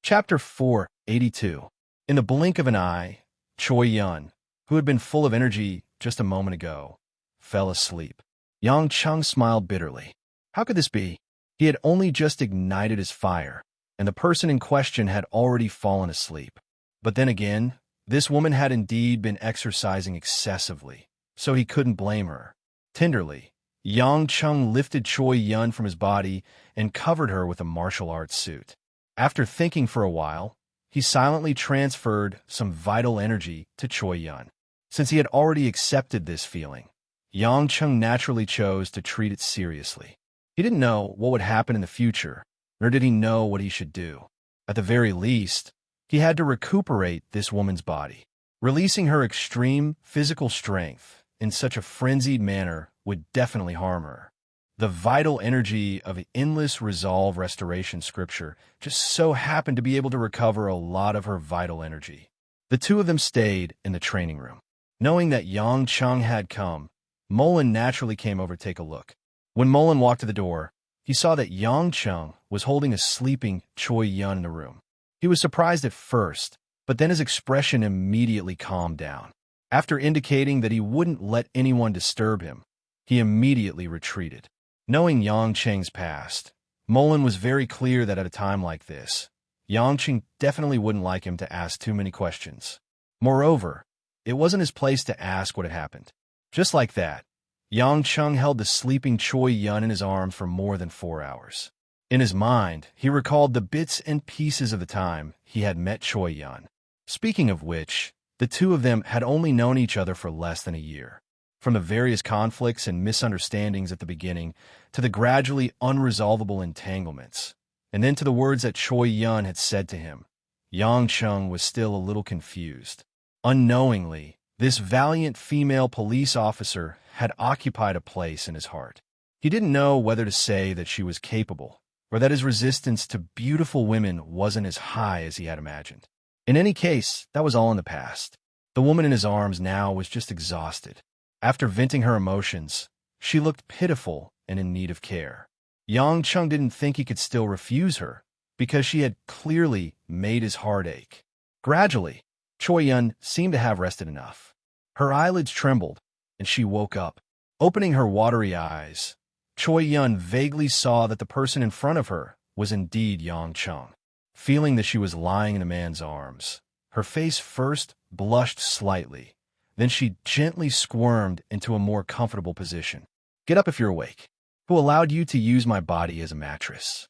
Chapter 482. In the blink of an eye, Choi Yun, who had been full of energy just a moment ago, fell asleep. Yang Chung smiled bitterly. How could this be? He had only just ignited his fire, and the person in question had already fallen asleep. But then again, this woman had indeed been exercising excessively, so he couldn't blame her. Tenderly, Yang Chung lifted Choi Yun from his body and covered her with a martial arts suit. After thinking for a while, he silently transferred some vital energy to Choi Yun. Since he had already accepted this feeling, Yang Chung naturally chose to treat it seriously. He didn't know what would happen in the future, nor did he know what he should do. At the very least, he had to recuperate this woman's body. Releasing her extreme physical strength in such a frenzied manner would definitely harm her. The vital energy of endless resolve restoration scripture just so happened to be able to recover a lot of her vital energy. The two of them stayed in the training room. Knowing that Yang Chung had come, Mullen naturally came over to take a look. When Mullen walked to the door, he saw that Yang Chung was holding a sleeping Choi Yun in the room. He was surprised at first, but then his expression immediately calmed down. After indicating that he wouldn't let anyone disturb him, he immediately retreated. Knowing Yang Cheng's past, Mullen was very clear that at a time like this, Yang Cheng definitely wouldn't like him to ask too many questions. Moreover, it wasn't his place to ask what had happened. Just like that, Yang Chung held the sleeping Choi Yun in his arms for more than 4 hours. In his mind, he recalled the bits and pieces of the time he had met Choi Yun. Speaking of which, the two of them had only known each other for less than a year. From the various conflicts and misunderstandings at the beginning, to the gradually unresolvable entanglements, and then to the words that Choi Yun had said to him, Yang Chung was still a little confused. Unknowingly, this valiant female police officer had occupied a place in his heart. He didn't know whether to say that she was capable, or that his resistance to beautiful women wasn't as high as he had imagined. In any case, that was all in the past. The woman in his arms now was just exhausted. After venting her emotions, she looked pitiful and in need of care. Yang Chung didn't think he could still refuse her, because she had clearly made his heart ache. Gradually, Choi Yun seemed to have rested enough. Her eyelids trembled, and she woke up. Opening her watery eyes, Choi Yun vaguely saw that the person in front of her was indeed Yang Chung. Feeling that she was lying in a man's arms, her face first blushed slightly, then she gently squirmed into a more comfortable position. Get up if you're awake. Who allowed you to use my body as a mattress?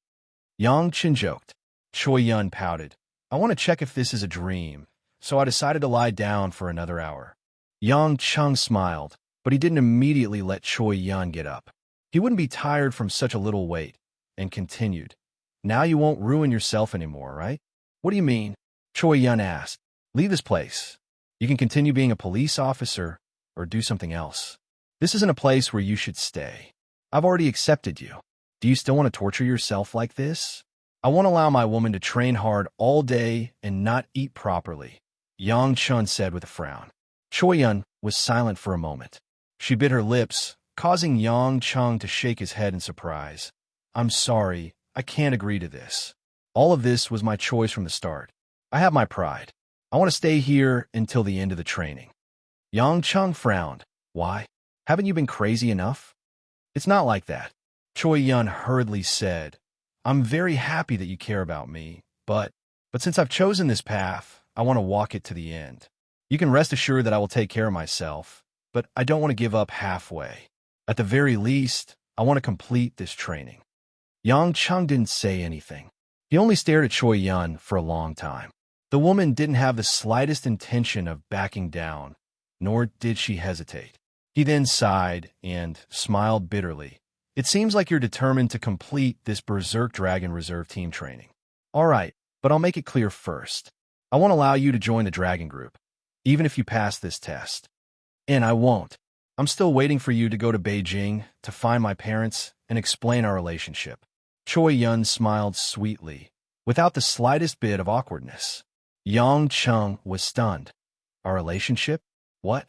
Yang Chen joked. Choi Yun pouted. I want to check if this is a dream, so I decided to lie down for another hour. Yang Chung smiled, but he didn't immediately let Choi Yun get up. He wouldn't be tired from such a little weight, and continued. Now you won't ruin yourself anymore, right? What do you mean? Choi Yun asked. Leave this place. You can continue being a police officer, or do something else. This isn't a place where you should stay. I've already accepted you. Do you still want to torture yourself like this? I won't allow my woman to train hard all day and not eat properly, Yang Chun said with a frown. Choi Yun was silent for a moment. She bit her lips, causing Yang Chung to shake his head in surprise. I'm sorry, I can't agree to this. All of this was my choice from the start. I have my pride. I want to stay here until the end of the training. Yang Chung frowned. Why? Haven't you been crazy enough? It's not like that. Choi Yun hurriedly said. I'm very happy that you care about me, but since I've chosen this path, I want to walk it to the end. You can rest assured that I will take care of myself, but I don't want to give up halfway. At the very least, I want to complete this training. Yang Chung didn't say anything. He only stared at Choi Yun for a long time. The woman didn't have the slightest intention of backing down, nor did she hesitate. He then sighed and smiled bitterly. It seems like you're determined to complete this Berserk Dragon Reserve team training. All right, but I'll make it clear first. I won't allow you to join the Dragon Group, even if you pass this test. And I won't. I'm still waiting for you to go to Beijing to find my parents and explain our relationship. Choi Yun smiled sweetly, without the slightest bit of awkwardness. Yang Chung was stunned. Our relationship? What?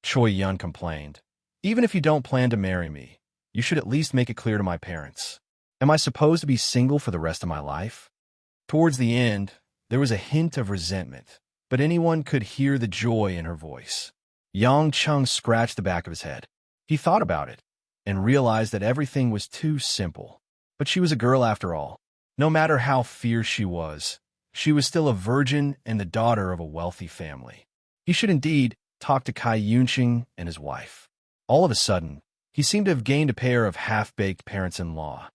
Choi Yun complained. Even if you don't plan to marry me, you should at least make it clear to my parents. Am I supposed to be single for the rest of my life? Towards the end, there was a hint of resentment, but anyone could hear the joy in her voice. Yang Chung scratched the back of his head. He thought about it and realized that everything was too simple. But she was a girl after all. No matter how fierce she was still a virgin and the daughter of a wealthy family. He should indeed talk to Kai Yunqing and his wife. All of a sudden, he seemed to have gained a pair of half-baked parents-in-law.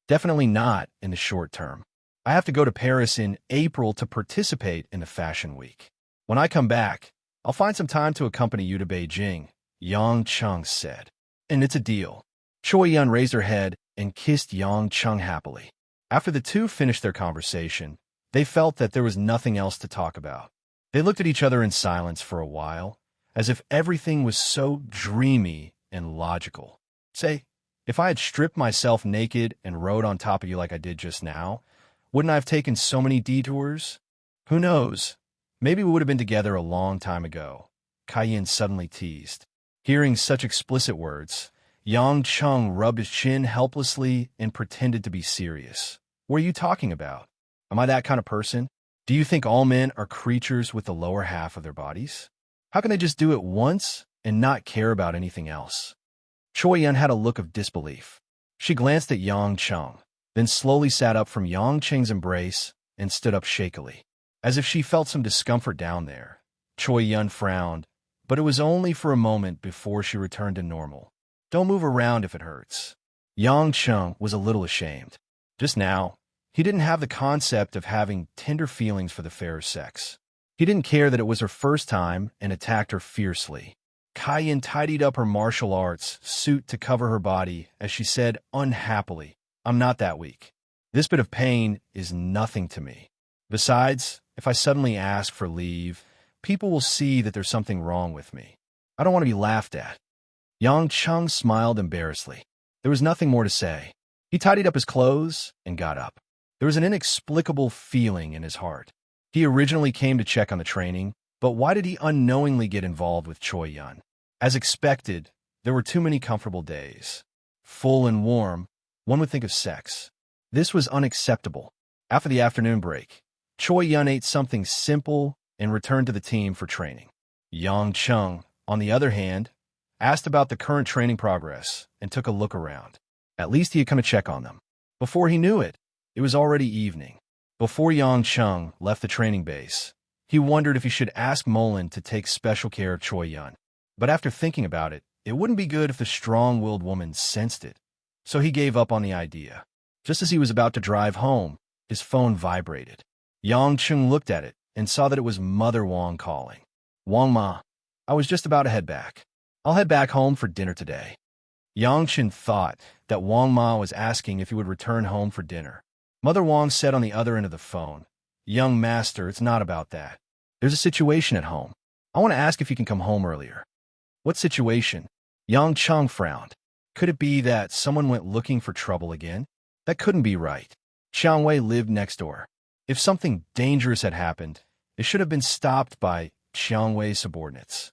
Definitely not in the short term. I have to go to Paris in April to participate in the Fashion Week. When I come back, I'll find some time to accompany you to Beijing, Yang Chung said. And it's a deal. Choi Yun raised her head and kissed Yang Chung happily. After the two finished their conversation, they felt that there was nothing else to talk about. They looked at each other in silence for a while, as if everything was so dreamy and logical. Say, if I had stripped myself naked and rode on top of you like I did just now, wouldn't I have taken so many detours? Who knows? Maybe we would have been together a long time ago, Kai Yin suddenly teased. Hearing such explicit words, Yang Chung rubbed his chin helplessly and pretended to be serious. What are you talking about? Am I that kind of person? Do you think all men are creatures with the lower half of their bodies? How can they just do it once and not care about anything else? Choi Yun had a look of disbelief. She glanced at Yang Chung, then slowly sat up from Yang Cheng's embrace and stood up shakily, as if she felt some discomfort down there. Choi Yun frowned, but it was only for a moment before she returned to normal. Don't move around if it hurts. Yang Chung was a little ashamed. Just now, he didn't have the concept of having tender feelings for the fairer sex. He didn't care that it was her first time and attacked her fiercely. Kai Yin tidied up her martial arts suit to cover her body as she said unhappily, I'm not that weak. This bit of pain is nothing to me. Besides, if I suddenly ask for leave, people will see that there's something wrong with me. I don't want to be laughed at. Yang Chung smiled embarrassedly. There was nothing more to say. He tidied up his clothes and got up. There was an inexplicable feeling in his heart. He originally came to check on the training, but why did he unknowingly get involved with Choi Yun? As expected, there were too many comfortable days. Full and warm, one would think of sex. This was unacceptable. After the afternoon break, Choi Yun ate something simple and returned to the team for training. Yang Chung, on the other hand, asked about the current training progress and took a look around. At least he had come to check on them. Before he knew it, it was already evening. Before Yang Chung left the training base, he wondered if he should ask Mullen to take special care of Choi Yun. But after thinking about it, it wouldn't be good if the strong-willed woman sensed it. So he gave up on the idea. Just as he was about to drive home, his phone vibrated. Yang Chung looked at it and saw that it was Mother Wang calling. Wang Ma, I was just about to head back. I'll head back home for dinner today. Yang Chen thought that Wang Ma was asking if he would return home for dinner. Mother Wang said on the other end of the phone, Young master, it's not about that. There's a situation at home. I want to ask if you can come home earlier. What situation? Yang Chung frowned. Could it be that someone went looking for trouble again? That couldn't be right. Xiang Wei lived next door. If something dangerous had happened, it should have been stopped by Xiang Wei's subordinates.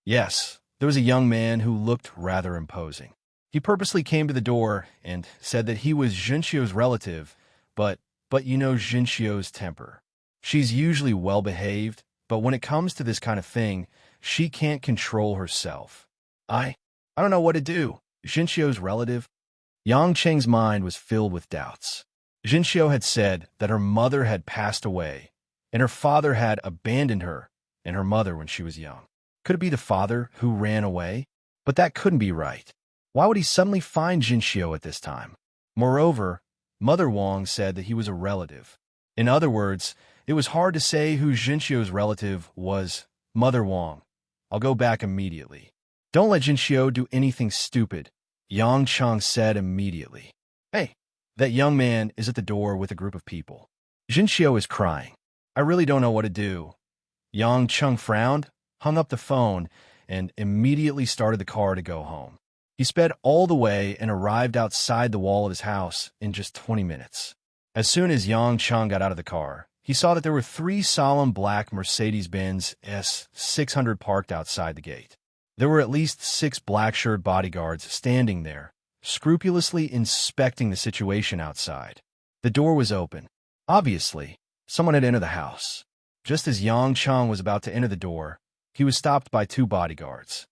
Yes, there was a young man who looked rather imposing. He purposely came to the door and said that he was Jinxiu's relative, but you know Jinxiu's temper. She's usually well-behaved, but when it comes to this kind of thing, she can't control herself. I don't know what to do. Jinxiu's relative? Yang Cheng's mind was filled with doubts. Jinxiu had said that her mother had passed away, and her father had abandoned her and her mother when she was young. Could it be the father who ran away? But that couldn't be right. Why would he suddenly find Jinxiu at this time? Moreover, Mother Wang said that he was a relative. In other words, it was hard to say who Jinxiu's relative was. Mother Wang, I'll go back immediately. Don't let Jinxiu do anything stupid, Yang Chung said immediately. Hey, that young man is at the door with a group of people. Jinxiu is crying. I really don't know what to do. Yang Chung frowned, hung up the phone, and immediately started the car to go home. He sped all the way and arrived outside the wall of his house in just 20 minutes. As soon as Yang Chung got out of the car, he saw that there were 3 solemn black Mercedes-Benz S600 parked outside the gate. There were at least 6 black-shirted bodyguards standing there, scrupulously inspecting the situation outside. The door was open. Obviously, someone had entered the house. Just as Yang Cheng was about to enter the door, he was stopped by two bodyguards.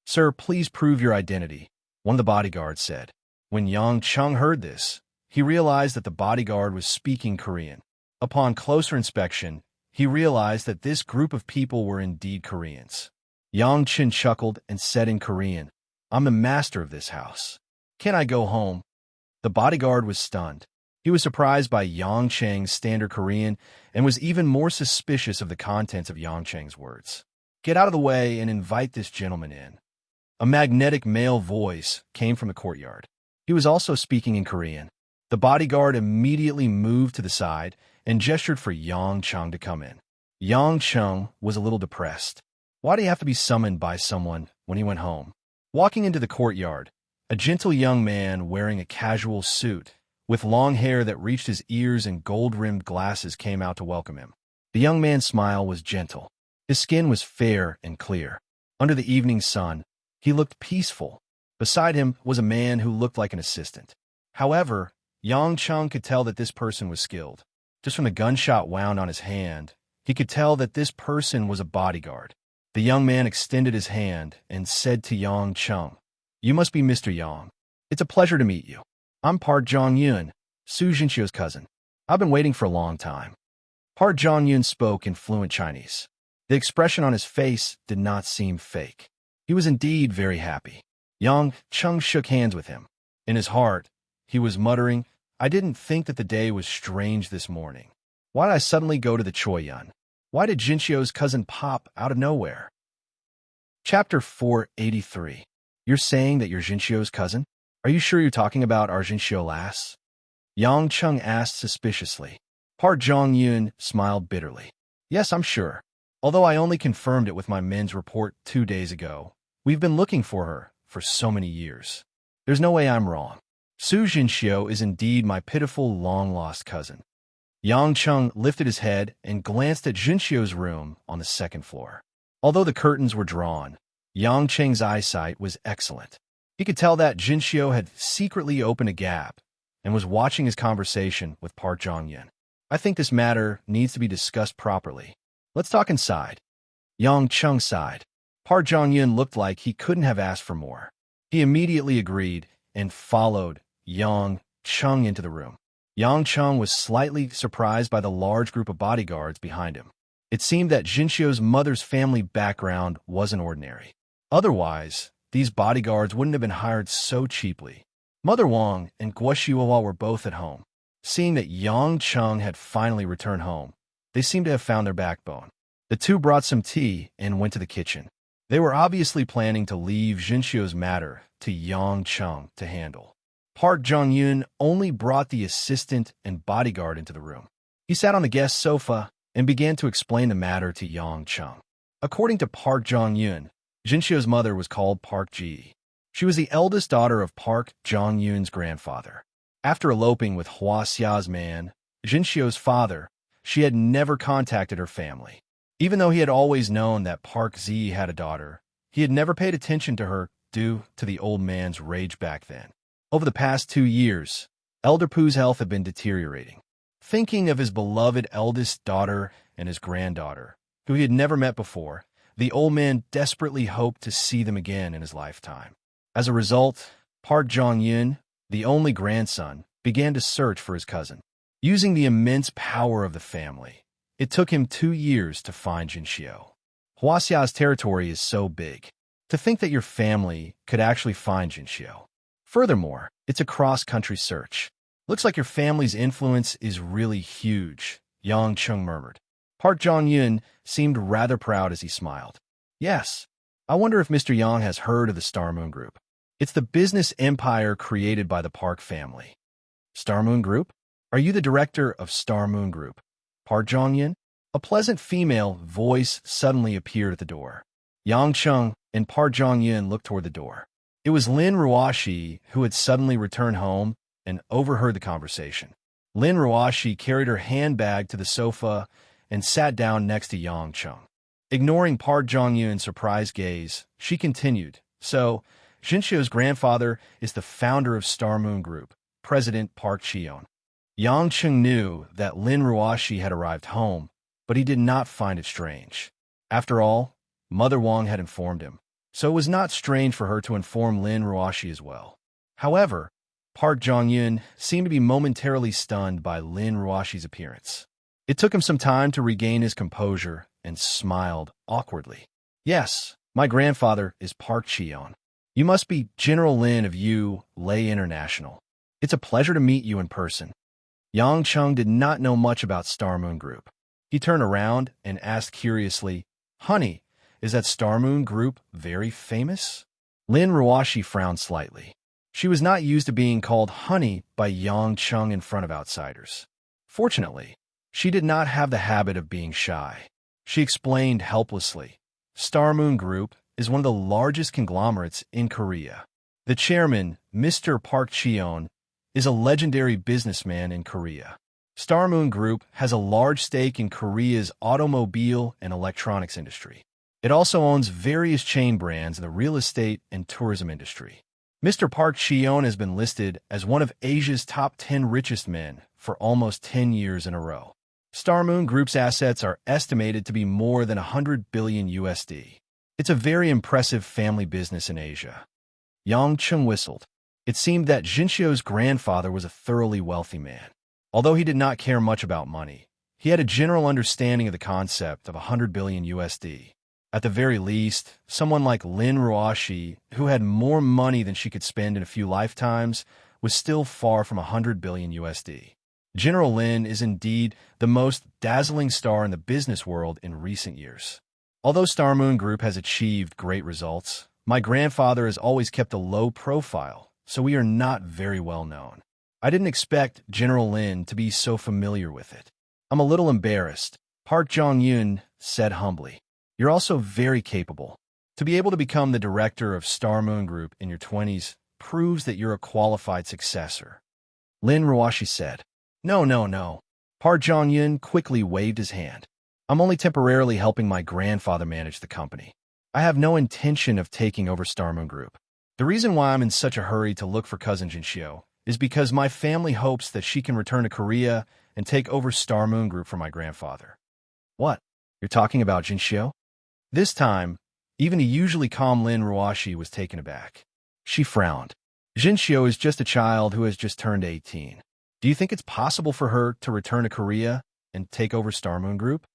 "Sir, please prove your identity," one of the bodyguards said. When Yang Cheng heard this, he realized that the bodyguard was speaking Korean. Upon closer inspection, he realized that this group of people were indeed Koreans. Yang Chen chuckled and said in Korean, "I'm the master of this house. Can I go home?" The bodyguard was stunned. He was surprised by Yang Cheng's standard Korean and was even more suspicious of the contents of Yang Cheng's words. "Get out of the way and invite this gentleman in." A magnetic male voice came from the courtyard. He was also speaking in Korean. The bodyguard immediately moved to the side and gestured for Yang Cheng to come in. Yang Cheng was a little depressed. Why did he have to be summoned by someone when he went home? Walking into the courtyard, a gentle young man wearing a casual suit with long hair that reached his ears and gold-rimmed glasses came out to welcome him. The young man's smile was gentle. His skin was fair and clear. Under the evening sun, he looked peaceful. Beside him was a man who looked like an assistant. However, Yang Cheng could tell that this person was skilled. Just from the gunshot wound on his hand, he could tell that this person was a bodyguard. The young man extended his hand and said to Yang Cheng, "You must be Mr. Yang. It's a pleasure to meet you. I'm Park Jong-yun, Su Jinxio's cousin. I've been waiting for a long time." Park Jong-yun spoke in fluent Chinese. The expression on his face did not seem fake. He was indeed very happy. Yang Cheng shook hands with him. In his heart, he was muttering, "I didn't think that the day was strange this morning. Why did I suddenly go to the Choyun? Why did Jinxio's cousin pop out of nowhere?" Chapter 483. "You're saying that you're Jinxio's cousin? Are you sure you're talking about our Jinxio lass?" Yang Cheng asked suspiciously. Park Jong-yun smiled bitterly. "Yes, I'm sure. Although I only confirmed it with my men's report 2 days ago. We've been looking for her for so many years. There's no way I'm wrong. Su Jinxio is indeed my pitiful long-lost cousin." Yang Cheng lifted his head and glanced at Jinxio's room on the second floor. Although the curtains were drawn, Yang Cheng's eyesight was excellent. He could tell that Jinxio had secretly opened a gap and was watching his conversation with Park Jong-yun. "I think this matter needs to be discussed properly. Let's talk inside." Yang Cheng sighed. Park Jong-yun looked like he couldn't have asked for more. He immediately agreed and followed Yang Cheng into the room. Yang Cheng was slightly surprised by the large group of bodyguards behind him. It seemed that Jinxio's mother's family background wasn't ordinary. Otherwise, these bodyguards wouldn't have been hired so cheaply. Mother Wang and Guo Shiwa were both at home. Seeing that Yang Cheng had finally returned home, they seemed to have found their backbone. The two brought some tea and went to the kitchen. They were obviously planning to leave Jinxio's matter to Yang Cheng to handle. Park Jong-yun only brought the assistant and bodyguard into the room. He sat on the guest sofa and began to explain the matter to Yang Cheng. According to Park Jong-yun, Jinxio's mother was called Park Ji. She was the eldest daughter of Park Jong-yun's grandfather. After eloping with Hua Xia's man, Jinxio's father, she had never contacted her family. Even though he had always known that Park Zi had a daughter, he had never paid attention to her due to the old man's rage back then. Over the past 2 years, Elder Poo's health had been deteriorating. Thinking of his beloved eldest daughter and his granddaughter, who he had never met before, the old man desperately hoped to see them again in his lifetime. As a result, Park Jong-yun, the only grandson, began to search for his cousin. Using the immense power of the family, it took him 2 years to find Jinxio. Huaxia's territory is so big. To think that your family could actually find Jinxio. Furthermore, it's a cross-country search. Looks like your family's influence is really huge, Yang Cheng murmured. Park Jong-yun seemed rather proud as he smiled. Yes, I wonder if Mr. Yang has heard of the Star Moon Group. It's the business empire created by the Park family. Star Moon Group? Are you the director of Star Moon Group? Park Jong-yun? A pleasant female voice suddenly appeared at the door. Yang Cheng and Park Jong-yun looked toward the door. It was Lin Ruoshi who had suddenly returned home and overheard the conversation. Lin Ruoshi carried her handbag to the sofa and sat down next to Yang Cheng. Ignoring Park Jong-yun's surprised gaze, she continued, "So, Jinxio's grandfather is the founder of Star Moon Group, President Park Cheon. Yang Cheng knew that Lin Ruoshi had arrived home, but he did not find it strange. After all, Mother Wang had informed him, so it was not strange for her to inform Lin Ruoshi as well. However, Park Jong-yun seemed to be momentarily stunned by Lin Ruoshi's appearance. It took him some time to regain his composure and smiled awkwardly. "Yes, my grandfather is Park Cheon. You must be General Lin of Yu Lei International. It's a pleasure to meet you in person." Yang Chung did not know much about Star Moon Group. He turned around and asked curiously, "Honey, is that Star Moon Group very famous?" Lin Ruoshi frowned slightly. She was not used to being called honey by Yang Chung in front of outsiders. Fortunately, she did not have the habit of being shy. She explained helplessly, "Star Moon Group is one of the largest conglomerates in Korea. The chairman, Mr. Park Cheon, is a legendary businessman in Korea. Star Moon Group has a large stake in Korea's automobile and electronics industry. It also owns various chain brands in the real estate and tourism industry. Mr. Park Cheon has been listed as one of Asia's top 10 richest men for almost 10 years in a row. Star Moon Group's assets are estimated to be more than 100 billion USD. It's a very impressive family business in Asia." Yang Chung whistled. It seemed that Jinxiu's grandfather was a thoroughly wealthy man. Although he did not care much about money, he had a general understanding of the concept of 100 billion USD. At the very least, someone like Lin Ruoshi, who had more money than she could spend in a few lifetimes, was still far from 100 billion USD. General Lin is indeed the most dazzling star in the business world in recent years. Although Star Moon Group has achieved great results, my grandfather has always kept a low profile, so we are not very well known. I didn't expect General Lin to be so familiar with it. I'm a little embarrassed," Park Jong-yun said humbly. "You're also very capable. To be able to become the director of Star Moon Group in your 20s proves that you're a qualified successor." Lin Ruoshi said. No. Park Jong-yun quickly waved his hand. "I'm only temporarily helping my grandfather manage the company. I have no intention of taking over Star Moon Group. The reason why I'm in such a hurry to look for cousin Jinxiu is because my family hopes that she can return to Korea and take over Star Moon Group for my grandfather." "What? You're talking about Jinxiu?" This time, even a usually calm Lin Ruoshi was taken aback. She frowned. "Jinxiu is just a child who has just turned 18. Do you think it's possible for her to return to Korea and take over Star Moon Group?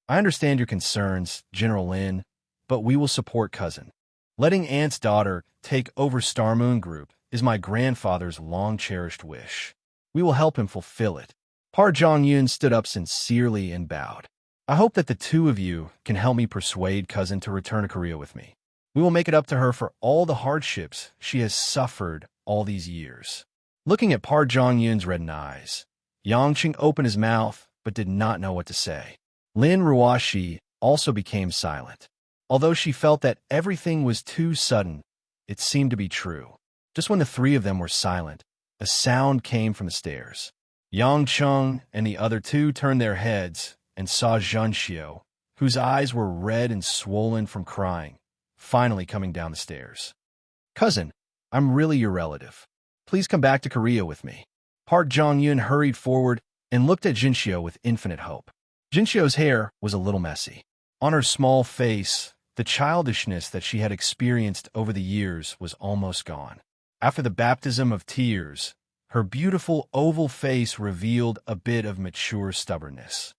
I understand your concerns, General Lin, but we will support cousin. Letting aunt's daughter take over Star Moon Group is my grandfather's long-cherished wish. We will help him fulfill it." Park Jong-yun stood up sincerely and bowed. "I hope that the two of you can help me persuade cousin to return to Korea with me. We will make it up to her for all the hardships she has suffered all these years." Looking at Park Jong-yun's reddened eyes, Yang Cheng opened his mouth but did not know what to say. Lin Ruoshi also became silent. Although she felt that everything was too sudden, it seemed to be true. Just when the three of them were silent, a sound came from the stairs. Yang Chung and the other two turned their heads and saw Jinxiu, whose eyes were red and swollen from crying, finally coming down the stairs. "Cousin, I'm really your relative. Please come back to Korea with me." Park Jong-yun hurried forward and looked at Jinxiu with infinite hope. Jinxiu's hair was a little messy. On her small face, the childishness that she had experienced over the years was almost gone. After the baptism of tears, her beautiful oval face revealed a bit of mature stubbornness.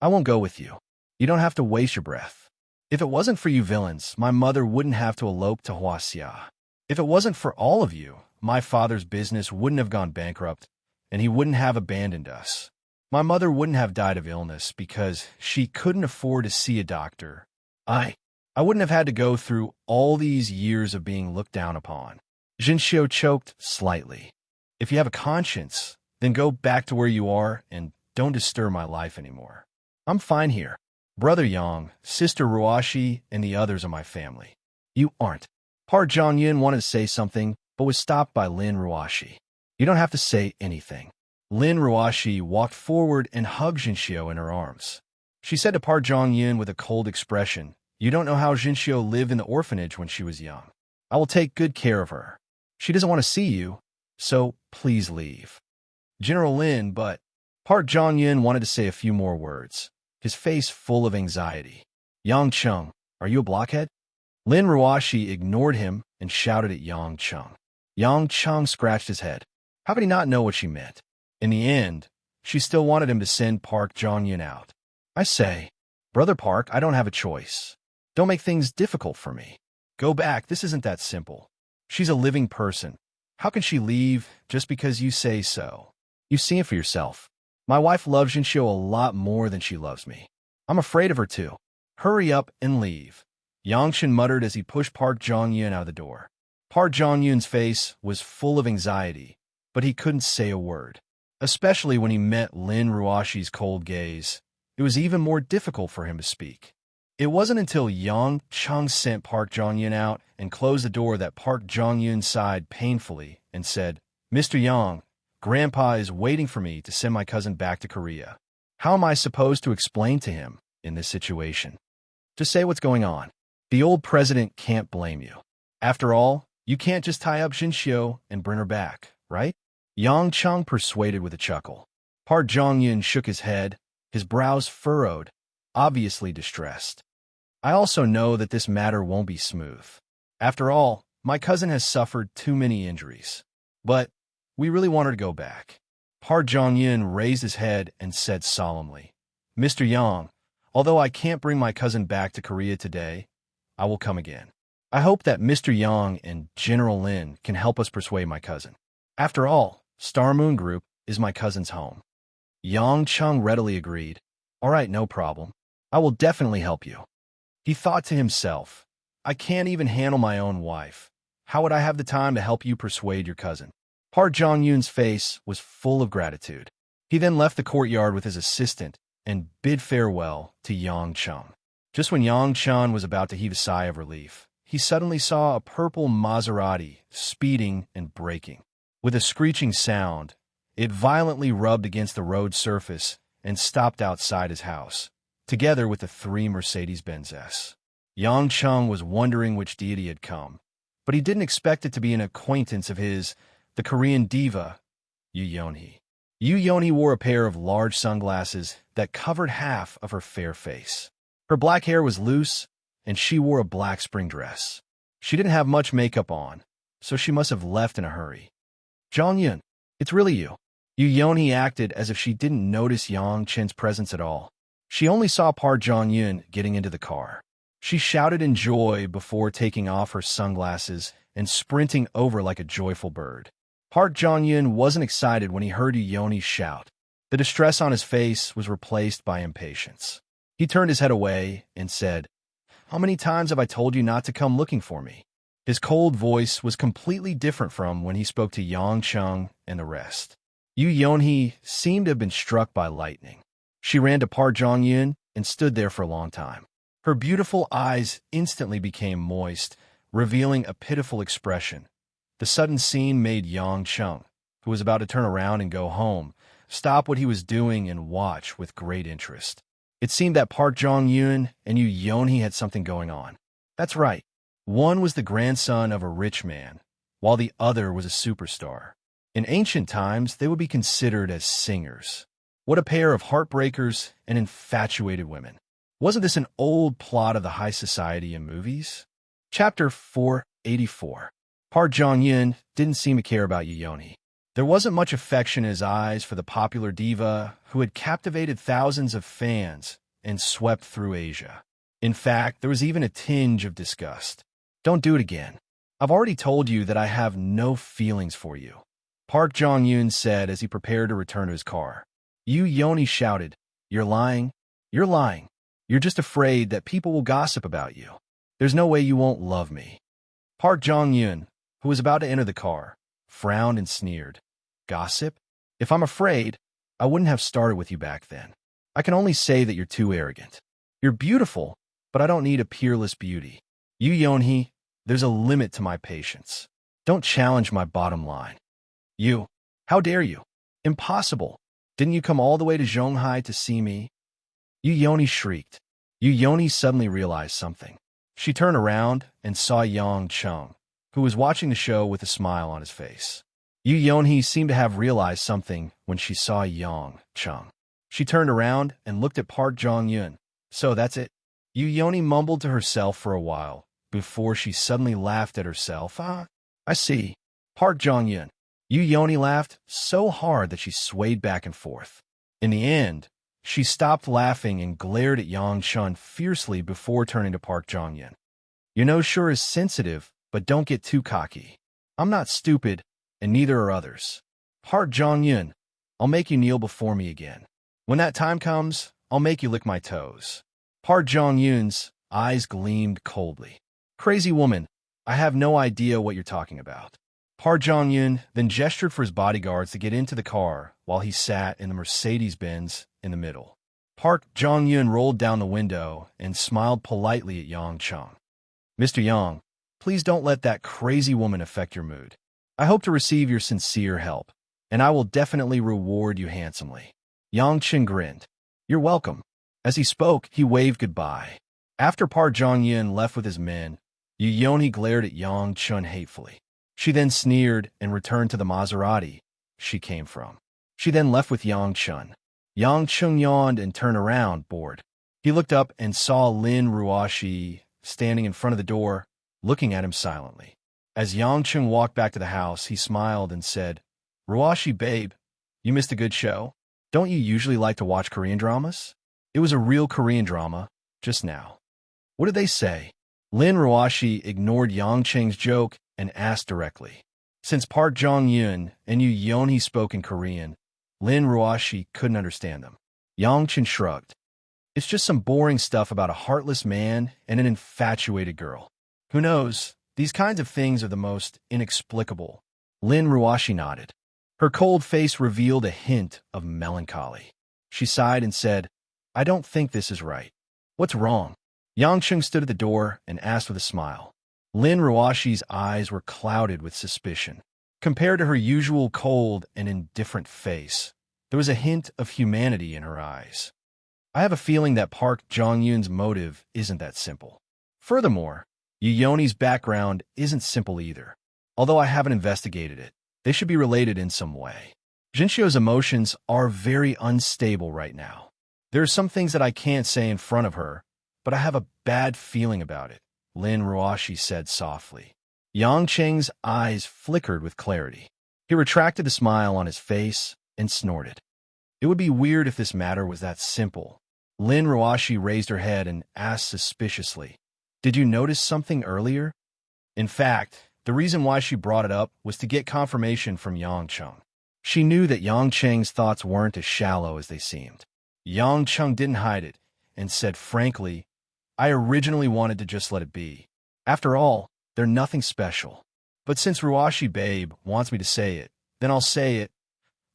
"I won't go with you. You don't have to waste your breath. If it wasn't for you villains, my mother wouldn't have to elope to Huaxia. If it wasn't for all of you, my father's business wouldn't have gone bankrupt, and he wouldn't have abandoned us. My mother wouldn't have died of illness because she couldn't afford to see a doctor. I wouldn't have had to go through all these years of being looked down upon." Jinxiu choked slightly. "If you have a conscience, then go back to where you are and don't disturb my life anymore. I'm fine here. Brother Yang, Sister Ruoshi, and the others are my family. You aren't." Park Jong-yun wanted to say something, but was stopped by Lin Ruoshi. "You don't have to say anything." Lin Ruoshi walked forward and hugged Jinxiu in her arms. She said to Park Jong-yun with a cold expression, "You don't know how Jinxiu lived in the orphanage when she was young. I will take good care of her. She doesn't want to see you, so please leave." General Lin, but Park Jong-yun wanted to say a few more words, his face full of anxiety. Yang Chung, are you a blockhead? Lin Ruashi ignored him and shouted at Yang Chung. Yang Chung scratched his head. How could he not know what she meant? In the end, she still wanted him to send Park Jong-yun out. I say, Brother Park, I don't have a choice. Don't make things difficult for me. Go back, this isn't that simple. She's a living person. How can she leave just because you say so? You see it for yourself. My wife loves Jinxiu a lot more than she loves me. I'm afraid of her too. Hurry up and leave. Yangshin muttered as he pushed Park Jong-yun out of the door. Park Jong-yun's face was full of anxiety, but he couldn't say a word. Especially when he met Lin Ruashi's cold gaze, it was even more difficult for him to speak. It wasn't until Yang Chung sent Park Jong-yun out and closed the door that Park Jong-yun sighed painfully and said, Mr. Yang, Grandpa is waiting for me to send my cousin back to Korea. How am I supposed to explain to him in this situation? Just say what's going on. The old president can't blame you. After all, you can't just tie up Jinxiu and bring her back, right? Yang Chung persuaded with a chuckle. Park Jong-yun shook his head, his brows furrowed, obviously distressed. I also know that this matter won't be smooth. After all, my cousin has suffered too many injuries. But we really want her to go back. Park Jong-yun raised his head and said solemnly, Mr. Yang, although I can't bring my cousin back to Korea today, I will come again. I hope that Mr. Yang and General Lin can help us persuade my cousin. After all, Star Moon Group is my cousin's home. Yang Chung readily agreed. All right, no problem. I will definitely help you. He thought to himself, I can't even handle my own wife. How would I have the time to help you persuade your cousin? Park Jong-yun's face was full of gratitude. He then left the courtyard with his assistant and bid farewell to Yang Chung. Just when Yang Chung was about to heave a sigh of relief, he suddenly saw a purple Maserati speeding and braking. With a screeching sound, it violently rubbed against the road surface and stopped outside his house, together with the 3 Mercedes-Benzes. Yang Chung was wondering which deity had come, but he didn't expect it to be an acquaintance of his, the Korean diva, Yoo Yeon-hee. Yoo Yeon-hee wore a pair of large sunglasses that covered half of her fair face. Her black hair was loose, and she wore a black spring dress. She didn't have much makeup on, so she must have left in a hurry. Jong-yun, it's really you. Yoo Yeon-hee acted as if she didn't notice Yang Chen's presence at all. She only saw Park Jong-yun getting into the car. She shouted in joy before taking off her sunglasses and sprinting over like a joyful bird. Park Jong-yun wasn't excited when he heard Yoo Yeon-hee shout. The distress on his face was replaced by impatience. He turned his head away and said, How many times have I told you not to come looking for me? His cold voice was completely different from when he spoke to Yang Chung and the rest. Yoo Yeon-hee seemed to have been struck by lightning. She ran to Park Jong-yun and stood there for a long time. Her beautiful eyes instantly became moist, revealing a pitiful expression. The sudden scene made Yang Chung, who was about to turn around and go home, stop what he was doing and watch with great interest. It seemed that Park Jong-yun and Yoo Yeon-hee had something going on. That's right. One was the grandson of a rich man, while the other was a superstar. In ancient times, they would be considered as singers. What a pair of heartbreakers and infatuated women. Wasn't this an old plot of the high society in movies? Chapter 484. Park Jong-yun didn't seem to care about Yoo Yeon-hee. There wasn't much affection in his eyes for the popular diva who had captivated thousands of fans and swept through Asia. In fact, there was even a tinge of disgust. Don't do it again. I've already told you that I have no feelings for you, Park Jong-yun said as he prepared to return to his car. Yoo Yeon-hee shouted, You're lying. You're lying. You're just afraid that people will gossip about you. There's no way you won't love me. Park Jong-yun, who was about to enter the car, frowned and sneered. Gossip? If I'm afraid, I wouldn't have started with you back then. I can only say that you're too arrogant. You're beautiful, but I don't need a peerless beauty. Yoo Yeon-hee, there's a limit to my patience. Don't challenge my bottom line. You, how dare you? Impossible. Didn't you come all the way to Zhonghai to see me? Yoo Yeon-hee shrieked. Yoo Yeon-hee suddenly realized something. She turned around and saw Yang Chung, who was watching the show with a smile on his face. Yu Yonhee seemed to have realized something when she saw Yang Chung. She turned around and looked at Park Jong-yun. So that's it? Yu Yonhee mumbled to herself for a while, before she suddenly laughed at herself. I see. Park Jong-yun. Yu Yonhee laughed so hard that she swayed back and forth. In the end, she stopped laughing and glared at Yang Chun fiercely before turning to Park Jong-yun. Your nose sure is sensitive, but don't get too cocky. I'm not stupid, and neither are others. Park Jong-yun, I'll make you kneel before me again. When that time comes, I'll make you lick my toes. Park Jong-yun's eyes gleamed coldly. Crazy woman, I have no idea what you're talking about. Park Jong-yun then gestured for his bodyguards to get into the car while he sat in the Mercedes-Benz in the middle. Park Jong-yun rolled down the window and smiled politely at Yang Chung. Mr. Yang, please don't let that crazy woman affect your mood. I hope to receive your sincere help, and I will definitely reward you handsomely. Yang Chung grinned. You're welcome. As he spoke, he waved goodbye. After Park Jong-yun left with his men, Yu Yonhee glared at Yang Chun hatefully. She then sneered and returned to the Maserati she came from. She then left with Yang Chun. Yang Chun yawned and turned around, bored. He looked up and saw Lin Ruoshi standing in front of the door, looking at him silently. As Yang Chun walked back to the house, he smiled and said, Ruoshi, babe, you missed a good show. Don't you usually like to watch Korean dramas? It was a real Korean drama, just now. What did they say? Lin Ruoshi ignored Yang Cheng's joke and asked directly. Since Park Jong-yun and Yu Yonhee spoke in Korean, Lin Ruoshi couldn't understand them. Yang Chen shrugged. It's just some boring stuff about a heartless man and an infatuated girl. Who knows? These kinds of things are the most inexplicable. Lin Ruoshi nodded. Her cold face revealed a hint of melancholy. She sighed and said, I don't think this is right. What's wrong? Yang Chung stood at the door and asked with a smile. Lin Ruoshi's eyes were clouded with suspicion. Compared to her usual cold and indifferent face, there was a hint of humanity in her eyes. I have a feeling that Park Jong-yun's motive isn't that simple. Furthermore, Yu Yonhee's background isn't simple either. Although I haven't investigated it, they should be related in some way. Jinxio's emotions are very unstable right now. There are some things that I can't say in front of her, but I have a bad feeling about it, Lin Ruoshi said softly. Yang Cheng's eyes flickered with clarity. He retracted the smile on his face and snorted. It would be weird if this matter was that simple. Lin Ruoshi raised her head and asked suspiciously, Did you notice something earlier? In fact, the reason why she brought it up was to get confirmation from Yang Chung. She knew that Yang Cheng's thoughts weren't as shallow as they seemed. Yang Chung didn't hide it and said frankly, I originally wanted to just let it be. After all, they're nothing special. But since Ruoshi Babe wants me to say it, then I'll say it.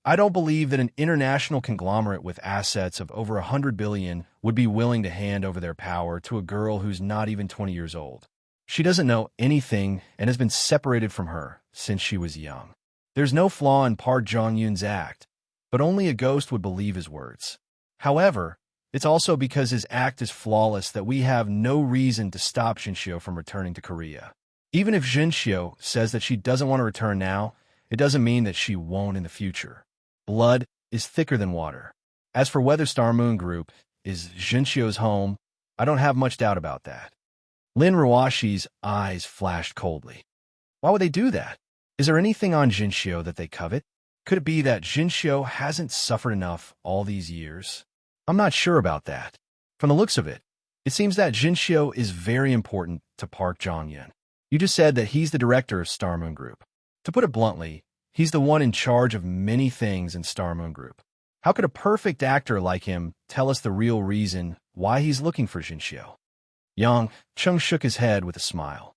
I don't believe that an international conglomerate with assets of over 100 billion would be willing to hand over their power to a girl who's not even 20 years old. She doesn't know anything and has been separated from her since she was young. There's no flaw in Park Jong-yun's act, but only a ghost would believe his words. However, it's also because his act is flawless that we have no reason to stop Jinxio from returning to Korea. Even if Jinxio says that she doesn't want to return now, it doesn't mean that she won't in the future. Blood is thicker than water. As for whether Star Moon Group is Jinxio's home, I don't have much doubt about that. Lin Ruoshi's eyes flashed coldly. Why would they do that? Is there anything on Jinxio that they covet? Could it be that Jinxio hasn't suffered enough all these years? I'm not sure about that. From the looks of it, it seems that Jinxio is very important to Park Jong-yun. You just said that he's the director of Star Moon Group. To put it bluntly, he's the one in charge of many things in Star Moon Group. How could a perfect actor like him tell us the real reason why he's looking for Jinxio? Yang Chung shook his head with a smile.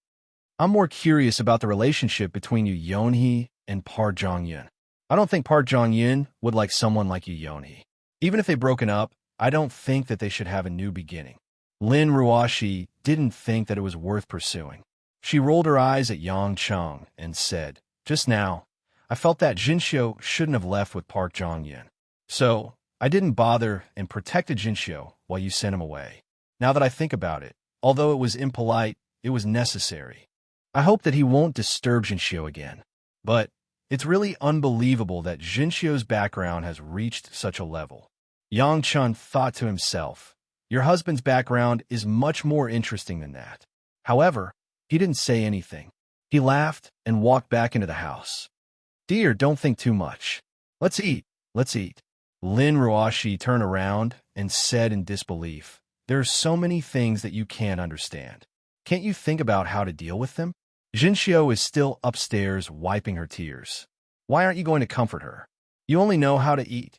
I'm more curious about the relationship between Yu Yonhee and Park Jong-yun. I don't think Park Jong-yun would like someone like Yu Yonhee. Even if they've broken up, I don't think that they should have a new beginning. Lin Ruoshi didn't think that it was worth pursuing. She rolled her eyes at Yang Chung and said, Just now, I felt that Jinxio shouldn't have left with Park Jong-yun. So, I didn't bother and protected Jinxio while you sent him away. Now that I think about it, although it was impolite, it was necessary. I hope that he won't disturb Jinxio again. But, It's really unbelievable that Jinxiu's background has reached such a level. Yang Chun thought to himself, your husband's background is much more interesting than that. However, he didn't say anything. He laughed and walked back into the house. Dear, don't think too much. Let's eat. Let's eat. Lin Ruoshi turned around and said in disbelief, there are so many things that you can't understand. Can't you think about how to deal with them? Jinxiu is still upstairs wiping her tears. Why aren't you going to comfort her? You only know how to eat.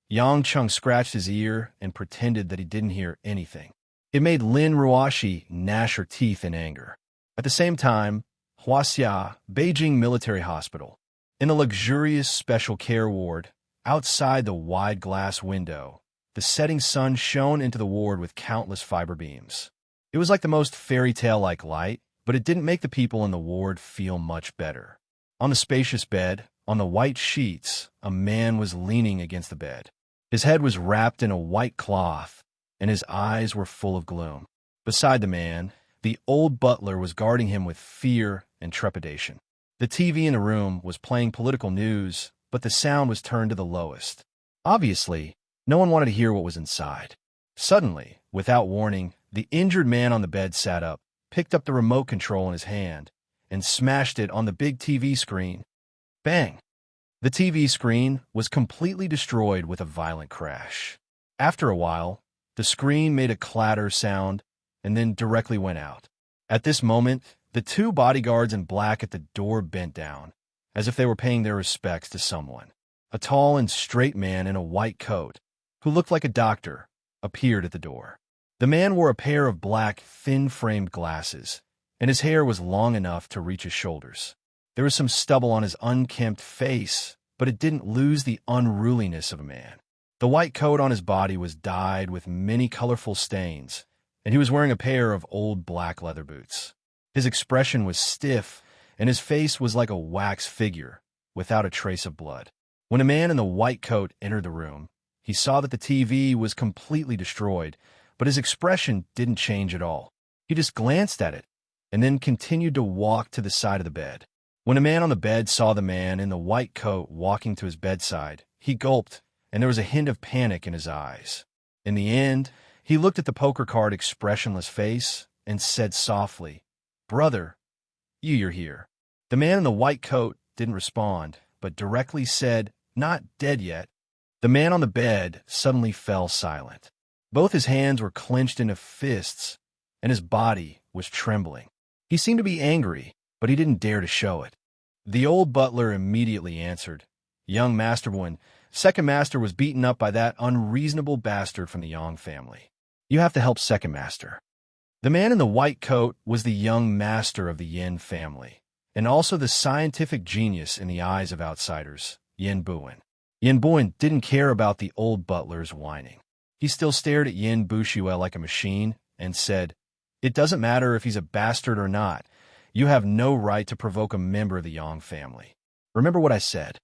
Yang Chung scratched his ear and pretended that he didn't hear anything. It made Lin Ruoshi gnash her teeth in anger. At the same time, Huaxia, Beijing Military Hospital. In a luxurious special care ward, outside the wide glass window, the setting sun shone into the ward with countless fiber beams. It was like the most fairy tale-like light, but it didn't make the people in the ward feel much better. On the spacious bed, on the white sheets, a man was leaning against the bed. His head was wrapped in a white cloth, and his eyes were full of gloom. Beside the man, the old butler was guarding him with fear and trepidation. The TV in the room was playing political news, but the sound was turned to the lowest. Obviously, no one wanted to hear what was inside. Suddenly, without warning, the injured man on the bed sat up, picked up the remote control in his hand, and smashed it on the big TV screen. Bang! The TV screen was completely destroyed with a violent crash. After a while, the screen made a clatter sound and then directly went out. At this moment, the two bodyguards in black at the door bent down, as if they were paying their respects to someone. A tall and straight man in a white coat, who looked like a doctor, appeared at the door. The man wore a pair of black, thin-framed glasses, and his hair was long enough to reach his shoulders. There was some stubble on his unkempt face, but it didn't lose the unruliness of a man. The white coat on his body was dyed with many colorful stains, and he was wearing a pair of old black leather boots. His expression was stiff, and his face was like a wax figure, without a trace of blood. When a man in the white coat entered the room, he saw that the TV was completely destroyed, but his expression didn't change at all. He just glanced at it, and then continued to walk to the side of the bed. When a man on the bed saw the man in the white coat walking to his bedside, he gulped, and there was a hint of panic in his eyes. In the end, he looked at the poker card expressionless face and said softly, Brother, you're here. The man in the white coat didn't respond, but directly said, Not dead yet. The man on the bed suddenly fell silent. Both his hands were clenched into fists, and his body was trembling. He seemed to be angry, but he didn't dare to show it. The old butler immediately answered, Young Masterwoman, Second Master was beaten up by that unreasonable bastard from the Yang family. You have to help Second Master. The man in the white coat was the young master of the Yin family, and also the scientific genius in the eyes of outsiders, Yin Buin. Yin Buin didn't care about the old butler's whining. He still stared at Yin Bushue like a machine and said, It doesn't matter if he's a bastard or not. You have no right to provoke a member of the Yang family. Remember what I said.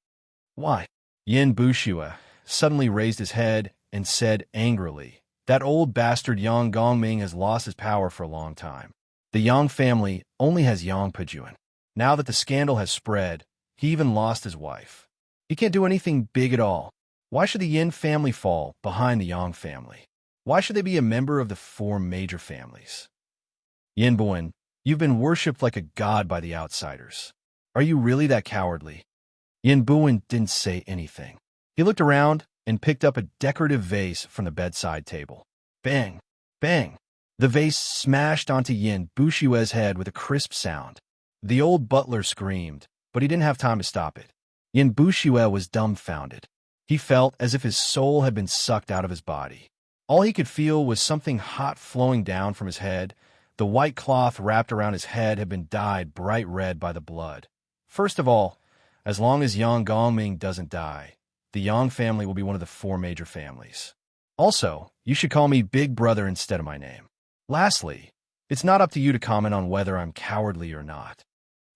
Why? Yin Bushue suddenly raised his head and said angrily, That old bastard Yang Gongming has lost his power for a long time. The Yang family only has Yang Pejuan. Now that the scandal has spread, he even lost his wife. He can't do anything big at all. Why should the Yin family fall behind the Yang family? Why should they be a member of the four major families? Yin Buin, you've been worshipped like a god by the outsiders. Are you really that cowardly? Yin Buin didn't say anything. He looked around and picked up a decorative vase from the bedside table. Bang! Bang! The vase smashed onto Yin Bushue's head with a crisp sound. The old butler screamed, but he didn't have time to stop it. Yin Bushue was dumbfounded. He felt as if his soul had been sucked out of his body. All he could feel was something hot flowing down from his head. The white cloth wrapped around his head had been dyed bright red by the blood. First of all, as long as Yang Gongming doesn't die, the Yang family will be one of the four major families. Also, you should call me Big Brother instead of my name. Lastly, it's not up to you to comment on whether I'm cowardly or not.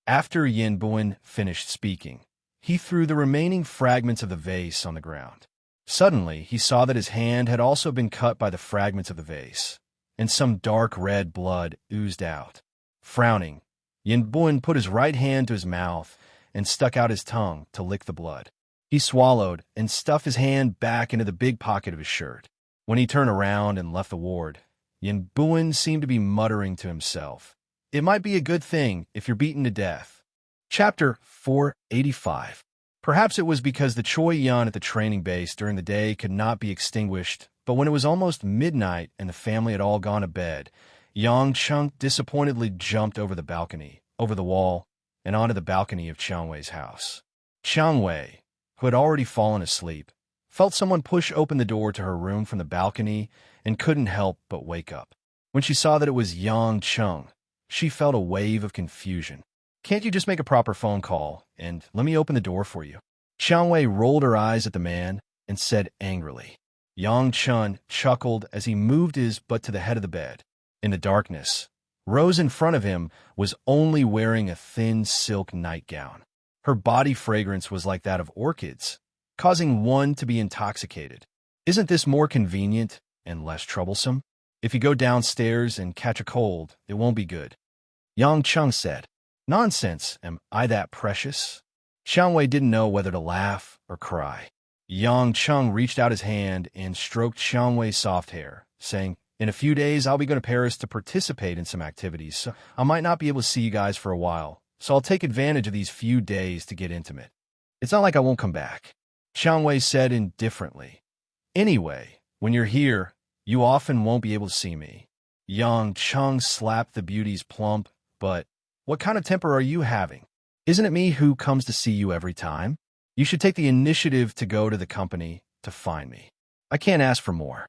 After Yin Buin finished speaking, he threw the remaining fragments of the vase on the ground. Suddenly, he saw that his hand had also been cut by the fragments of the vase, and some dark red blood oozed out. Frowning, Yin Buin put his right hand to his mouth and stuck out his tongue to lick the blood. He swallowed and stuffed his hand back into the big pocket of his shirt. When he turned around and left the ward, Yin Buin seemed to be muttering to himself, "It might be a good thing if you're beaten to death." Chapter 485. Perhaps it was because the Choi Yun at the training base during the day could not be extinguished, but when it was almost midnight and the family had all gone to bed, Yang Chung disappointedly jumped over the balcony, over the wall, and onto the balcony of Chiang Wei's house. Chiang Wei, who had already fallen asleep, felt someone push open the door to her room from the balcony and couldn't help but wake up. When she saw that it was Yang Chung, she felt a wave of confusion. "Can't you just make a proper phone call and let me open the door for you?" Chiang Wei rolled her eyes at the man and said angrily. Yang Chun chuckled as he moved his butt to the head of the bed. In the darkness, Rose in front of him was only wearing a thin silk nightgown. Her body fragrance was like that of orchids, causing one to be intoxicated. "Isn't this more convenient and less troublesome? If you go downstairs and catch a cold, it won't be good," Yang Chung said. "Nonsense, am I that precious?" Chiang Wei didn't know whether to laugh or cry. Yang Chung reached out his hand and stroked Chiang Wei's soft hair, saying, "In a few days, I'll be going to Paris to participate in some activities, so I might not be able to see you guys for a while, so I'll take advantage of these few days to get intimate. It's not like I won't come back," Chiang Wei said indifferently. "Anyway, when you're here, you often won't be able to see me." Yang Chung slapped the beauty's plump, "But what kind of temper are you having? Isn't it me who comes to see you every time? You should take the initiative to go to the company to find me. I can't ask for more."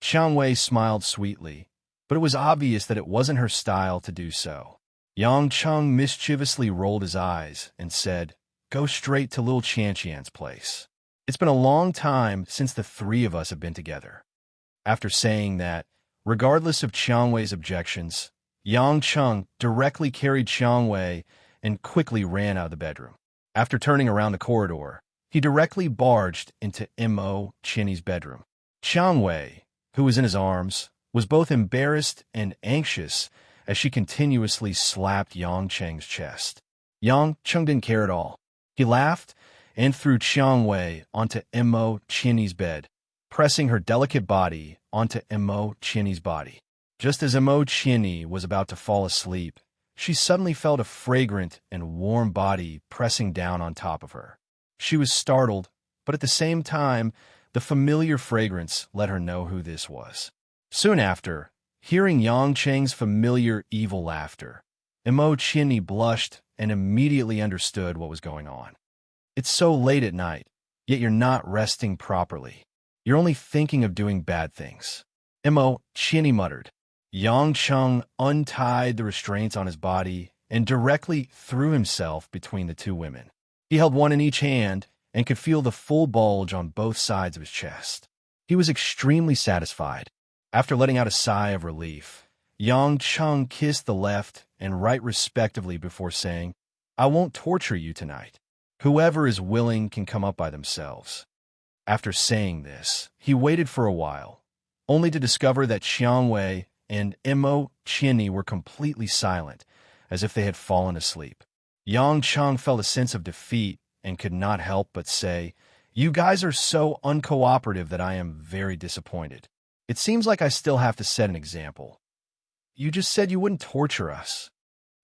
Chiang Wei smiled sweetly, but it was obvious that it wasn't her style to do so. Yang Chung mischievously rolled his eyes and said, "Go straight to Lil Chanchian's place. It's been a long time since the three of us have been together." After saying that, regardless of Chiang Wei's objections, Yang Chung directly carried Chiang Wei and quickly ran out of the bedroom. After turning around the corridor, he directly barged into Mo Chinny's bedroom. Chiang Wei, who was in his arms, was both embarrassed and anxious as she continuously slapped Yang Cheng's chest. Yang Cheng didn't care at all. He laughed and threw Chiang Wei onto Mo Chinny's bed, pressing her delicate body onto Mo Chinny's body. Just as Mo Chinny was about to fall asleep, she suddenly felt a fragrant and warm body pressing down on top of her. She was startled, but at the same time, the familiar fragrance let her know who this was. Soon after, hearing Yang Cheng's familiar evil laughter, Mo Chinny blushed and immediately understood what was going on. "It's so late at night, yet you're not resting properly. You're only thinking of doing bad things," Mo Chinny muttered. Yang Chung untied the restraints on his body and directly threw himself between the two women. He held one in each hand and could feel the full bulge on both sides of his chest. He was extremely satisfied. After letting out a sigh of relief, Yang Chung kissed the left and right respectively before saying, "I won't torture you tonight. Whoever is willing can come up by themselves." After saying this, he waited for a while, only to discover that Chiang Wei and Mo Chinny were completely silent, as if they had fallen asleep. Yang Chung felt a sense of defeat and could not help but say, "You guys are so uncooperative that I am very disappointed. It seems like I still have to set an example. You just said you wouldn't torture us."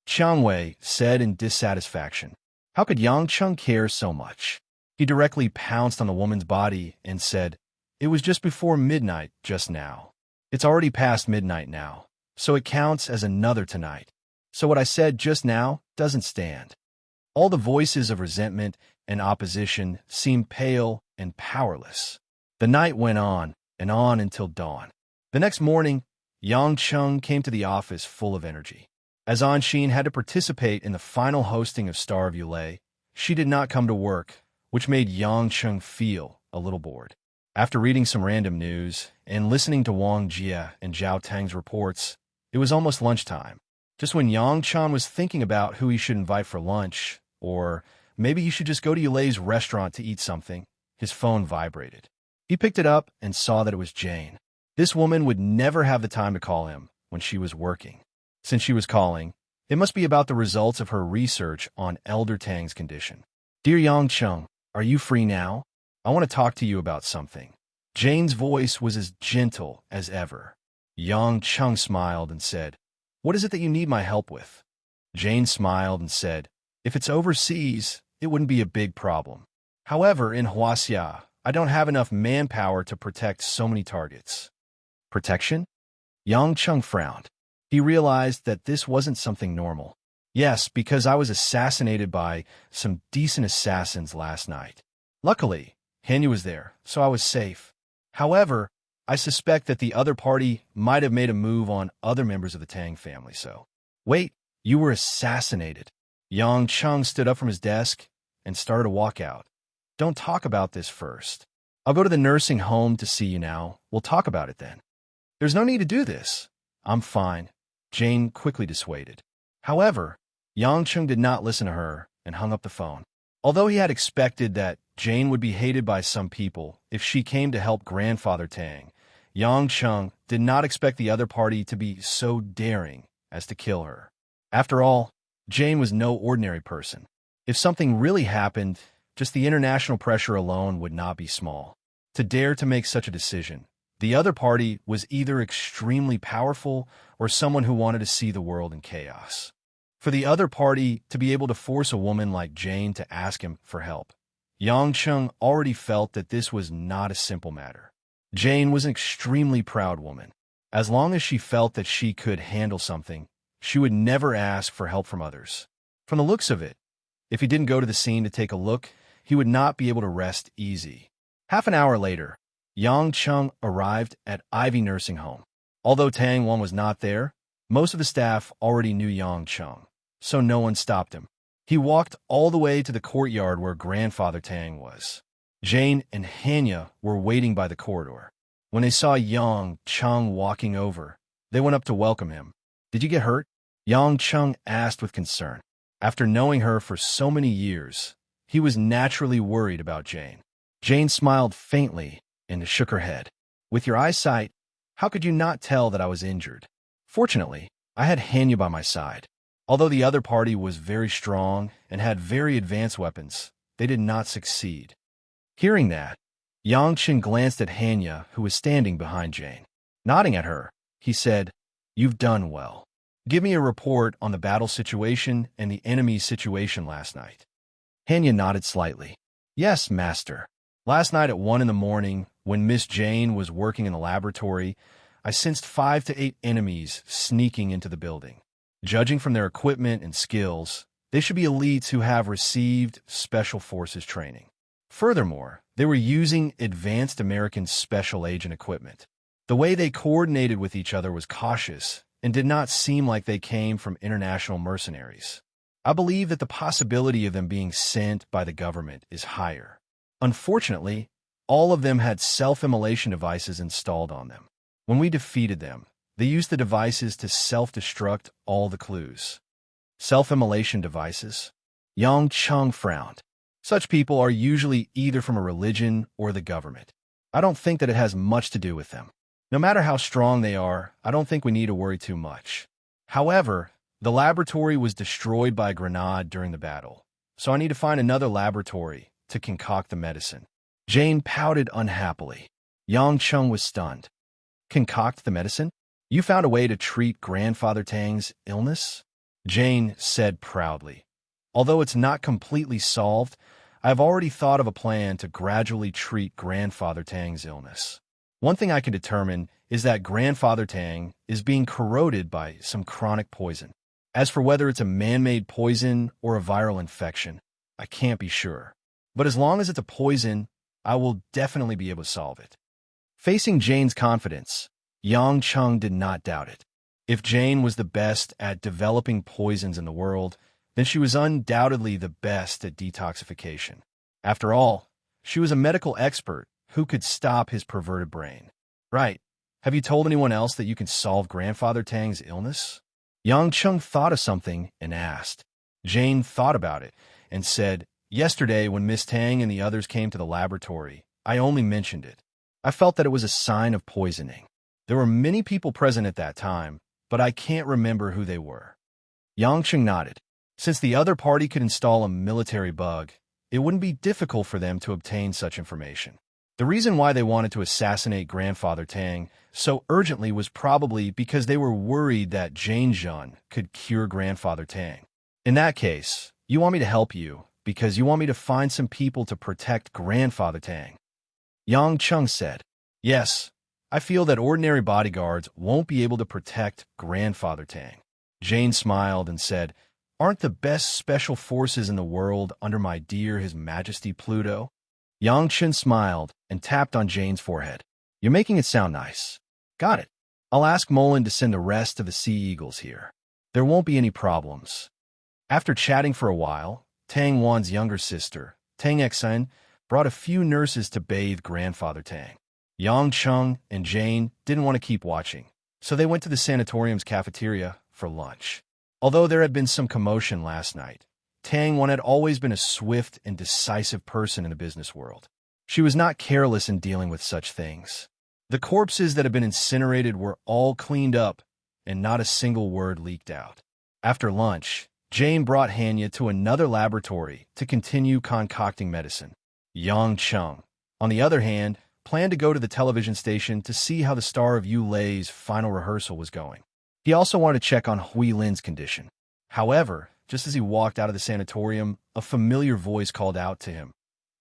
Chiang Wei said in dissatisfaction. How could Yang Chung care so much? He directly pounced on the woman's body and said, "It was just before midnight just now. It's already past midnight now, so it counts as another tonight. So what I said just now doesn't stand." All the voices of resentment and opposition seemed pale and powerless. The night went on and on until dawn. The next morning, Yang Chung came to the office full of energy. As Anshin had to participate in the final hosting of Star of Yulei, she did not come to work, which made Yang Chung feel a little bored. After reading some random news and listening to Wang Jia and Zhao Tang's reports, it was almost lunchtime. Just when Yang Chan was thinking about who he should invite for lunch, or maybe he should just go to Yulei's restaurant to eat something, his phone vibrated. He picked it up and saw that it was Jane. This woman would never have the time to call him when she was working. Since she was calling, It must be about the results of her research on Elder Tang's condition. Dear Yang Chung, are you free now? I want to talk to you about something. Jane's voice was as gentle as ever. Yang Chung smiled and said, What is it that you need my help with? Jane smiled and said, If it's overseas, it wouldn't be a big problem. However, in Huaxia, I don't have enough manpower to protect so many targets. Protection? Yang Chung frowned. He realized that this wasn't something normal. Yes, because I was assassinated by some decent assassins last night. Luckily, Hanya was there, so I was safe. However, I suspect that the other party might have made a move on other members of the Tang family, so... Wait, you were assassinated. Yang Chung stood up from his desk and started to walk out. Don't talk about this first. I'll go to the nursing home to see you now. We'll talk about it then. There's no need to do this. I'm fine. Jane quickly dissuaded. However, Yang Chung did not listen to her and hung up the phone. Although he had expected that Jane would be hated by some people if she came to help Grandfather Tang, Yang Chung did not expect the other party to be so daring as to kill her. After all, Jane was no ordinary person. If something really happened, just the international pressure alone would not be small. To dare to make such a decision, the other party was either extremely powerful or someone who wanted to see the world in chaos. For the other party to be able to force a woman like Jane to ask him for help, Yang Chung already felt that this was not a simple matter. Jane was an extremely proud woman. As long as she felt that she could handle something, she would never ask for help from others. From the looks of it, if he didn't go to the scene to take a look, he would not be able to rest easy. Half an hour later, Yang Chung arrived at Ivy Nursing Home. Although Tang Wan was not there, most of the staff already knew Yang Chung, so no one stopped him. He walked all the way to the courtyard where Grandfather Tang was. Jane and Hanya were waiting by the corridor. When they saw Yang Chung walking over, they went up to welcome him. Did you get hurt? Yang Chung asked with concern. After knowing her for so many years, he was naturally worried about Jane. Jane smiled faintly and shook her head. With your eyesight, how could you not tell that I was injured? Fortunately, I had Hanya by my side. Although the other party was very strong and had very advanced weapons, they did not succeed. Hearing that, Yang Chen glanced at Hanya, who was standing behind Jane. Nodding at her, he said, You've done well. Give me a report on the battle situation and the enemy's situation last night. Hanya nodded slightly. Yes, master. Last night at 1 in the morning, when Miss Jane was working in the laboratory, I sensed 5 to 8 enemies sneaking into the building. Judging from their equipment and skills, they should be elites who have received Special Forces training. Furthermore, they were using advanced American special agent equipment. The way they coordinated with each other was cautious and did not seem like they came from international mercenaries. I believe that the possibility of them being sent by the government is higher. Unfortunately, all of them had self-immolation devices installed on them. When we defeated them, they used the devices to self-destruct all the clues. Self-immolation devices? Yang Chung frowned. Such people are usually either from a religion or the government. I don't think that it has much to do with them. No matter how strong they are, I don't think we need to worry too much. However, the laboratory was destroyed by a grenade during the battle, so I need to find another laboratory to concoct the medicine. Jane pouted unhappily. Yang Chung was stunned. Concoct the medicine? You found a way to treat Grandfather Tang's illness? Jane said proudly. Although it's not completely solved, I've already thought of a plan to gradually treat Grandfather Tang's illness. One thing I can determine is that Grandfather Tang is being corroded by some chronic poison. As for whether it's a man-made poison or a viral infection, I can't be sure. But as long as it's a poison, I will definitely be able to solve it. Facing Jane's confidence, Yang Chung did not doubt it. If Jane was the best at developing poisons in the world, then she was undoubtedly the best at detoxification. After all, she was a medical expert who could stop his perverted brain. Right. Have you told anyone else that you can solve Grandfather Tang's illness? Yang Chung thought of something and asked. Jane thought about it and said, Yesterday, when Miss Tang and the others came to the laboratory, I only mentioned it. I felt that it was a sign of poisoning. There were many people present at that time, but I can't remember who they were. Yang Cheng nodded. Since the other party could install a military bug, it wouldn't be difficult for them to obtain such information. The reason why they wanted to assassinate Grandfather Tang so urgently was probably because they were worried that Jane Jun could cure Grandfather Tang. In that case, you want me to help you because you want me to find some people to protect Grandfather Tang. Yang Cheng said, Yes, I feel that ordinary bodyguards won't be able to protect Grandfather Tang. Jane smiled and said, Aren't the best special forces in the world under my dear His Majesty Pluto? Yang Chen smiled and tapped on Jane's forehead. You're making it sound nice. Got it. I'll ask Mullen to send the rest of the Sea Eagles here. There won't be any problems. After chatting for a while, Tang Wan's younger sister, Tang Xen, brought a few nurses to bathe Grandfather Tang. Yang Cheng and Jane didn't want to keep watching, so they went to the sanatorium's cafeteria for lunch. Although there had been some commotion last night, Tang Wan had always been a swift and decisive person in the business world. She was not careless in dealing with such things. The corpses that had been incinerated were all cleaned up, and not a single word leaked out. After lunch, Jane brought Hanya to another laboratory to continue concocting medicine. Yang Cheng, on the other hand, planned to go to the television station to see how the star of Yu Lei's final rehearsal was going. He also wanted to check on Hui Lin's condition. However, just as he walked out of the sanatorium, a familiar voice called out to him.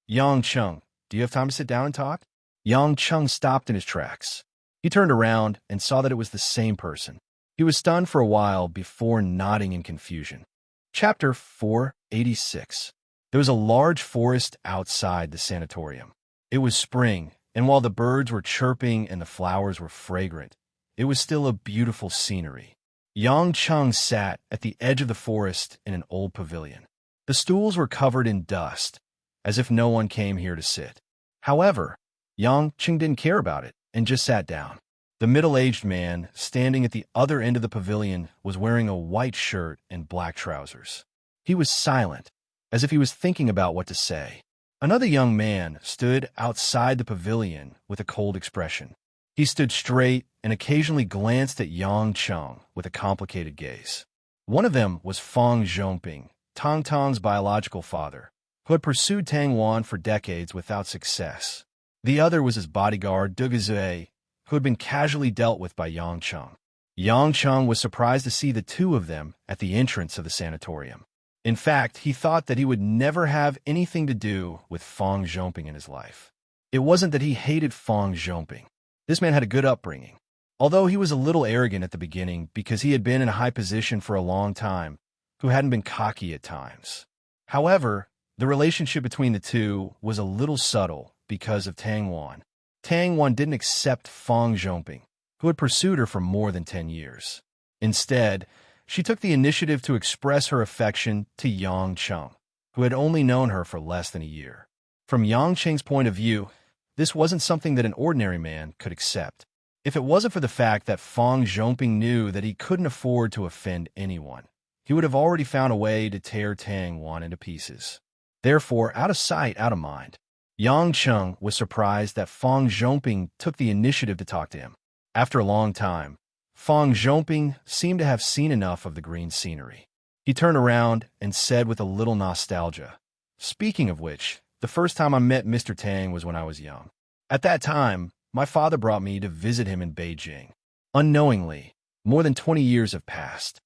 Yang Cheng, do you have time to sit down and talk? Yang Cheng stopped in his tracks. He turned around and saw that it was the same person. He was stunned for a while before nodding in confusion. Chapter 486. There was a large forest outside the sanatorium. It was spring, and while the birds were chirping and the flowers were fragrant, it was still a beautiful scenery. Yang Cheng sat at the edge of the forest in an old pavilion. The stools were covered in dust, as if no one came here to sit. However, Yang Cheng didn't care about it and just sat down. The middle-aged man standing at the other end of the pavilion was wearing a white shirt and black trousers. He was silent, as if he was thinking about what to say. Another young man stood outside the pavilion with a cold expression. He stood straight and occasionally glanced at Yang Cheng with a complicated gaze. One of them was Fang Zhongping, Tang Tang's biological father, who had pursued Tang Wan for decades without success. The other was his bodyguard, Du Gezue, who had been casually dealt with by Yang Cheng. Yang Cheng was surprised to see the two of them at the entrance of the sanatorium. In fact, he thought that he would never have anything to do with Fang Zhongping in his life. It wasn't that he hated Fang Zhongping. This man had a good upbringing. Although he was a little arrogant at the beginning because he had been in a high position for a long time, who hadn't been cocky at times. However, the relationship between the two was a little subtle because of Tang Wan. Tang Wan didn't accept Fang Zhongping, who had pursued her for more than 10 years. Instead, she took the initiative to express her affection to Yang Cheng, who had only known her for less than a year. From Yang Cheng's point of view, this wasn't something that an ordinary man could accept. If it wasn't for the fact that Fang Zhongping knew that he couldn't afford to offend anyone, he would have already found a way to tear Tang Wan into pieces. Therefore, out of sight, out of mind. Yang Cheng was surprised that Fang Zhongping took the initiative to talk to him. After a long time, Fang Zhongping seemed to have seen enough of the green scenery. He turned around and said with a little nostalgia, Speaking of which, the first time I met Mr. Tang was when I was young. At that time, my father brought me to visit him in Beijing. Unknowingly, more than 20 years have passed.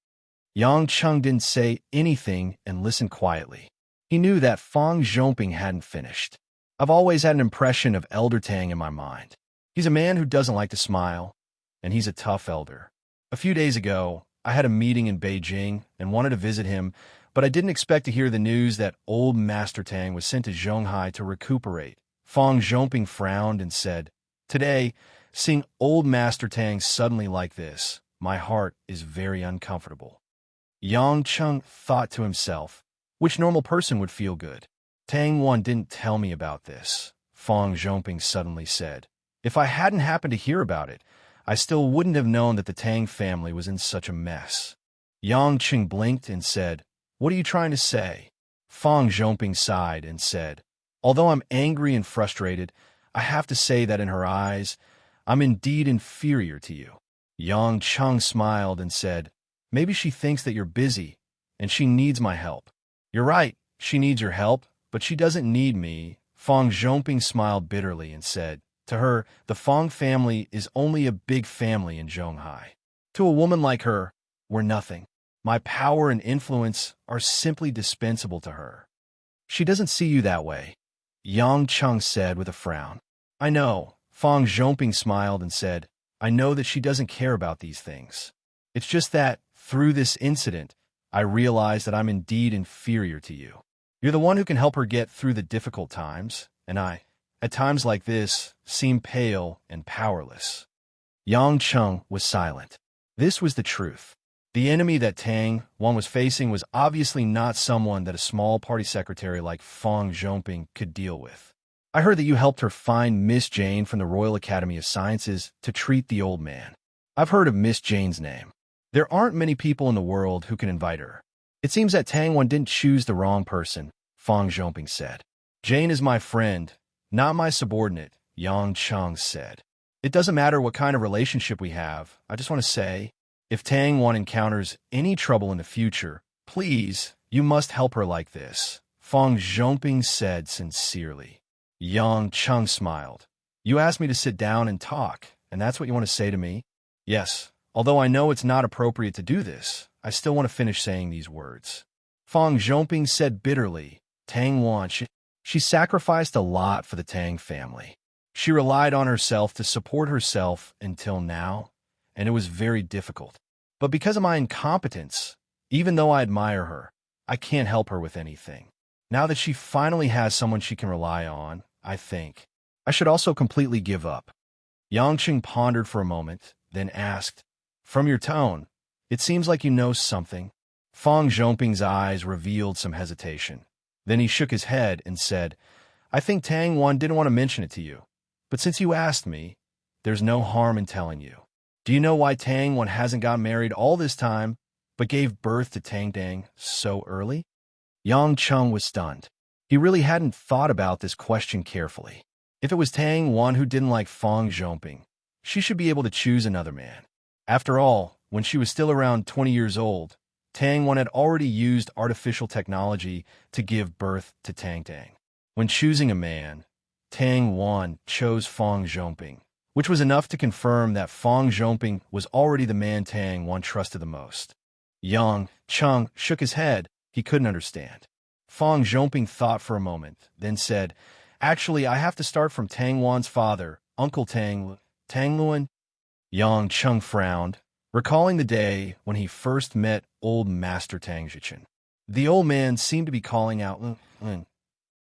Yang Cheng didn't say anything and listened quietly. He knew that Fang Zhongping hadn't finished. I've always had an impression of Elder Tang in my mind. He's a man who doesn't like to smile, and he's a tough elder. A few days ago, I had a meeting in Beijing and wanted to visit him, but I didn't expect to hear the news that old Master Tang was sent to Zhonghai to recuperate. Fang Zhongping frowned and said, Today, seeing old Master Tang suddenly like this, my heart is very uncomfortable. Yang Cheng thought to himself, which normal person would feel good? Tang Wan didn't tell me about this, Fang Zhongping suddenly said. If I hadn't happened to hear about it, I still wouldn't have known that the Tang family was in such a mess. Yang Cheng blinked and said, What are you trying to say? Fang Zhongping sighed and said, Although I'm angry and frustrated, I have to say that in her eyes, I'm indeed inferior to you. Yang Cheng smiled and said, Maybe she thinks that you're busy and she needs my help. You're right, she needs your help, but she doesn't need me. Fang Zhongping smiled bitterly and said, to her, the Fang family is only a big family in Zhonghai. To a woman like her, we're nothing. My power and influence are simply dispensable to her. She doesn't see you that way, Yang Cheng said with a frown. I know, Fang Zhongping smiled and said, I know that she doesn't care about these things. It's just that, through this incident, I realize that I'm indeed inferior to you. You're the one who can help her get through the difficult times, and I, at times like this, seem pale and powerless. Yang Cheng was silent. This was the truth. The enemy that Tang Wan was facing was obviously not someone that a small party secretary like Fang Zhongping could deal with. I heard that you helped her find Miss Jane from the Royal Academy of Sciences to treat the old man. I've heard of Miss Jane's name. There aren't many people in the world who can invite her. It seems that Tang Wan didn't choose the wrong person, Fang Zhongping said. Jane is my friend, not my subordinate, Yang Cheng said. It doesn't matter what kind of relationship we have. I just want to say, if Tang Wan encounters any trouble in the future, please, you must help her like this, Fang Zhongping said sincerely. Yang Cheng smiled. You asked me to sit down and talk, and that's what you want to say to me? Yes, although I know it's not appropriate to do this, I still want to finish saying these words. Fang Zhongping said bitterly, Tang Wan, she sacrificed a lot for the Tang family. She relied on herself to support herself until now, and it was very difficult. But because of my incompetence, even though I admire her, I can't help her with anything. Now that she finally has someone she can rely on, I think I should also completely give up. Yang Qing pondered for a moment, then asked, From your tone, it seems like you know something. Fang Zhongping's eyes revealed some hesitation. Then he shook his head and said, I think Tang Wan didn't want to mention it to you. But since you asked me, there's no harm in telling you. Do you know why Tang Wan hasn't got married all this time, but gave birth to Tang Dang so early? Yang Cheng was stunned. He really hadn't thought about this question carefully. If it was Tang Wan who didn't like Fang Zhongping, she should be able to choose another man. After all, when she was still around 20 years old, Tang Wan had already used artificial technology to give birth to Tang Dang. When choosing a man, Tang Wan chose Fang Zhongping, which was enough to confirm that Fang Zhongping was already the man Tang Wan trusted the most. Yang Cheng shook his head. He couldn't understand. Fang Zhongping thought for a moment, then said, Actually, I have to start from Tang Wan's father, Uncle Tang Luan. Yang Cheng frowned, recalling the day when he first met old Master Tang Zhichen. The old man seemed to be calling out Lun.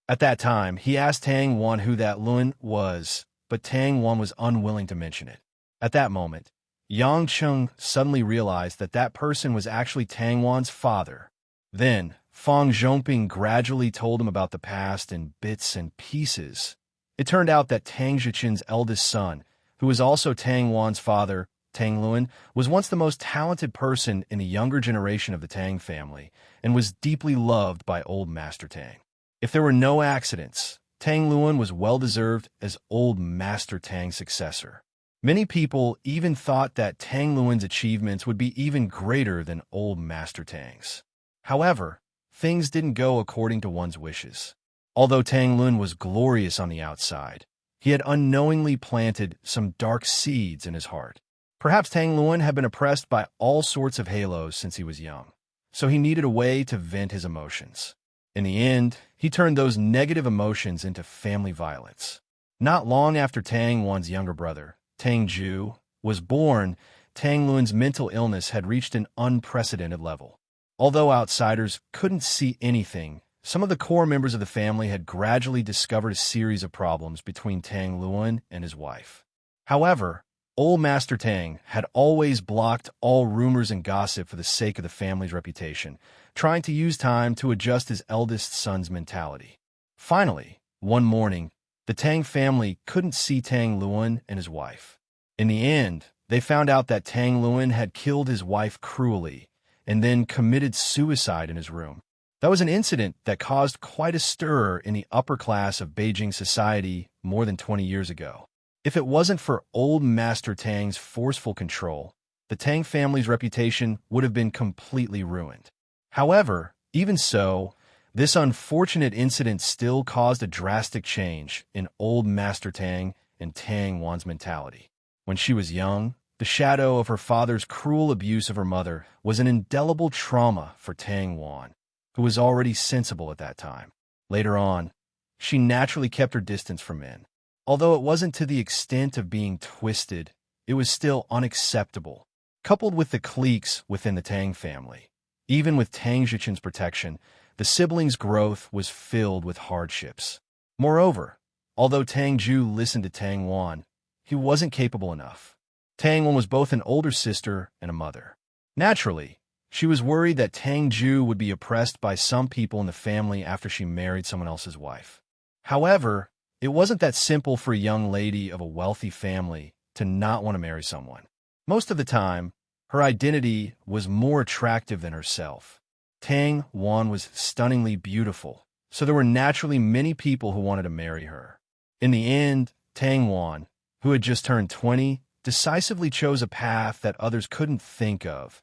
At that time, he asked Tang Wan who that Lun was, but Tang Wan was unwilling to mention it. At that moment, Yang Cheng suddenly realized that that person was actually Tang Wan's father. Then, Fang Zhongping gradually told him about the past in bits and pieces. It turned out that Tang Zhichen's eldest son, who was also Tang Wan's father, Tang Luan, was once the most talented person in the younger generation of the Tang family and was deeply loved by old Master Tang. If there were no accidents, Tang Luan was well-deserved as old Master Tang's successor. Many people even thought that Tang Luan's achievements would be even greater than old Master Tang's. However, things didn't go according to one's wishes. Although Tang Luan was glorious on the outside, he had unknowingly planted some dark seeds in his heart. Perhaps Tang Luan had been oppressed by all sorts of halos since he was young, so he needed a way to vent his emotions. In the end, he turned those negative emotions into family violence. Not long after Tang Wan's younger brother, Tang Ju, was born, Tang Luan's mental illness had reached an unprecedented level. Although outsiders couldn't see anything, some of the core members of the family had gradually discovered a series of problems between Tang Luan and his wife. However, old Master Tang had always blocked all rumors and gossip for the sake of the family's reputation, trying to use time to adjust his eldest son's mentality. Finally, one morning, the Tang family couldn't see Tang Luan and his wife. In the end, they found out that Tang Luan had killed his wife cruelly and then committed suicide in his room. That was an incident that caused quite a stir in the upper class of Beijing society more than 20 years ago. If it wasn't for old Master Tang's forceful control, the Tang family's reputation would have been completely ruined. However, even so, this unfortunate incident still caused a drastic change in old Master Tang and Tang Wan's mentality. When she was young, the shadow of her father's cruel abuse of her mother was an indelible trauma for Tang Wan, who was already sensible at that time. Later on, she naturally kept her distance from men. Although it wasn't to the extent of being twisted, it was still unacceptable. Coupled with the cliques within the Tang family, even with Tang Zhichen's protection, the siblings' growth was filled with hardships. Moreover, although Tang Ju listened to Tang Wan, he wasn't capable enough. Tang Wan was both an older sister and a mother. Naturally, she was worried that Tang Ju would be oppressed by some people in the family after she married someone else's wife. However, it wasn't that simple for a young lady of a wealthy family to not want to marry someone. Most of the time, her identity was more attractive than herself. Tang Wan was stunningly beautiful, so there were naturally many people who wanted to marry her. In the end, Tang Wan, who had just turned 20, decisively chose a path that others couldn't think of: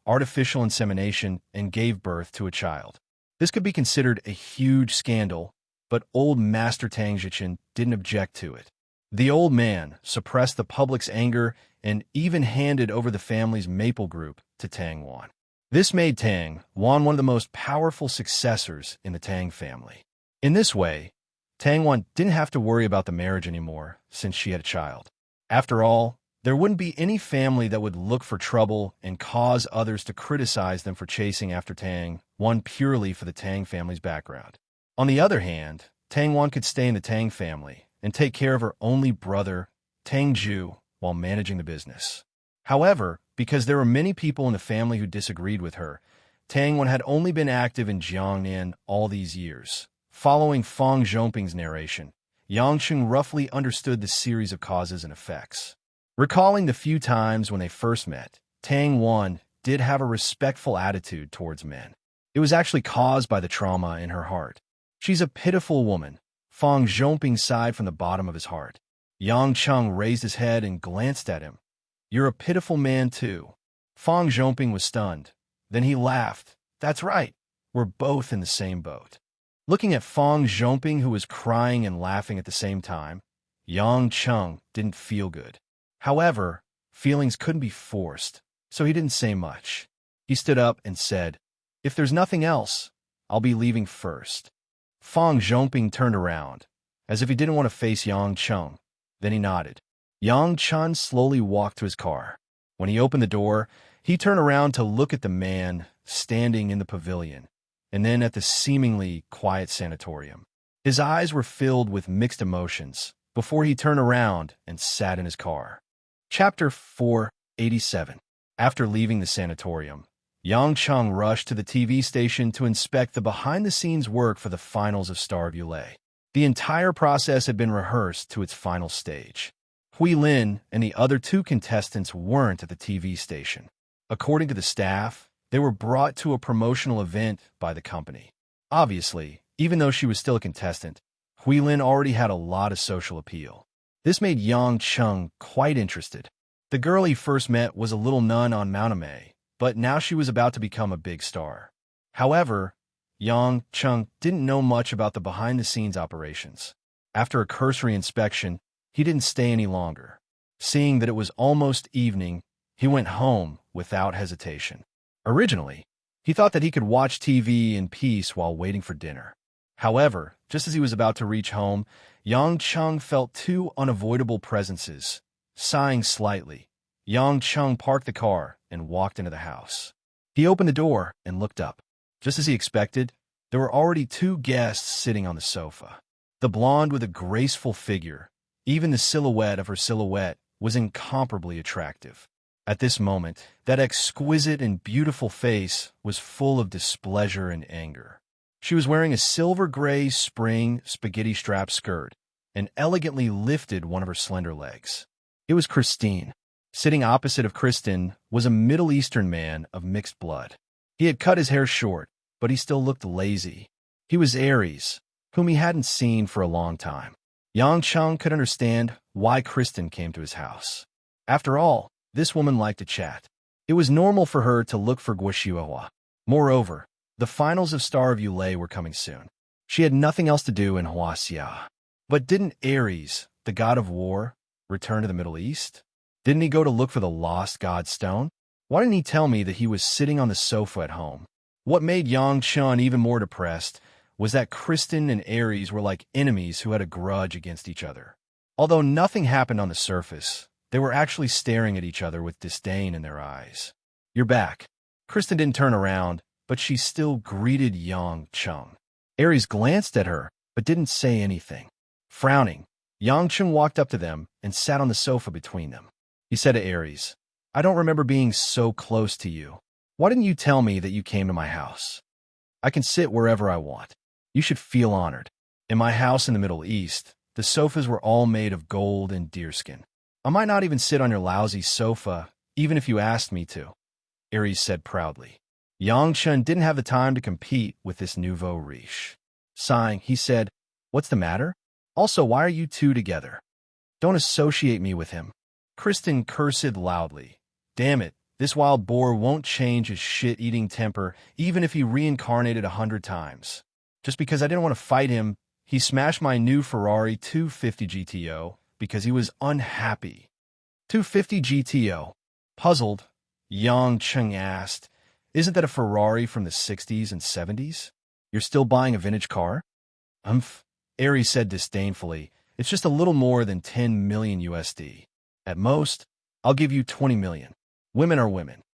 artificial insemination, and gave birth to a child. This could be considered a huge scandal, but old Master Tang Zhichen didn't object to it. The old man suppressed the public's anger and even handed over the family's maple group to Tang Wan. This made Tang Wan one of the most powerful successors in the Tang family. In this way, Tang Wan didn't have to worry about the marriage anymore since she had a child. After all, there wouldn't be any family that would look for trouble and cause others to criticize them for chasing after Tang Wan purely for the Tang family's background. On the other hand, Tang Wan could stay in the Tang family and take care of her only brother, Tang Ju, while managing the business. However, because there were many people in the family who disagreed with her, Tang Wan had only been active in Jiangnan all these years. Following Fang Zhongping's narration, Yang Cheng roughly understood the series of causes and effects. Recalling the few times when they first met, Tang Wan did have a respectful attitude towards men. It was actually caused by the trauma in her heart. "She's a pitiful woman," Fang Zhongping sighed from the bottom of his heart. Yang Cheng raised his head and glanced at him. "You're a pitiful man, too." Fang Zhongping was stunned. Then he laughed. "That's right. We're both in the same boat." Looking at Fang Zhongping, who was crying and laughing at the same time, Yang Cheng didn't feel good. However, feelings couldn't be forced, so he didn't say much. He stood up and said, "If there's nothing else, I'll be leaving first." Fang Zhongping turned around, as if he didn't want to face Yang Cheng. Then he nodded. Yang Cheng slowly walked to his car. When he opened the door, he turned around to look at the man standing in the pavilion, and then at the seemingly quiet sanatorium. His eyes were filled with mixed emotions before he turned around and sat in his car. Chapter 487. After leaving the sanatorium, Yang Cheng rushed to the TV station to inspect the behind-the-scenes work for the finals of Star of Yulei. The entire process had been rehearsed to its final stage. Hui Lin and the other two contestants weren't at the TV station. According to the staff, they were brought to a promotional event by the company. Obviously, even though she was still a contestant, Hui Lin already had a lot of social appeal. This made Yang Cheng quite interested. The girl he first met was a little nun on Mount Amei, but now she was about to become a big star. However, Yang Cheng didn't know much about the behind-the-scenes operations. After a cursory inspection, he didn't stay any longer. Seeing that it was almost evening, he went home without hesitation. Originally, he thought that he could watch TV in peace while waiting for dinner. However, just as he was about to reach home, Yang Cheng felt two unavoidable presences. Sighing slightly, Yang Cheng parked the car and walked into the house. He opened the door and looked up. Just as he expected, there were already two guests sitting on the sofa. The blonde with a graceful figure, even the silhouette of her silhouette, was incomparably attractive. At this moment, that exquisite and beautiful face was full of displeasure and anger. She was wearing a silver-gray spring spaghetti-strap skirt and elegantly lifted one of her slender legs. It was Christine. Sitting opposite of Kristen was a Middle Eastern man of mixed blood. He had cut his hair short, but he still looked lazy. He was Aries, whom he hadn't seen for a long time. Yang Cheng could understand why Kristen came to his house. After all, this woman liked to chat. It was normal for her to look for Guoxiuhua. Moreover, The finals of Star of Ulay were coming soon. She had nothing else to do in Huaxia. But didn't Ares, the god of war, return to the Middle East? Didn't he go to look for the lost god stone? Why didn't he tell me that he was sitting on the sofa at home? What made Yang Chun even more depressed was that Kristen and Ares were like enemies who had a grudge against each other. Although nothing happened on the surface, they were actually staring at each other with disdain in their eyes. "You're back." Kristen didn't turn around, but she still greeted Yang Chung. Ares glanced at her, but didn't say anything. Frowning, Yang Chung walked up to them and sat on the sofa between them. He said to Ares, "I don't remember being so close to you. Why didn't you tell me that you came to my house? I can sit wherever I want. You should feel honored. In my house in the Middle East, the sofas were all made of gold and deerskin. I might not even sit on your lousy sofa, even if you asked me to," Ares said proudly. Yang Chun didn't have the time to compete with this nouveau riche. Sighing, he said, "What's the matter? Also, why are you two together? Don't associate me with him." Kristen cursed loudly. "Damn it, this wild boar won't change his shit-eating temper even if he reincarnated 100 times. Just because I didn't want to fight him, he smashed my new Ferrari 250 GTO because he was unhappy." 250 GTO. Puzzled, Yang Chung asked, "Isn't that a Ferrari from the 60s and 70s? You're still buying a vintage car?" Ares said disdainfully, "It's just a little more than 10 million USD. At most, I'll give you 20 million. Women are women.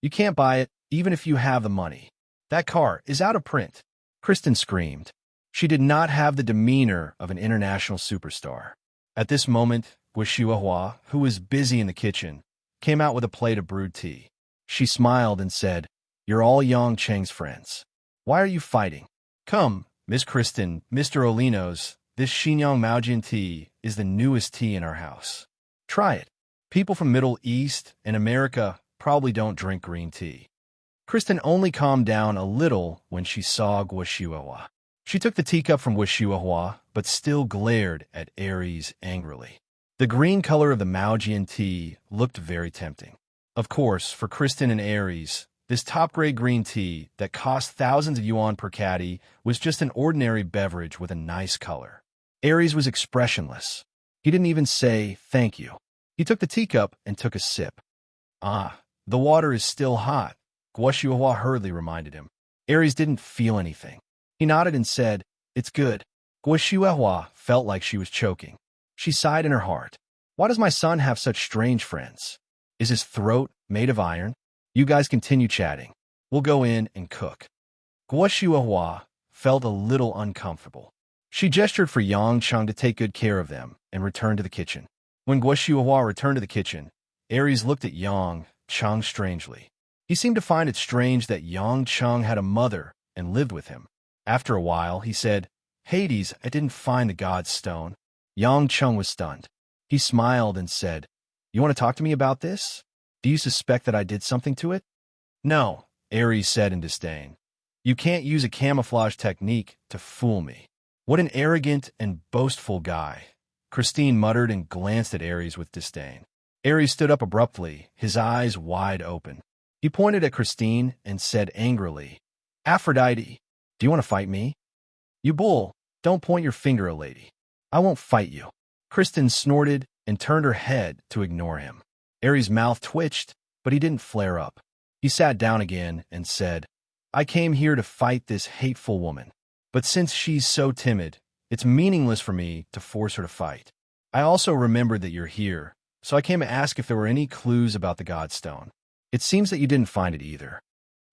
You can't buy it, even if you have the money. That car is out of print." Kristen screamed. She did not have the demeanor of an international superstar. At this moment, Wishiwahua, who was busy in the kitchen, came out with a plate of brewed tea. She smiled and said, "You're all Yang Cheng's friends. Why are you fighting? Come, Miss Kristen, Mr. Olinos, this Shenyang Maojian tea is the newest tea in our house. Try it. People from Middle East and America probably don't drink green tea." Kristen only calmed down a little when she saw Guoshiwahua. She took the teacup from Guoshiwahua, but still glared at Ares angrily. The green color of the Maojian tea looked very tempting. Of course, for Kristen and Ares, this top-grade green tea that cost thousands of yuan per caddy was just an ordinary beverage with a nice color. Ares was expressionless. He didn't even say thank you. He took the teacup and took a sip. "Ah, the water is still hot," Guoshiwahua hurriedly reminded him. Ares didn't feel anything. He nodded and said, "It's good." Guoshiwahua felt like she was choking. She sighed in her heart. "Why does my son have such strange friends? Is his throat made of iron? You guys continue chatting. We'll go in and cook." Guoshiwahua felt a little uncomfortable. She gestured for Yang Chung to take good care of them and returned to the kitchen. When Guoshiwahua returned to the kitchen, Ares looked at Yang Chung strangely. He seemed to find it strange that Yang Chung had a mother and lived with him. After a while, he said, "Hades, I didn't find the god's stone." Yang Chung was stunned. He smiled and said, "You want to talk to me about this? Do you suspect that I did something to it?" "No," Ares said in disdain. "You can't use a camouflage technique to fool me." "What an arrogant and boastful guy," Christine muttered and glanced at Ares with disdain. Ares stood up abruptly, his eyes wide open. He pointed at Christine and said angrily, "Aphrodite, do you want to fight me?" "You bull, don't point your finger at a lady. I won't fight you." Kristen snorted and turned her head to ignore him. Ares' mouth twitched, but he didn't flare up. He sat down again and said, "I came here to fight this hateful woman. But since she's so timid, it's meaningless for me to force her to fight. I also remembered that you're here, so I came to ask if there were any clues about the Godstone. It seems that you didn't find it either."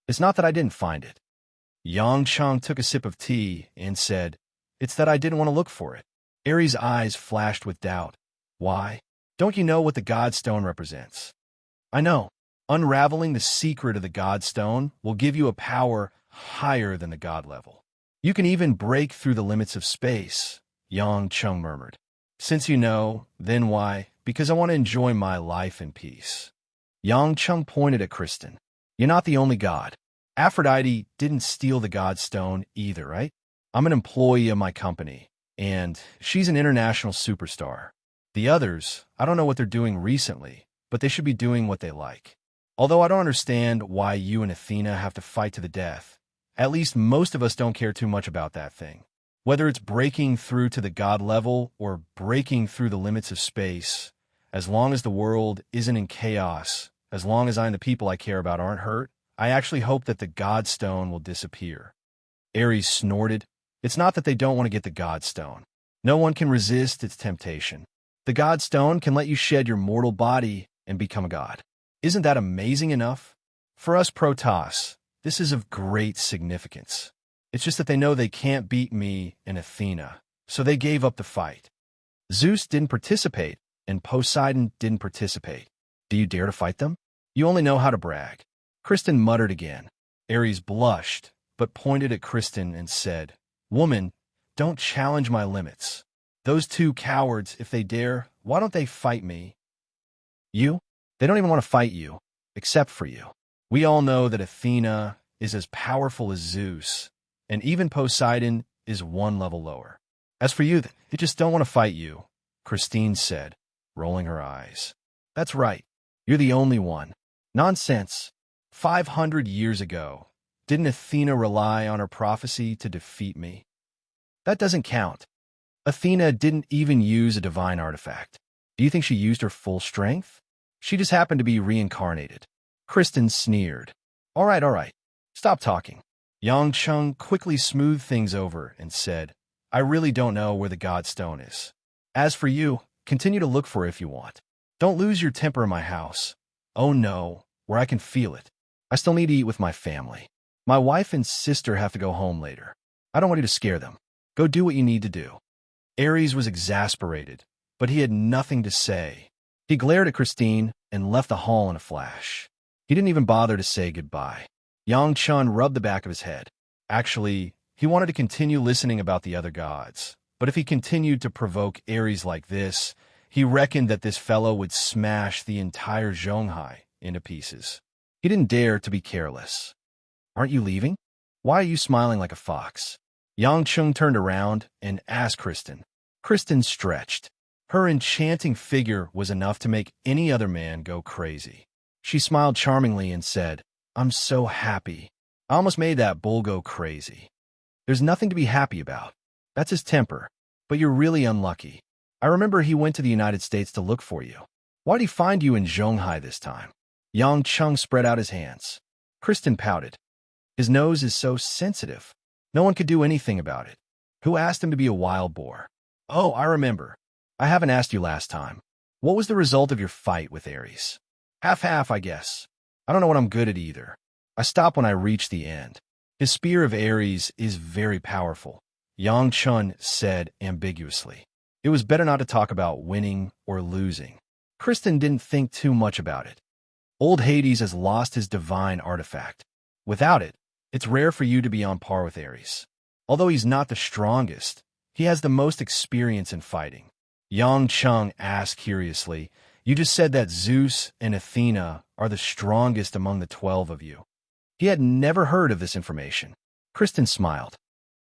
"It's not that I didn't find it." Yang Chung took a sip of tea and said, "It's that I didn't want to look for it." Ares' eyes flashed with doubt. "Why? Don't you know what the Godstone represents?" "I know. Unraveling the secret of the Godstone will give you a power higher than the God level. You can even break through the limits of space," Yang Chung murmured. "Since you know, then why? Because I want to enjoy my life in peace." Yang Chung pointed at Kristen. "You're not the only god. Aphrodite didn't steal the Godstone either, right? I'm an employee of my company, and she's an international superstar. The others, I don't know what they're doing recently, but they should be doing what they like. Although I don't understand why you and Athena have to fight to the death, At least most of us don't care too much about that thing. Whether it's breaking through to the God level or breaking through the limits of space, as long as the world isn't in chaos, as long as I and the people I care about aren't hurt, I actually hope that the God Stone will disappear. Ares snorted. It's not that they don't want to get the God Stone. No one can resist its temptation. The God Stone can let you shed your mortal body and become a god. Isn't that amazing enough? For us Protoss, this is of great significance. It's just that they know they can't beat me and Athena, so they gave up the fight. Zeus didn't participate, and Poseidon didn't participate. Do you dare to fight them? You only know how to brag. Kristen muttered again. Ares blushed, but pointed at Kristen and said, "Woman, don't challenge my limits. Those two cowards, if they dare, why don't they fight me?" You? They don't even want to fight you, except for you. We all know that Athena is as powerful as Zeus, and even Poseidon is one level lower. As for you, they just don't want to fight you, Christine said, rolling her eyes. That's right. You're the only one. Nonsense. 500 years ago, didn't Athena rely on her prophecy to defeat me? That doesn't count. Athena didn't even use a divine artifact. Do you think she used her full strength? She just happened to be reincarnated. Kristen sneered. All right. Stop talking. Yang Chung quickly smoothed things over and said, I really don't know where the God Stone is. As for you, continue to look for it if you want. Don't lose your temper in my house. Oh no, where I can feel it. I still need to eat with my family. My wife and sister have to go home later. I don't want you to scare them. Go do what you need to do. Ares was exasperated, but he had nothing to say. He glared at Christine and left the hall in a flash. He didn't even bother to say goodbye. Yang Chun rubbed the back of his head. Actually, he wanted to continue listening about the other gods, but if he continued to provoke Ares like this, he reckoned that this fellow would smash the entire Zhonghai into pieces. He didn't dare to be careless. Aren't you leaving? Why are you smiling like a fox? Yang Chung turned around and asked Kristen. Kristen stretched. Her enchanting figure was enough to make any other man go crazy. She smiled charmingly and said, I'm so happy. I almost made that bull go crazy. There's nothing to be happy about. That's his temper. But you're really unlucky. I remember he went to the United States to look for you. Why'd he find you in Zhonghai this time? Yang Chung spread out his hands. Kristen pouted. His nose is so sensitive. No one could do anything about it. Who asked him to be a wild boar? Oh, I remember. I haven't asked you last time. What was the result of your fight with Ares? Half-half, I guess. I don't know what I'm good at either. I stop when I reach the end. His spear of Ares is very powerful, Yang Chun said ambiguously. It was better not to talk about winning or losing. Kristen didn't think too much about it. Old Hades has lost his divine artifact. Without it, it's rare for you to be on par with Ares. Although he's not the strongest, he has the most experience in fighting. Yang Chung asked curiously, You just said that Zeus and Athena are the strongest among the 12 of you. He had never heard of this information. Kristen smiled.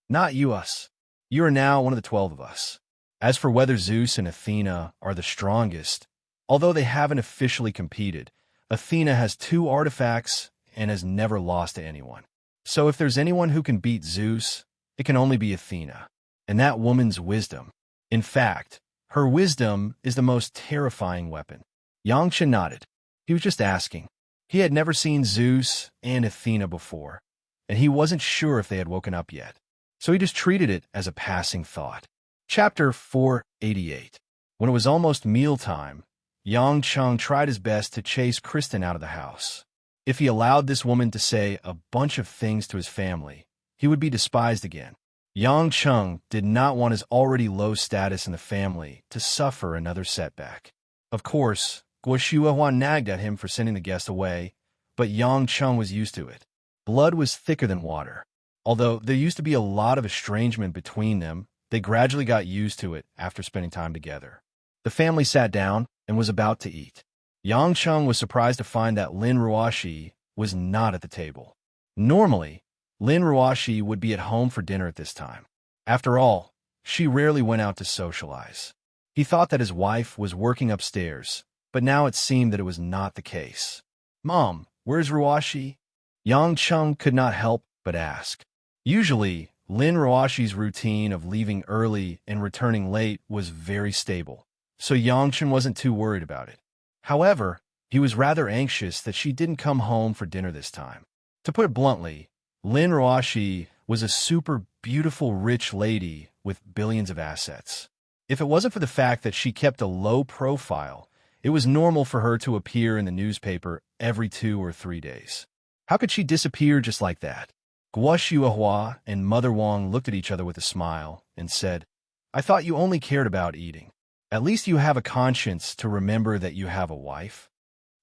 Not you us. You are now one of the 12 of us. As for whether Zeus and Athena are the strongest, although they haven't officially competed, Athena has 2 artifacts and has never lost to anyone. So if there's anyone who can beat Zeus, it can only be Athena. And that woman's wisdom. In fact, her wisdom is the most terrifying weapon. Yangsha nodded. He was just asking. He had never seen Zeus and Athena before, and he wasn't sure if they had woken up yet. So he just treated it as a passing thought. Chapter 488. When it was almost mealtime, Yang Chung tried his best to chase Kristen out of the house. If he allowed this woman to say a bunch of things to his family, he would be despised again. Yang Chung did not want his already low status in the family to suffer another setback. Of course, Guo Shuahuan nagged at him for sending the guest away, but Yang Chung was used to it. Blood was thicker than water. Although there used to be a lot of estrangement between them, they gradually got used to it after spending time together. The family sat down and was about to eat. Yang Chung was surprised to find that Lin Ruoshi was not at the table. Normally, Lin Ruoshi would be at home for dinner at this time. After all, she rarely went out to socialize. He thought that his wife was working upstairs, but now it seemed that it was not the case. Mom, where's Ruoshi? Yang Chung could not help but ask. Usually, Lin Ruoshi's routine of leaving early and returning late was very stable, so Yangchen wasn't too worried about it. However, he was rather anxious that she didn't come home for dinner this time. To put it bluntly, Lin Ruoshi was a super beautiful rich lady with billions of assets. If it wasn't for the fact that she kept a low profile, it was normal for her to appear in the newspaper every 2 or 3 days. How could she disappear just like that? Guo Shuahua and Mother Wang looked at each other with a smile and said, "I thought you only cared about eating. At least you have a conscience to remember that you have a wife."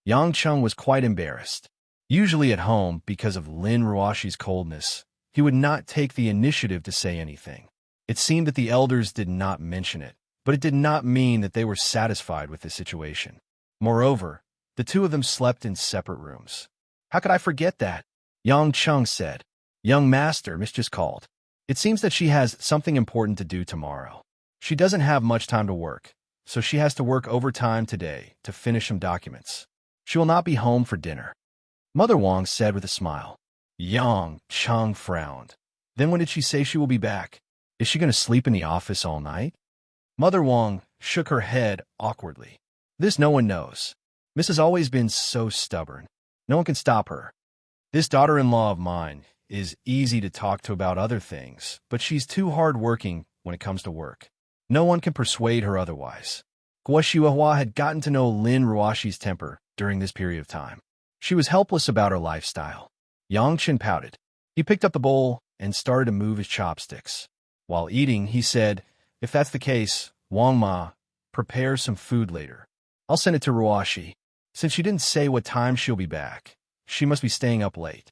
Yang Cheng was quite embarrassed. Usually at home, because of Lin Ruoshi's coldness, he would not take the initiative to say anything. It seemed that the elders did not mention it, but it did not mean that they were satisfied with the situation. Moreover, the two of them slept in separate rooms. "How could I forget that?" Yang Cheng said. "Young master, Miss just called. It seems that she has something important to do tomorrow. She doesn't have much time to work, so she has to work overtime today to finish some documents. She will not be home for dinner." Mother Wang said with a smile. Yang Cheng frowned. "Then when did she say she will be back? Is she going to sleep in the office all night?" Mother Wang shook her head awkwardly. "This no one knows. Miss has always been so stubborn. No one can stop her. This daughter-in-law of mine is easy to talk to about other things, but she's too hard-working when it comes to work. No one can persuade her otherwise." Guo Shuahua had gotten to know Lin Ruoshi's temper during this period of time. She was helpless about her lifestyle. Yang Chen pouted. He picked up the bowl and started to move his chopsticks. While eating, he said, "If that's the case, Wang Ma, prepare some food later. I'll send it to Ruoshi. Since she didn't say what time she'll be back, she must be staying up late."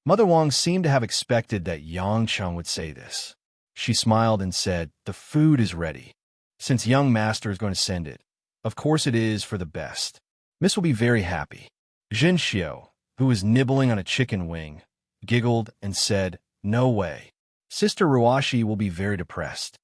Mother Wang seemed to have expected that Yang Cheng would say this. She smiled and said, "The food is ready. Since young master is going to send it, of course it is for the best. Miss will be very happy." Jin Xiao, who was nibbling on a chicken wing, giggled and said, "No way. Sister Ruoshi will be very depressed."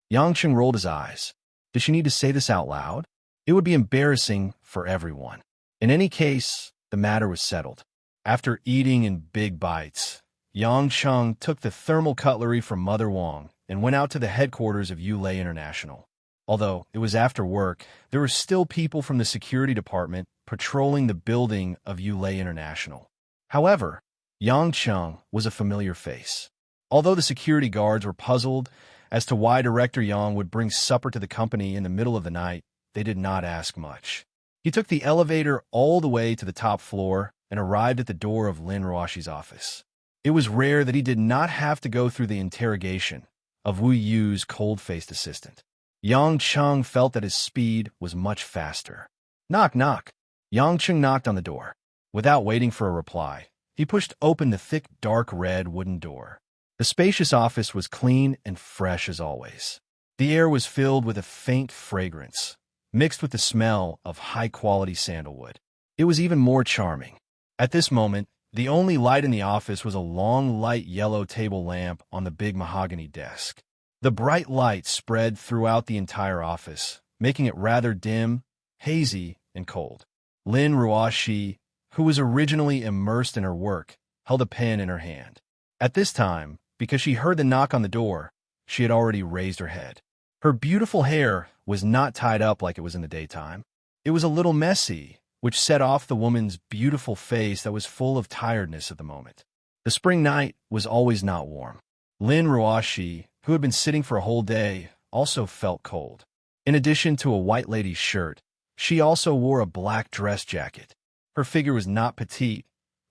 Yang Cheng rolled his eyes. Did she need to say this out loud? It would be embarrassing for everyone. In any case, the matter was settled. After eating in big bites, Yang Cheng took the thermal cutlery from Mother Wang and went out to the headquarters of Yulei International. Although it was after work, there were still people from the security department patrolling the building of Yulei International. However, Yang Cheng was a familiar face. Although the security guards were puzzled as to why Director Yang would bring supper to the company in the middle of the night, they did not ask much. He took the elevator all the way to the top floor and arrived at the door of Lin Ruoshi's office. It was rare that he did not have to go through the interrogation of Wu Yu's cold-faced assistant. Yang Cheng felt that his speed was much faster. "Knock, knock." Yang Cheng knocked on the door. Without waiting for a reply, he pushed open the thick, dark red wooden door. The spacious office was clean and fresh as always. The air was filled with a faint fragrance, mixed with the smell of high-quality sandalwood. It was even more charming. At this moment, the only light in the office was a long, light yellow table lamp on the big mahogany desk. The bright light spread throughout the entire office, making it rather dim, hazy, and cold. Lin Ruoshi, who was originally immersed in her work, held a pen in her hand. At this time, because she heard the knock on the door, she had already raised her head. Her beautiful hair was not tied up like it was in the daytime. It was a little messy, which set off the woman's beautiful face that was full of tiredness at the moment. The spring night was always not warm. Lin Ruoshi, who had been sitting for a whole day, also felt cold. In addition to a white lady's shirt, she also wore a black dress jacket. Her figure was not petite,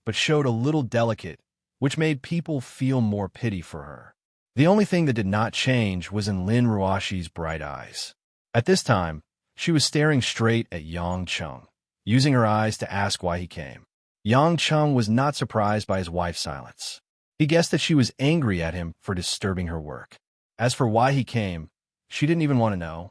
but showed a little delicate, which made people feel more pity for her. The only thing that did not change was in Lin Ruoshi's bright eyes. At this time, she was staring straight at Yang Cheng, using her eyes to ask why he came. Yang Cheng was not surprised by his wife's silence. He guessed that she was angry at him for disturbing her work. As for why he came, she didn't even want to know.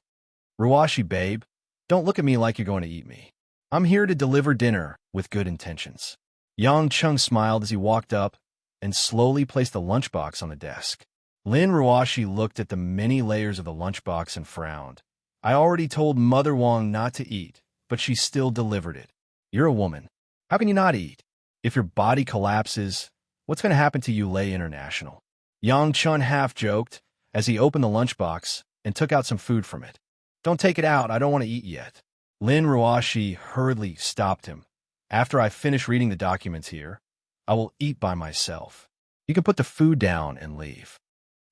"Ruoshi, babe, don't look at me like you're going to eat me. I'm here to deliver dinner with good intentions." Yang Cheng smiled as he walked up and slowly placed the lunchbox on the desk. Lin Ruoshi looked at the many layers of the lunchbox and frowned. "I already told Mother Wang not to eat, but she still delivered it. You're a woman. How can you not eat? If your body collapses, What's going to happen to you, Lei International? Yang Chun half-joked as he opened the lunchbox and took out some food from it. Don't take it out, I don't want to eat yet. Lin Ruashi hurriedly stopped him. After I finish reading the documents here, I will eat by myself. You can put the food down and leave.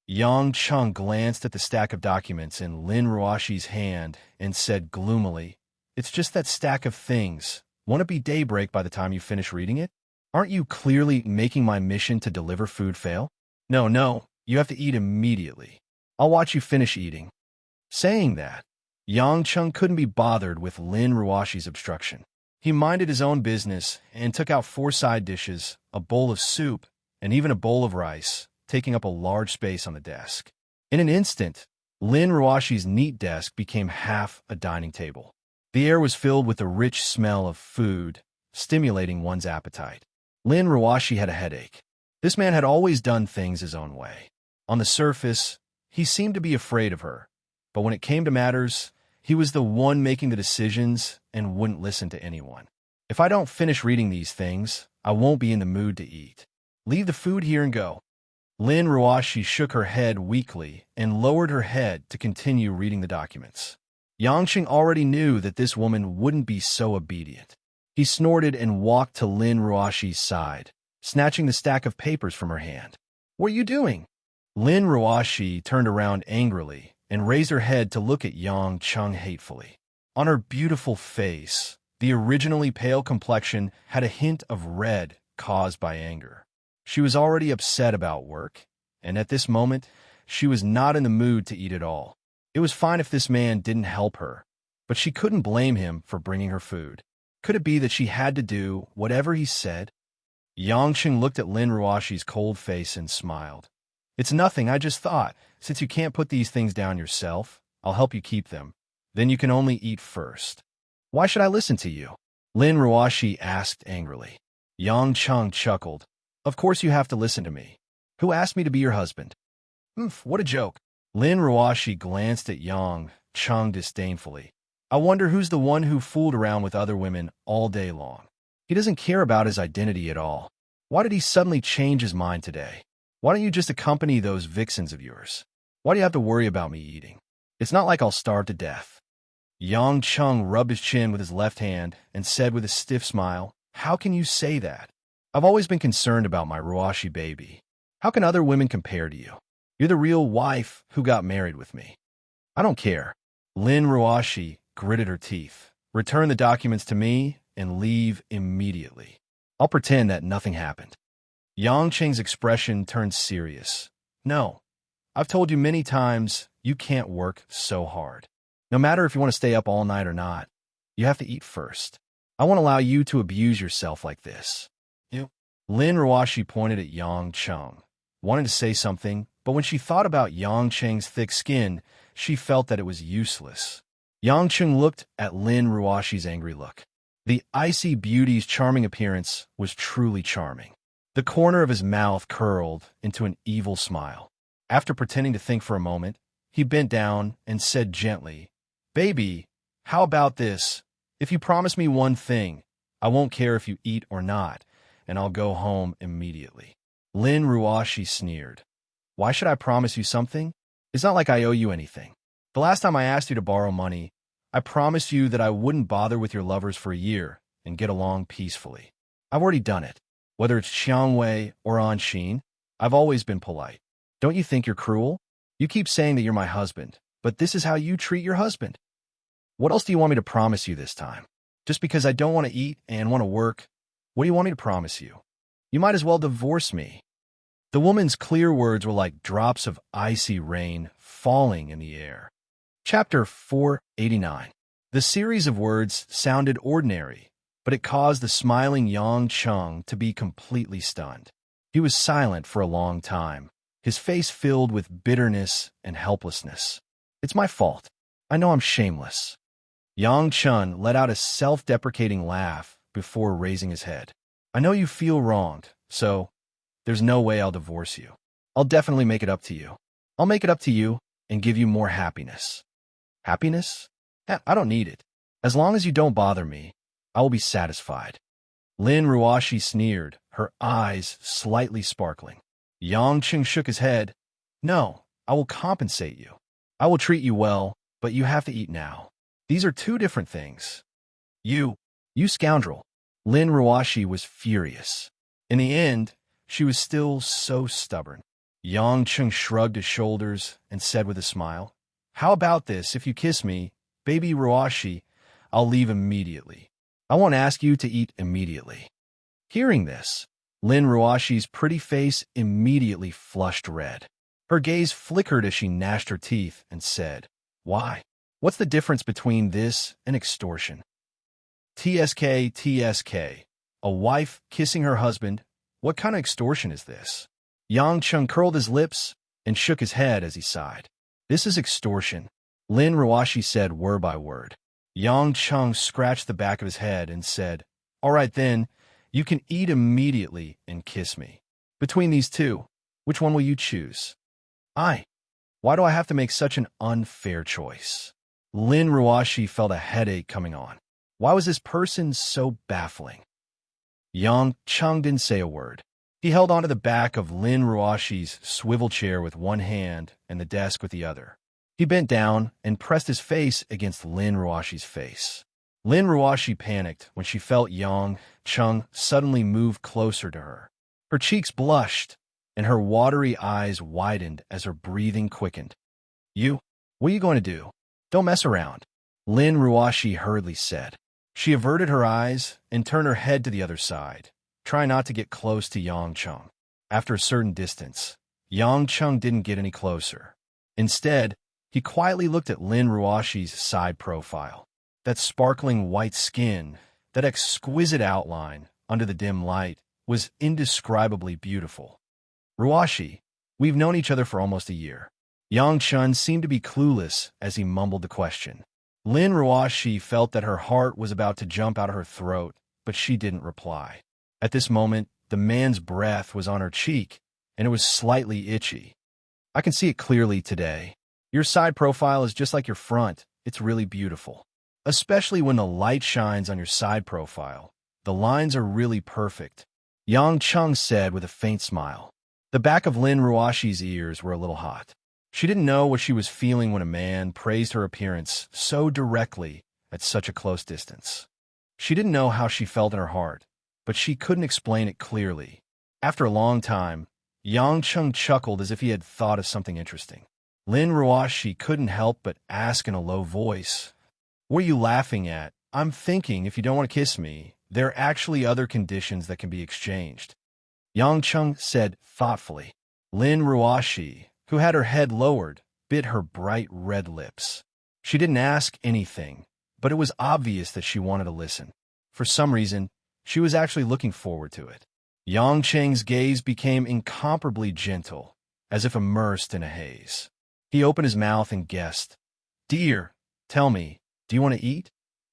Yang Chung glanced at the stack of documents in Lin Ruashi's hand and said gloomily, "It's just that stack of things. Won't it be daybreak by the time you finish reading it? Aren't you clearly making my mission to deliver food fail? No, you have to eat immediately. I'll watch you finish eating." Saying that, Yang Chung couldn't be bothered with Lin Ruashi's obstruction. He minded his own business and took out 4 side dishes, a bowl of soup, and even a bowl of rice, taking up a large space on the desk. In an instant, Lin Ruashi's neat desk became half a dining table. The air was filled with the rich smell of food, stimulating one's appetite. Lin Ruashi had a headache. This man had always done things his own way. On the surface, he seemed to be afraid of her, but when it came to matters, he was the one making the decisions and wouldn't listen to anyone. If I don't finish reading these things, I won't be in the mood to eat. Leave the food here and go. Lin Ruashi shook her head weakly and lowered her head to continue reading the documents. Yangqing already knew that this woman wouldn't be so obedient. He snorted and walked to Lin Ruashi's side, snatching the stack of papers from her hand. "What are you doing?" Lin Ruashi turned around angrily and raised her head to look at Yang Chung hatefully. On her beautiful face, the originally pale complexion had a hint of red caused by anger. She was already upset about work, and at this moment, she was not in the mood to eat at all. It was fine if this man didn't help her, but she couldn't blame him for bringing her food. Could it be that she had to do whatever he said? Yangqing looked at Lin Ruashi's cold face and smiled. "It's nothing, I just thought, since you can't put these things down yourself, I'll help you keep them. Then you can only eat first." "Why should I listen to you?" Lin Ruashi asked angrily. Yang Chung chuckled. "Of course you have to listen to me. Who asked me to be your husband?" What a joke." Lin Ruashi glanced at Yang Chung disdainfully. "I wonder who's the one who fooled around with other women all day long. He doesn't care about his identity at all. Why did he suddenly change his mind today? Why don't you just accompany those vixens of yours? Why do you have to worry about me eating? It's not like I'll starve to death." Yang Chung rubbed his chin with his left hand and said with a stiff smile, "How can you say that? I've always been concerned about my Ruashi baby. How can other women compare to you? You're the real wife who got married with me." "I don't care." Lin Ruashi gritted her teeth. "Return the documents to me and leave immediately. I'll pretend that nothing happened." Yang Qing's expression turned serious. "No, I've told you many times you can't work so hard. No matter if you want to stay up all night or not, you have to eat first. I won't allow you to abuse yourself like this." Lin Ruashi pointed at Yang Chung, wanting to say something, but when she thought about Yang Qing's thick skin, she felt that it was useless. Yang Chung looked at Lin Ruashi's angry look. The icy beauty's charming appearance was truly charming. The corner of his mouth curled into an evil smile. After pretending to think for a moment, he bent down and said gently, "Baby, how about this? If you promise me one thing, I won't care if you eat or not, and I'll go home immediately." Lin Ruashi sneered. "Why should I promise you something? It's not like I owe you anything. The last time I asked you to borrow money, I promised you that I wouldn't bother with your lovers for a year and get along peacefully. I've already done it. Whether it's Xiangwei or Anshin, I've always been polite. Don't you think you're cruel? You keep saying that you're my husband, but this is how you treat your husband. What else do you want me to promise you this time? Just because I don't want to eat and want to work, what do you want me to promise you? You might as well divorce me." The woman's clear words were like drops of icy rain falling in the air. Chapter 489. The series of words sounded ordinary, but it caused the smiling Yang Chung to be completely stunned. He was silent for a long time, his face filled with bitterness and helplessness. "It's my fault. I know I'm shameless." Yang Chun let out a self-deprecating laugh before raising his head. "I know you feel wronged, so there's no way I'll divorce you. I'll definitely make it up to you. I'll make it up to you and give you more happiness." "Happiness? I don't need it. As long as you don't bother me, I will be satisfied." Lin Ruashi sneered, her eyes slightly sparkling. Yang Qing shook his head. No, I will compensate you. I will treat you well, but you have to eat now. These are two different things. You scoundrel. Lin Ruashi was furious. In the end, she was still so stubborn. Yang Qing shrugged his shoulders and said with a smile, How about this? If you kiss me, baby Ruashi, I'll leave immediately. I won't ask you to eat immediately. Hearing this, Lin Ruashi's pretty face immediately flushed red. Her gaze flickered as she gnashed her teeth and said, Why? What's the difference between this and extortion? TSK. A wife kissing her husband? What kind of extortion is this? Yang Qing curled his lips and shook his head as he sighed. This is extortion, Lin Ruashi said word by word. Yang Qing scratched the back of his head and said, All right then, you can eat immediately and kiss me. Between these two, which one will you choose? Why do I have to make such an unfair choice? Lin Ruashi felt a headache coming on. Why was this person so baffling? Yang Qing didn't say a word. He held onto the back of Lin Ruashi's swivel chair with one hand and the desk with the other. He bent down and pressed his face against Lin Ruashi's face. Lin Ruashi panicked when she felt Yang Qing suddenly move closer to her. Her cheeks blushed, and her watery eyes widened as her breathing quickened. What are you going to do? Don't mess around, Lin Ruashi hurriedly said. She averted her eyes and turned her head to the other side, trying not to get close to Yang Qing. After a certain distance, Yang Qing didn't get any closer. Instead, he quietly looked at Lin Ruashi's side profile. That sparkling white skin, that exquisite outline under the dim light, was indescribably beautiful. Ruashi, we've known each other for almost a year. Yang Qing seemed to be clueless as he mumbled the question. Lin Ruashi felt that her heart was about to jump out of her throat, but she didn't reply. At this moment, the man's breath was on her cheek, and it was slightly itchy. I can see it clearly today. Your side profile is just like your front. It's really beautiful. Especially when the light shines on your side profile. The lines are really perfect, Yang Qing said with a faint smile. The back of Lin Ruashi's ears were a little hot. She didn't know what she was feeling when a man praised her appearance so directly at such a close distance. She didn't know how she felt in her heart, but she couldn't explain it clearly. After a long time, Yang Qing chuckled as if he had thought of something interesting. Lin Ruashi couldn't help but ask in a low voice, What are you laughing at? I'm thinking if you don't want to kiss me, there are actually other conditions that can be exchanged. Yang Qing said thoughtfully. Lin Ruashi, who had her head lowered, bit her bright red lips. She didn't ask anything, but it was obvious that she wanted to listen. For some reason, she was actually looking forward to it. Yang Qing's gaze became incomparably gentle, as if immersed in a haze. He opened his mouth and guessed, Dear, tell me, do you want to eat?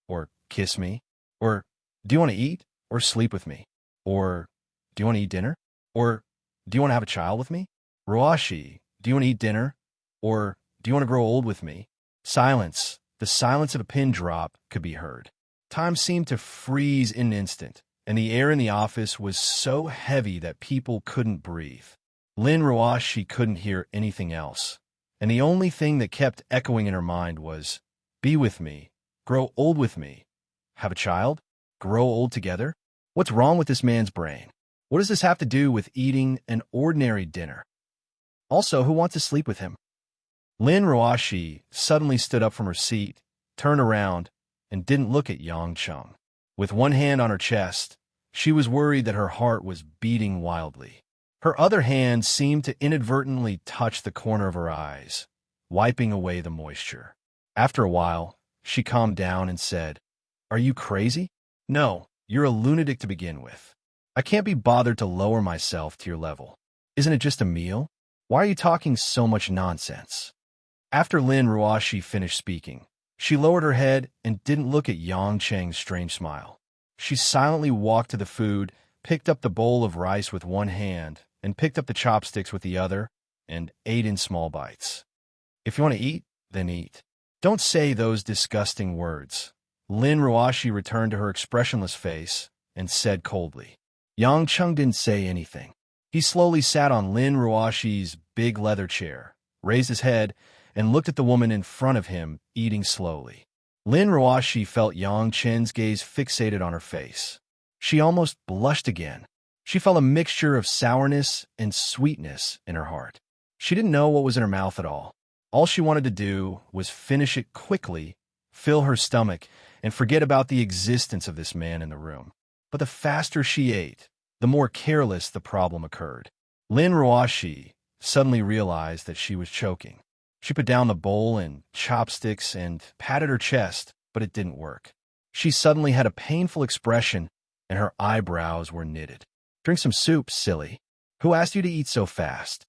Or kiss me? Or do you want to eat? Or sleep with me? Or do you want to eat dinner? Or do you want to have a child with me? Ruashi, do you want to eat dinner? Or do you want to grow old with me? Silence, the silence of a pin drop, could be heard. Time seemed to freeze in an instant, and the air in the office was so heavy that people couldn't breathe. Lin Ruashi couldn't hear anything else, and the only thing that kept echoing in her mind was, Be with me, grow old with me, have a child, grow old together? What's wrong with this man's brain? What does this have to do with eating an ordinary dinner? Also, who wants to sleep with him? Lin Ruashi suddenly stood up from her seat, turned around, and didn't look at Yang Qing. With one hand on her chest, she was worried that her heart was beating wildly. Her other hand seemed to inadvertently touch the corner of her eyes, wiping away the moisture. After a while, she calmed down and said, Are you crazy? No, you're a lunatic to begin with. I can't be bothered to lower myself to your level. Isn't it just a meal? Why are you talking so much nonsense? After Lin Ruashi finished speaking, she lowered her head and didn't look at Yang Qing's strange smile. She silently walked to the food, picked up the bowl of rice with one hand, and picked up the chopsticks with the other, and ate in small bites. If you want to eat, then eat. Don't say those disgusting words. Lin Ruashi returned to her expressionless face and said coldly, Yang Chung didn't say anything. He slowly sat on Lin Ruoshi's big leather chair, raised his head, and looked at the woman in front of him, eating slowly. Lin Ruoshi felt Yang Chen's gaze fixated on her face. She almost blushed again. She felt a mixture of sourness and sweetness in her heart. She didn't know what was in her mouth at all. All she wanted to do was finish it quickly, fill her stomach, and forget about the existence of this man in the room. But the faster she ate, the more careless the problem occurred. Lin Ruoshi suddenly realized that she was choking. She put down the bowl and chopsticks and patted her chest, but it didn't work. She suddenly had a painful expression, and her eyebrows were knitted. "Drink some soup, silly. Who asked you to eat so fast?"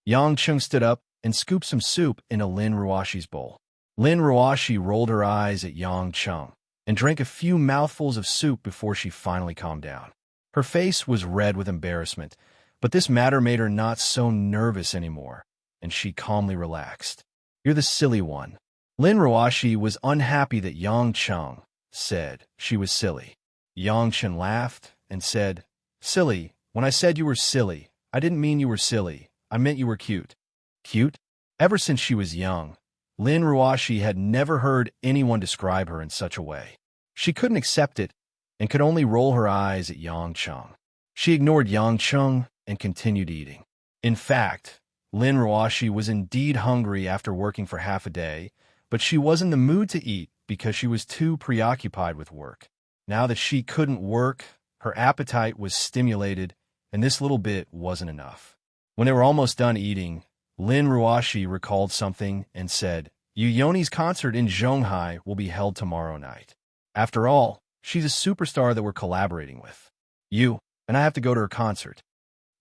Yang Chung stood up and scooped some soup into Lin Ruoshi's bowl. Lin Ruoshi rolled her eyes at Yang Chung and drank a few mouthfuls of soup before she finally calmed down. Her face was red with embarrassment, but this matter made her not so nervous anymore, and she calmly relaxed. "You're the silly one." Lin Ruoshi was unhappy that Yang Chung said she was silly. Yang Chen laughed and said, "Silly, when I said you were silly, I didn't mean you were silly. I meant you were cute." Cute? Ever since she was young, Lin Ruoshi had never heard anyone describe her in such a way. She couldn't accept it and could only roll her eyes at Yang Chung. She ignored Yang Chung and continued eating. In fact, Lin Ruoshi was indeed hungry after working for half a day, but she wasn't in the mood to eat because she was too preoccupied with work. Now that she couldn't work, her appetite was stimulated, and this little bit wasn't enough. When they were almost done eating, Lin Ruoshi recalled something and said, "Yu Yoni's concert in Zhonghai will be held tomorrow night. After all, she's a superstar that we're collaborating with. You and I have to go to her concert."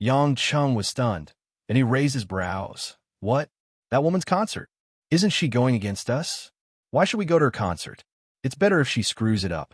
Yang Chung was stunned, and he raised his brows. "What? That woman's concert? Isn't she going against us? Why should we go to her concert? It's better if she screws it up."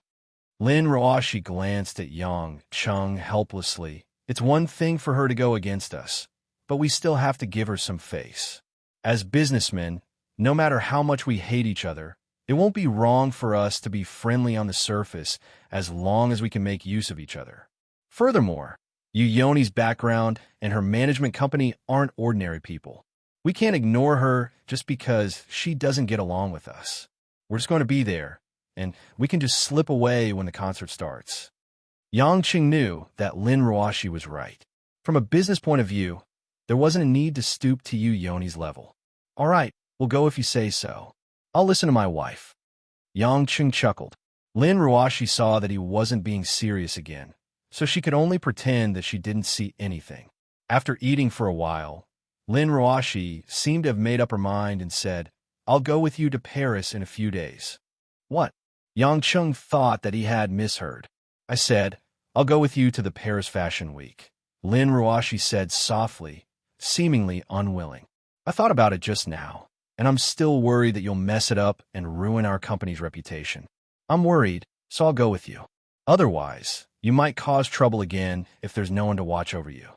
Lin Ruoshi glanced at Yang Chung helplessly. "It's one thing for her to go against us, but we still have to give her some face. As businessmen, no matter how much we hate each other, it won't be wrong for us to be friendly on the surface as long as we can make use of each other. Furthermore, Yu Yoni's background and her management company aren't ordinary people. We can't ignore her just because she doesn't get along with us. We're just going to be there, and we can just slip away when the concert starts." Yang Qing knew that Lin Ruoshi was right. From a business point of view, there wasn't a need to stoop to Yu Yoni's level. "All right, we'll go if you say so. I'll listen to my wife." Yang Qing chuckled. Lin Ruoshi saw that he wasn't being serious again, so she could only pretend that she didn't see anything. After eating for a while, Lin Ruoshi seemed to have made up her mind and said, "I'll go with you to Paris in a few days." "What?" Yang Chung thought that he had misheard. "I said, I'll go with you to the Paris Fashion Week," Lin Ruoshi said softly, seemingly unwilling. "I thought about it just now, and I'm still worried that you'll mess it up and ruin our company's reputation. I'm worried, so I'll go with you. Otherwise, you might cause trouble again if there's no one to watch over you."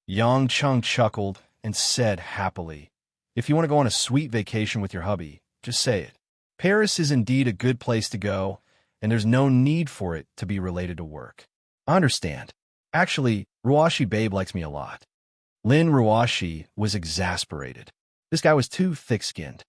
Yang Chung chuckled and said happily, "If you want to go on a sweet vacation with your hubby, just say it. Paris is indeed a good place to go, and there's no need for it to be related to work." "I understand. Actually, Ruoshi babe likes me a lot." Lin Ruoshi was exasperated. This guy was too thick-skinned.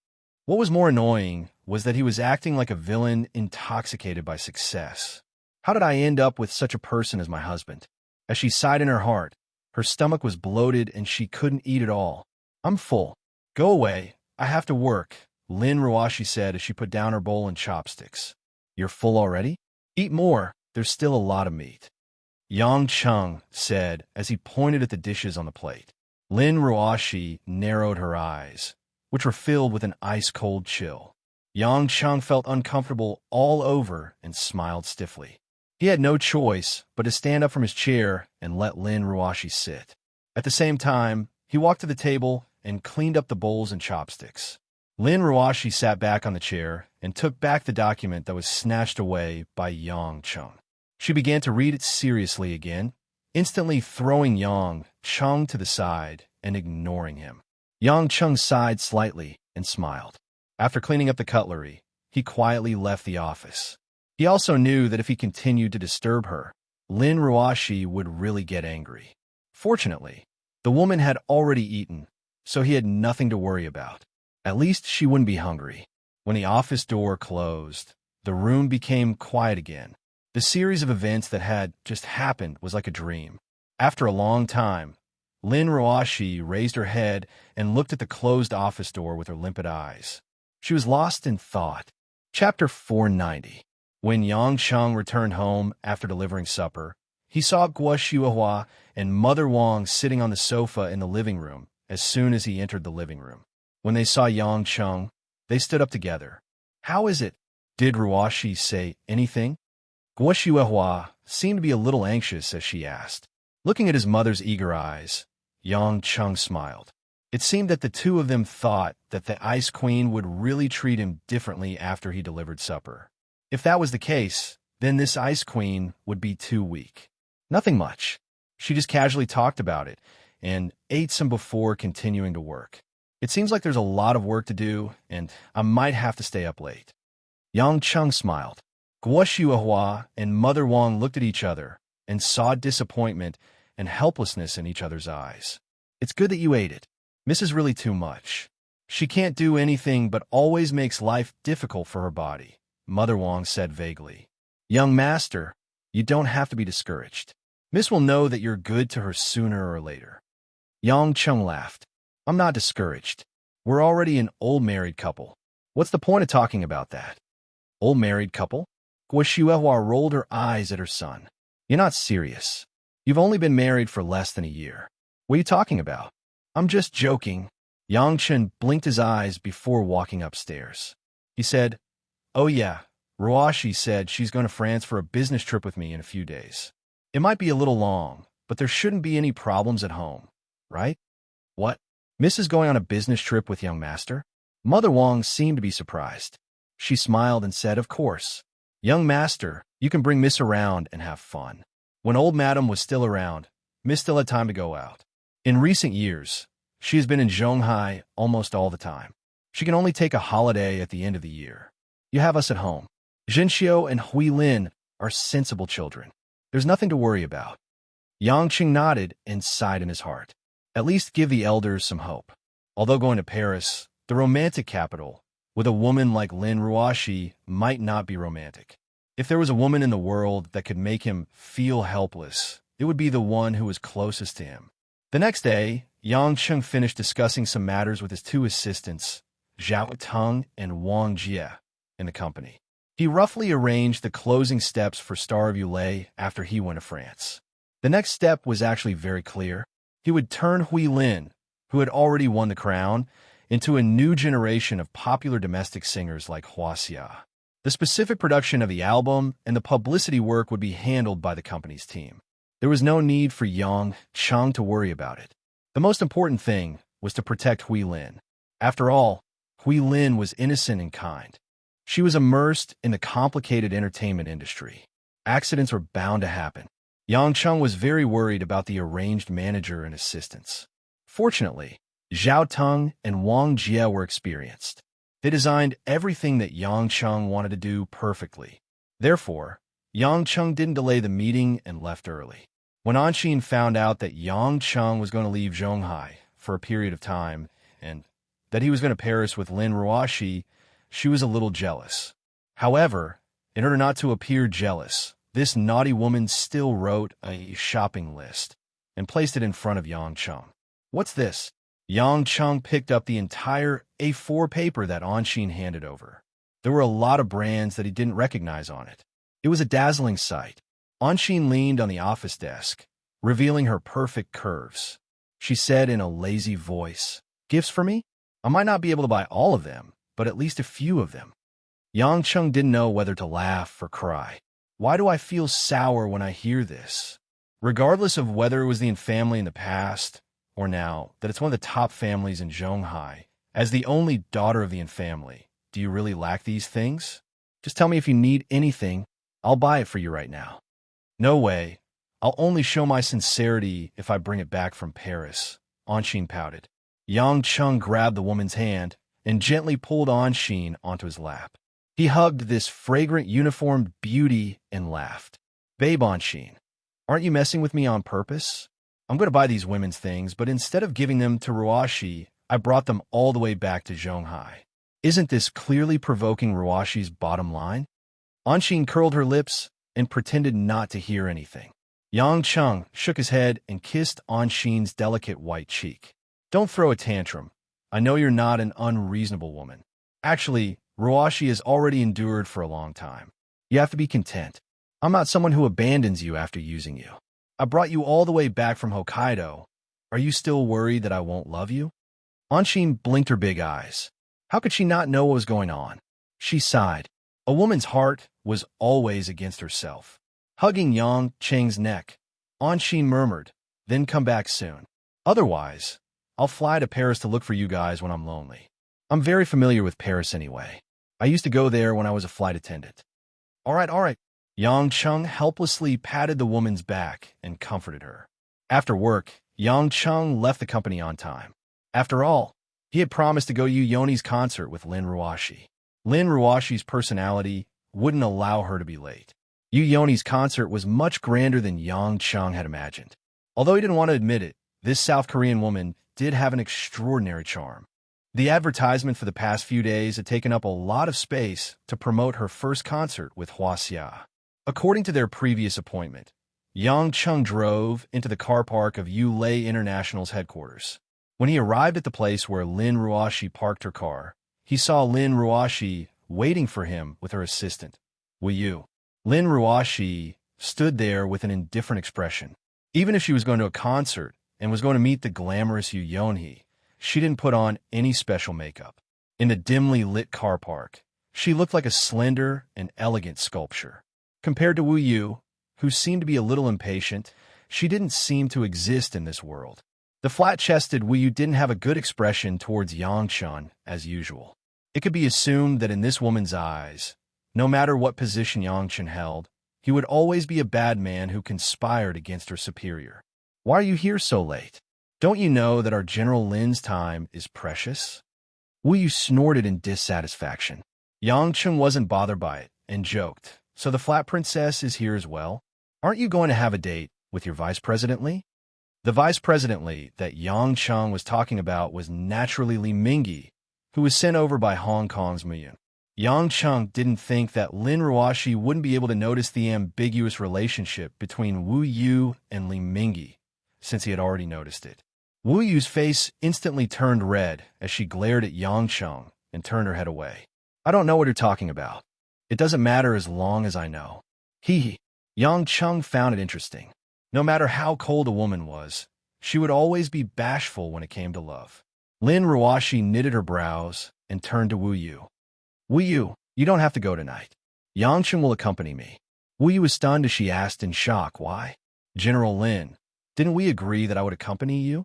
What was more annoying was that he was acting like a villain intoxicated by success. How did I end up with such a person as my husband? As she sighed in her heart, her stomach was bloated and she couldn't eat at all. "I'm full. Go away. I have to work," Lin Ruoshi said as she put down her bowl and chopsticks. "You're full already? Eat more. There's still a lot of meat," Yang Chung said as he pointed at the dishes on the plate. Lin Ruoshi narrowed her eyes, which were filled with an ice-cold chill. Yang Chung felt uncomfortable all over and smiled stiffly. He had no choice but to stand up from his chair and let Lin Ruoshi sit. At the same time, he walked to the table and cleaned up the bowls and chopsticks. Lin Ruoshi sat back on the chair and took back the document that was snatched away by Yang Chung. She began to read it seriously again, instantly throwing Yang Chung to the side and ignoring him. Yang Chung sighed slightly and smiled. After cleaning up the cutlery, he quietly left the office. He also knew that if he continued to disturb her, Lin Ruashi would really get angry. Fortunately, the woman had already eaten, so he had nothing to worry about. At least she wouldn't be hungry. When the office door closed, the room became quiet again. The series of events that had just happened was like a dream. After a long time, Lin Ruashi raised her head and looked at the closed office door with her limpid eyes. She was lost in thought. Chapter 490. When Yang Cheng returned home after delivering supper, he saw Guo Shuihua and Mother Wang sitting on the sofa in the living room as soon as he entered the living room. When they saw Yang Cheng, they stood up together. "How is it? Did Ruashi say anything?" Guo Shuihua seemed to be a little anxious as she asked. Looking at his mother's eager eyes, Yang Cheng smiled. It seemed that the two of them thought that the Ice Queen would really treat him differently after he delivered supper. If that was the case, then this Ice Queen would be too weak. Nothing much. She just casually talked about it and ate some before continuing to work. It seems like there's a lot of work to do, and I might have to stay up late. Yang Cheng smiled. Guo Shuihua and Mother Wang looked at each other and saw disappointment and helplessness in each other's eyes. "It's good that you ate it. Miss is really too much. She can't do anything but always makes life difficult for her body," Mother Wang said vaguely. "Young master, you don't have to be discouraged. Miss will know that you're good to her sooner or later." Yang Cheng laughed. "I'm not discouraged. We're already an old married couple. What's the point of talking about that?" "Old married couple?" Guo Shuihua rolled her eyes at her son. "You're not serious. You've only been married for less than a year. What are you talking about?" "I'm just joking." Yang Chen blinked his eyes before walking upstairs. He said, "Oh yeah, Ruashi said she's going to France for a business trip with me in a few days. It might be a little long, but there shouldn't be any problems at home, right?" "What? Miss is going on a business trip with young master?" Mother Wang seemed to be surprised. She smiled and said, "Of course. Young master, you can bring Miss around and have fun." When old madam was still around, Miss still had time to go out. In recent years, she has been in Zhonghai almost all the time. She can only take a holiday at the end of the year. You have us at home. Zhenxiu and Hui Lin are sensible children. There's nothing to worry about. Yang Qing nodded and sighed in his heart. At least give the elders some hope. Although going to Paris, the romantic capital, with a woman like Lin Ruashi might not be romantic. If there was a woman in the world that could make him feel helpless, it would be the one who was closest to him. The next day, Yang Cheng finished discussing some matters with his two assistants, Zhao Teng and Wang Jie, in the company. He roughly arranged the closing steps for Star of Yulei after he went to France. The next step was actually very clear. He would turn Hui Lin, who had already won the crown, into a new generation of popular domestic singers like Hua Xia. The specific production of the album and the publicity work would be handled by the company's team. There was no need for Yang Cheng to worry about it. The most important thing was to protect Hui Lin. After all, Hui Lin was innocent and kind. She was immersed in the complicated entertainment industry. Accidents were bound to happen. Yang Cheng was very worried about the arranged manager and assistants. Fortunately, Zhao Teng and Wang Jie were experienced. They designed everything that Yang Cheng wanted to do perfectly. Therefore, Yang Cheng didn't delay the meeting and left early. When Anxin found out that Yang Cheng was going to leave Zhonghai for a period of time and that he was going to Paris with Lin Ruashi, she was a little jealous. However, in order not to appear jealous, this naughty woman still wrote a shopping list and placed it in front of Yang Cheng. "What's this?" Yang Cheng picked up the entire A4 paper that Anxin handed over. There were a lot of brands that he didn't recognize on it. It was a dazzling sight. Anxin leaned on the office desk, revealing her perfect curves. She said in a lazy voice, "Gifts for me? I might not be able to buy all of them, but at least a few of them." Yang Cheng didn't know whether to laugh or cry. Why do I feel sour when I hear this? Regardless of whether it was the Yin family in the past, or now that it's one of the top families in Zhonghai, as the only daughter of the Yin family, do you really lack these things? Just tell me if you need anything. I'll buy it for you right now. No way. I'll only show my sincerity if I bring it back from Paris, Anxin pouted. Yang Cheng grabbed the woman's hand and gently pulled Anxin onto his lap. He hugged this fragrant uniformed beauty and laughed. "Babe Anxin, Aren't you messing with me on purpose? I'm going to buy these women's things, but instead of giving them to Ruashi, I brought them all the way back to Zhonghai. Isn't this clearly provoking Ruashi's bottom line? Anshin curled her lips and pretended not to hear anything. Yang Cheng shook his head and kissed Anshin's delicate white cheek. Don't throw a tantrum. I know you're not an unreasonable woman. Actually, Ruashi has already endured for a long time. You have to be content. I'm not someone who abandons you after using you. I brought you all the way back from Hokkaido. Are you still worried that I won't love you? Anshin blinked her big eyes. How could she not know what was going on? She sighed. A woman's heart was always against herself. Hugging Yang Cheng's neck, Anshin murmured, then come back soon. Otherwise, I'll fly to Paris to look for you guys when I'm lonely. I'm very familiar with Paris anyway. I used to go there when I was a flight attendant. All right. Yang Cheng helplessly patted the woman's back and comforted her. After work, Yang Cheng left the company on time. After all, he had promised to go to Yoni's concert with Lin Ruashi. Lin Ruashi's personality wouldn't allow her to be late. Yoni's concert was much grander than Yang Cheng had imagined. Although he didn't want to admit it, this South Korean woman did have an extraordinary charm. The advertisement for the past few days had taken up a lot of space to promote her first concert with Hua Xia. According to their previous appointment, Yang Cheng drove into the car park of Yulei International's headquarters. When he arrived at the place where Lin Ruashi parked her car, he saw Lin Ruashi waiting for him with her assistant, Wu Yu. Lin Ruashi stood there with an indifferent expression. Even if she was going to a concert and was going to meet the glamorous Yu Yonhee, she didn't put on any special makeup. In the dimly lit car park, she looked like a slender and elegant sculpture. Compared to Wu Yu, who seemed to be a little impatient, she didn't seem to exist in this world. The flat-chested Wu Yu didn't have a good expression towards Yang Cheng as usual. It could be assumed that in this woman's eyes, no matter what position Yang Cheng held, he would always be a bad man who conspired against her superior. Why are you here so late? Don't you know that our General Lin's time is precious? Wu Yu snorted in dissatisfaction. Yang Cheng wasn't bothered by it and joked, so the flat princess is here as well? Aren't you going to have a date with your vice president Li? The vice president Li that Yang Cheng was talking about was naturally Li Mingyi, who was sent over by Hong Kong's Muyun. Yang Cheng didn't think that Lin Ruashi wouldn't be able to notice the ambiguous relationship between Wu Yu and Li Mingyi, since he had already noticed it. Wu Yu's face instantly turned red as she glared at Yang Cheng and turned her head away. I don't know what you're talking about. It doesn't matter as long as I know. Yang Cheng found it interesting. No matter how cold a woman was, she would always be bashful when it came to love. Lin Ruashi knitted her brows and turned to Wu Yu. Wu Yu, you don't have to go tonight. Yang Cheng will accompany me. Wu Yu was stunned as she asked in shock, why? General Lin, didn't we agree that I would accompany you?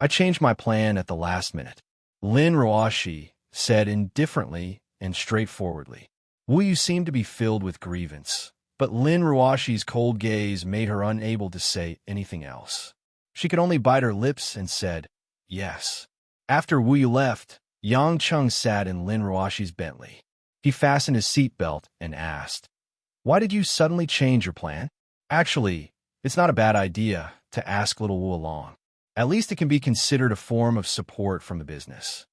I changed my plan at the last minute. Lin Ruashi said indifferently and straightforwardly. Wu Yu seemed to be filled with grievance, but Lin Ruashi's cold gaze made her unable to say anything else. She could only bite her lips and said, yes. After Wu Yu left, Yang Cheng sat in Lin Ruashi's Bentley. He fastened his seatbelt and asked, why did you suddenly change your plan? Actually, it's not a bad idea to ask little Wu along. At least it can be considered a form of support from the business.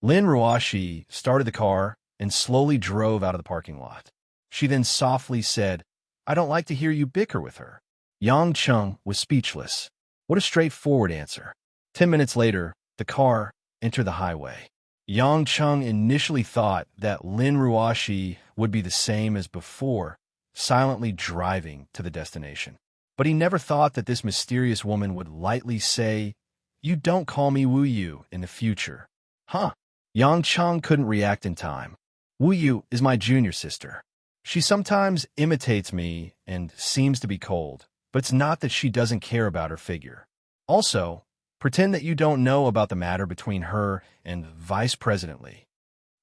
Lin Ruashi started the car and slowly drove out of the parking lot. She then softly said, I don't like to hear you bicker with her. Yang Cheng was speechless. What a straightforward answer. 10 minutes later, the car entered the highway. Yang Cheng initially thought that Lin Ruashi would be the same as before, silently driving to the destination. But he never thought that this mysterious woman would lightly say, you don't call me Wu Yu in the future. Huh? Yang Cheng couldn't react in time. Wu Yu is my junior sister. She sometimes imitates me and seems to be cold, but it's not that she doesn't care about her figure. Also, pretend that you don't know about the matter between her and Vice President Li.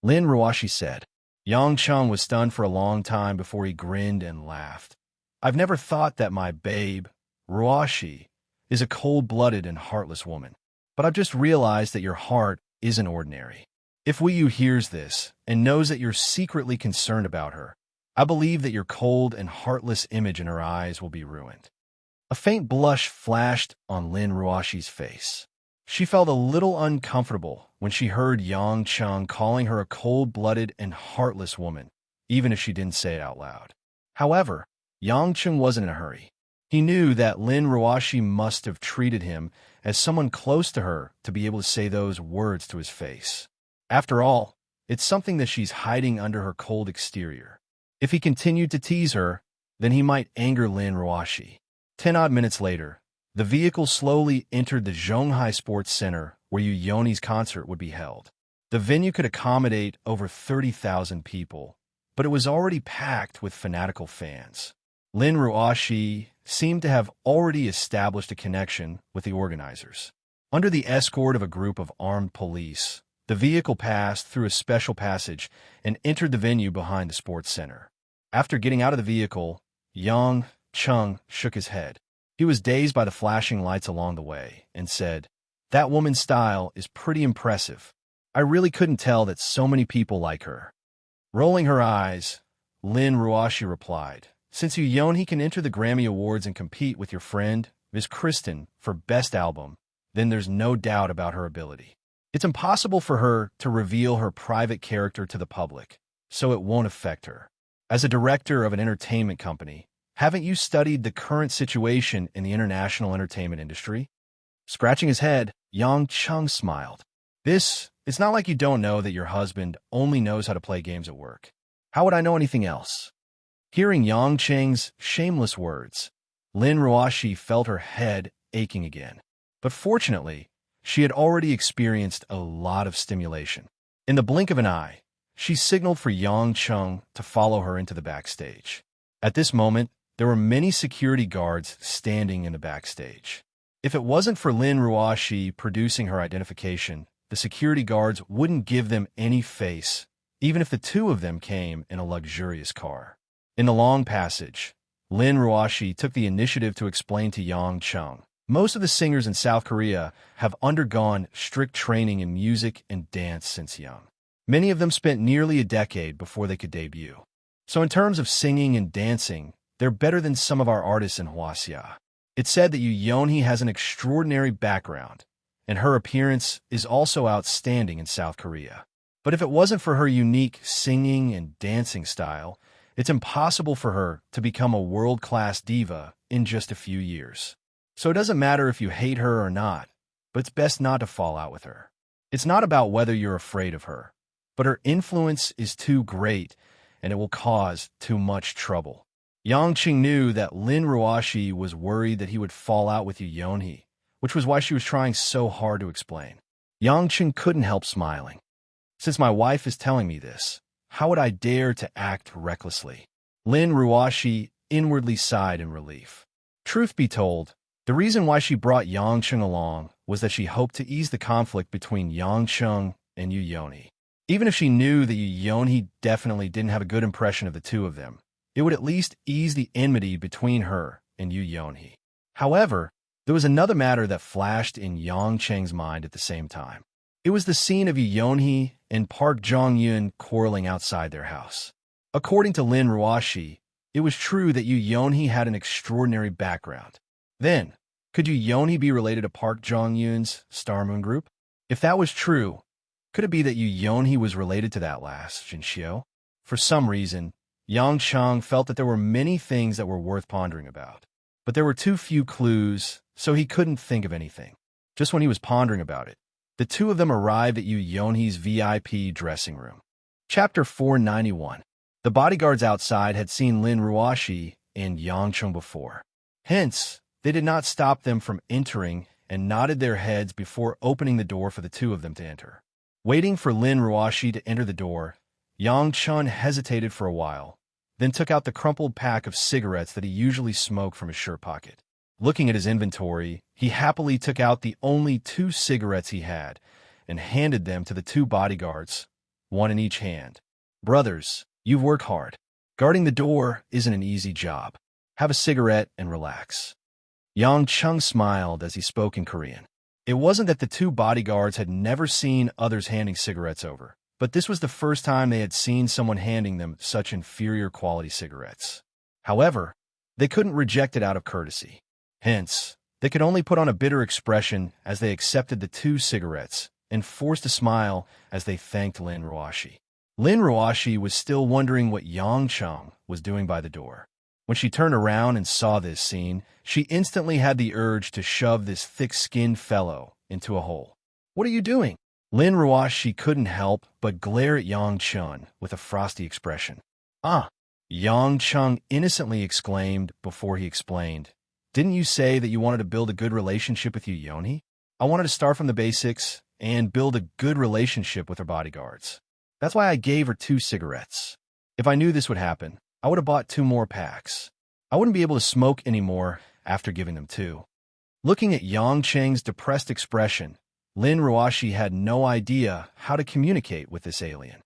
Lin Ruashi said. Yang Cheng was stunned for a long time before he grinned and laughed. I've never thought that my babe, Ruashi, is a cold-blooded and heartless woman, but I've just realized that your heart isn't ordinary. If Wu Yu hears this and knows that you're secretly concerned about her, I believe that your cold and heartless image in her eyes will be ruined. A faint blush flashed on Lin Ruoshi's face. She felt a little uncomfortable when she heard Yang Cheng calling her a cold-blooded and heartless woman, even if she didn't say it out loud. However, Yang Cheng wasn't in a hurry. He knew that Lin Ruoshi must have treated him as someone close to her to be able to say those words to his face. After all, it's something that she's hiding under her cold exterior. If he continued to tease her, then he might anger Lin Ruoshi. 10-odd minutes later, the vehicle slowly entered the Zhonghai Sports Center where Yu Yoni's concert would be held. The venue could accommodate over 30,000 people, but it was already packed with fanatical fans. Lin Ruoshi seemed to have already established a connection with the organizers. Under the escort of a group of armed police, the vehicle passed through a special passage and entered the venue behind the sports center. After getting out of the vehicle, Yang Cheng shook his head. He was dazed by the flashing lights along the way and said, "That woman's style is pretty impressive. I really couldn't tell that so many people like her." Rolling her eyes, Lin Ruoshi replied, "Since Yu Yonhee can enter the Grammy Awards and compete with your friend, Ms. Kristen, for Best Album, then there's no doubt about her ability. It's impossible for her to reveal her private character to the public, so it won't affect her. As a director of an entertainment company, haven't you studied the current situation in the international entertainment industry?" Scratching his head, Yang Cheng smiled. It's not like you don't know that your husband only knows how to play games at work. How would I know anything else?" Hearing Yang Cheng's shameless words, Lin Ruoshi felt her head aching again. But fortunately, she had already experienced a lot of stimulation. In the blink of an eye, she signaled for Yang Cheng to follow her into the backstage. At this moment, there were many security guards standing in the backstage. If it wasn't for Lin Ruoshi producing her identification, the security guards wouldn't give them any face, even if the two of them came in a luxurious car. In the long passage, Lin Ruoshi took the initiative to explain to Yang Cheng, "Most of the singers in South Korea have undergone strict training in music and dance since young. Many of them spent nearly a decade before they could debut. So in terms of singing and dancing, they're better than some of our artists in Hwaseong. It's said that Yu Yonhee has an extraordinary background, and her appearance is also outstanding in South Korea. But if it wasn't for her unique singing and dancing style, it's impossible for her to become a world-class diva in just a few years. So it doesn't matter if you hate her or not, but it's best not to fall out with her. It's not about whether you're afraid of her, but her influence is too great, and it will cause too much trouble." Yang Cheng knew that Lin Ruoshi was worried that he would fall out with Yu Yonhee, which was why she was trying so hard to explain. Yang Cheng couldn't help smiling. "Since my wife is telling me this, how would I dare to act recklessly?" Lin Ruoshi inwardly sighed in relief. Truth be told, the reason why she brought Yang Cheng along was that she hoped to ease the conflict between Yang Cheng and Yu Yonhee. Even if she knew that Yu Yonhee definitely didn't have a good impression of the two of them, it would at least ease the enmity between her and Yu Yonhee. However, there was another matter that flashed in Yang Cheng's mind at the same time. It was the scene of Yu Yonhee and Park Jong-eun quarreling outside their house. According to Lin Ruoshi, it was true that Yu Yonhee had an extraordinary background. Then, could Yu Yonhee be related to Park Jong-eun's Star Moon Group? If that was true, could it be that Yu Yonhee was related to that last Jinxiu? For some reason, Yang Cheng felt that there were many things that were worth pondering about. But there were too few clues, so he couldn't think of anything. Just when he was pondering about it, the two of them arrived at Yu Yonhee's VIP dressing room. Chapter 491. The bodyguards outside had seen Lin Ruoshi and Yang Cheng before. Hence, they did not stop them from entering and nodded their heads before opening the door for the two of them to enter. Waiting for Lin Ruoshi to enter the door, Yang Cheng hesitated for a while, then took out the crumpled pack of cigarettes that he usually smoked from his shirt pocket. Looking at his inventory, he happily took out the only 2 cigarettes he had and handed them to the 2 bodyguards, one in each hand. "Brothers, you've worked hard. Guarding the door isn't an easy job. Have a cigarette and relax." Yang Cheng smiled as he spoke in Korean. It wasn't that the 2 bodyguards had never seen others handing cigarettes over, but this was the first time they had seen someone handing them such inferior quality cigarettes. However, they couldn't reject it out of courtesy. Hence, they could only put on a bitter expression as they accepted the 2 cigarettes and forced a smile as they thanked Lin Ruoshi. Lin Ruoshi was still wondering what Yang Cheng was doing by the door. When she turned around and saw this scene, she instantly had the urge to shove this thick-skinned fellow into a hole. "What are you doing?" Lin Ruoshi couldn't help but glare at Yang Cheng with a frosty expression. "Ah!" Yang Cheng innocently exclaimed before he explained. "Didn't you say that you wanted to build a good relationship with Yu Yonhee? I wanted to start from the basics and build a good relationship with her bodyguards. That's why I gave her 2 cigarettes. If I knew this would happen, I would have bought 2 more packs. I wouldn't be able to smoke anymore after giving them 2. Looking at Yang Cheng's depressed expression, Lin Ruoshi had no idea how to communicate with this alien.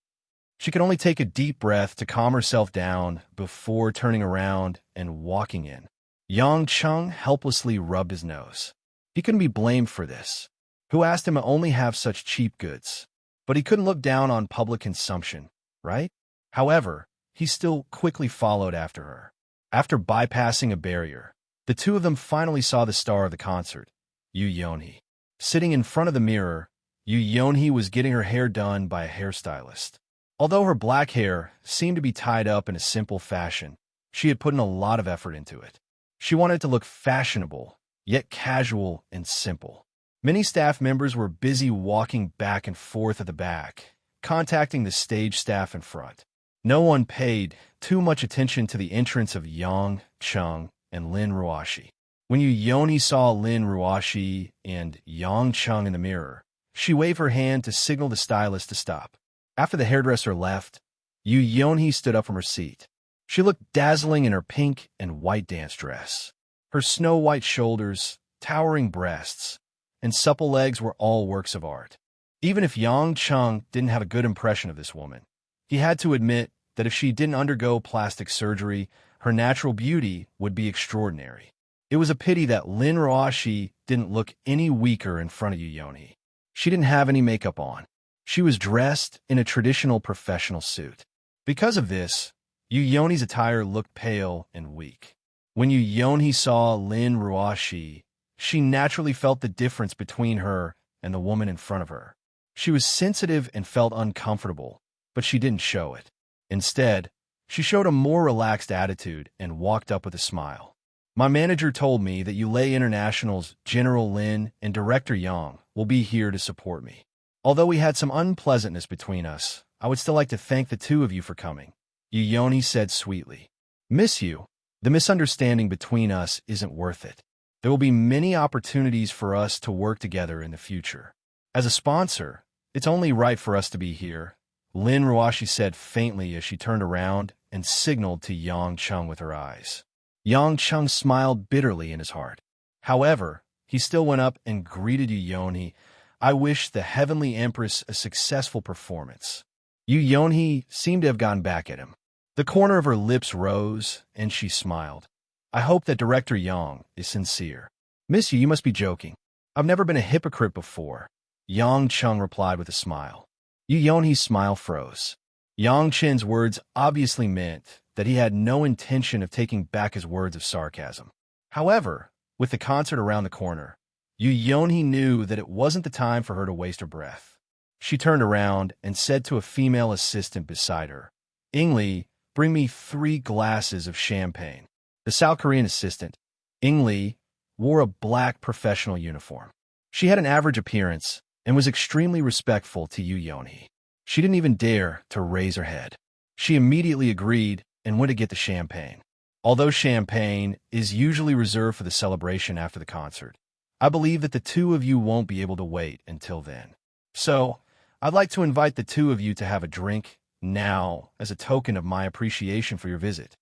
She could only take a deep breath to calm herself down before turning around and walking in. Yang Cheng helplessly rubbed his nose. He couldn't be blamed for this. Who asked him to only have such cheap goods? But he couldn't look down on public consumption, right? However, he still quickly followed after her. After bypassing a barrier, the 2 of them finally saw the star of the concert, Yu Yonhee. Sitting in front of the mirror, Yu Yonhee was getting her hair done by a hairstylist. Although her black hair seemed to be tied up in a simple fashion, she had put in a lot of effort into it. She wanted it to look fashionable, yet casual and simple. Many staff members were busy walking back and forth at the back, contacting the stage staff in front. No one paid too much attention to the entrance of Yang Cheng and Lin Ruoshi. When Yu Yonhee saw Lin Ruoshi and Yang Cheng in the mirror, she waved her hand to signal the stylist to stop. After the hairdresser left, Yu Yonhee stood up from her seat. She looked dazzling in her pink and white dance dress. Her snow-white shoulders, towering breasts, and supple legs were all works of art. Even if Yang Cheng didn't have a good impression of this woman, he had to admit that if she didn't undergo plastic surgery, her natural beauty would be extraordinary. It was a pity that Lin Ruoshi didn't look any weaker in front of Yu Yonhee. She didn't have any makeup on. She was dressed in a traditional professional suit. Because of this, Yu Yonhee's attire looked pale and weak. When Yu Yonhee saw Lin Ruoshi, she naturally felt the difference between her and the woman in front of her. She was sensitive and felt uncomfortable, but she didn't show it. Instead, she showed a more relaxed attitude and walked up with a smile. "My manager told me that Ulay International's General Lin and Director Yang will be here to support me. Although we had some unpleasantness between us, I would still like to thank the 2 of you for coming," Yu Yonhee said sweetly. "Miss you. The misunderstanding between us isn't worth it. There will be many opportunities for us to work together in the future. As a sponsor, it's only right for us to be here," Lin Ruoshi said faintly as she turned around and signaled to Yang Cheng with her eyes. Yang Cheng smiled bitterly in his heart. However, he still went up and greeted Yu Yonhee. "I wish the Heavenly Empress a successful performance." Yu Yonhee seemed to have gone back at him. The corner of her lips rose, and she smiled. "I hope that Director Yang is sincere." "Miss you must be joking. I've never been a hypocrite before," Yang Cheng replied with a smile. Yu Yonhee's smile froze. Yang Chen's words obviously meant that he had no intention of taking back his words of sarcasm. However, with the concert around the corner, Yu Yonhee knew that it wasn't the time for her to waste her breath. She turned around and said to a female assistant beside her, "Ingli, bring me 3 glasses of champagne." The South Korean assistant, Ingli, wore a black professional uniform. She had an average appearance and was extremely respectful to Yu Yonhee. She didn't even dare to raise her head. She immediately agreed and went to get the champagne. Although champagne is usually reserved for the celebration after the concert, I believe that the 2 of you won't be able to wait until then. So, I'd like to invite the 2 of you to have a drink now as a token of my appreciation for your visit,"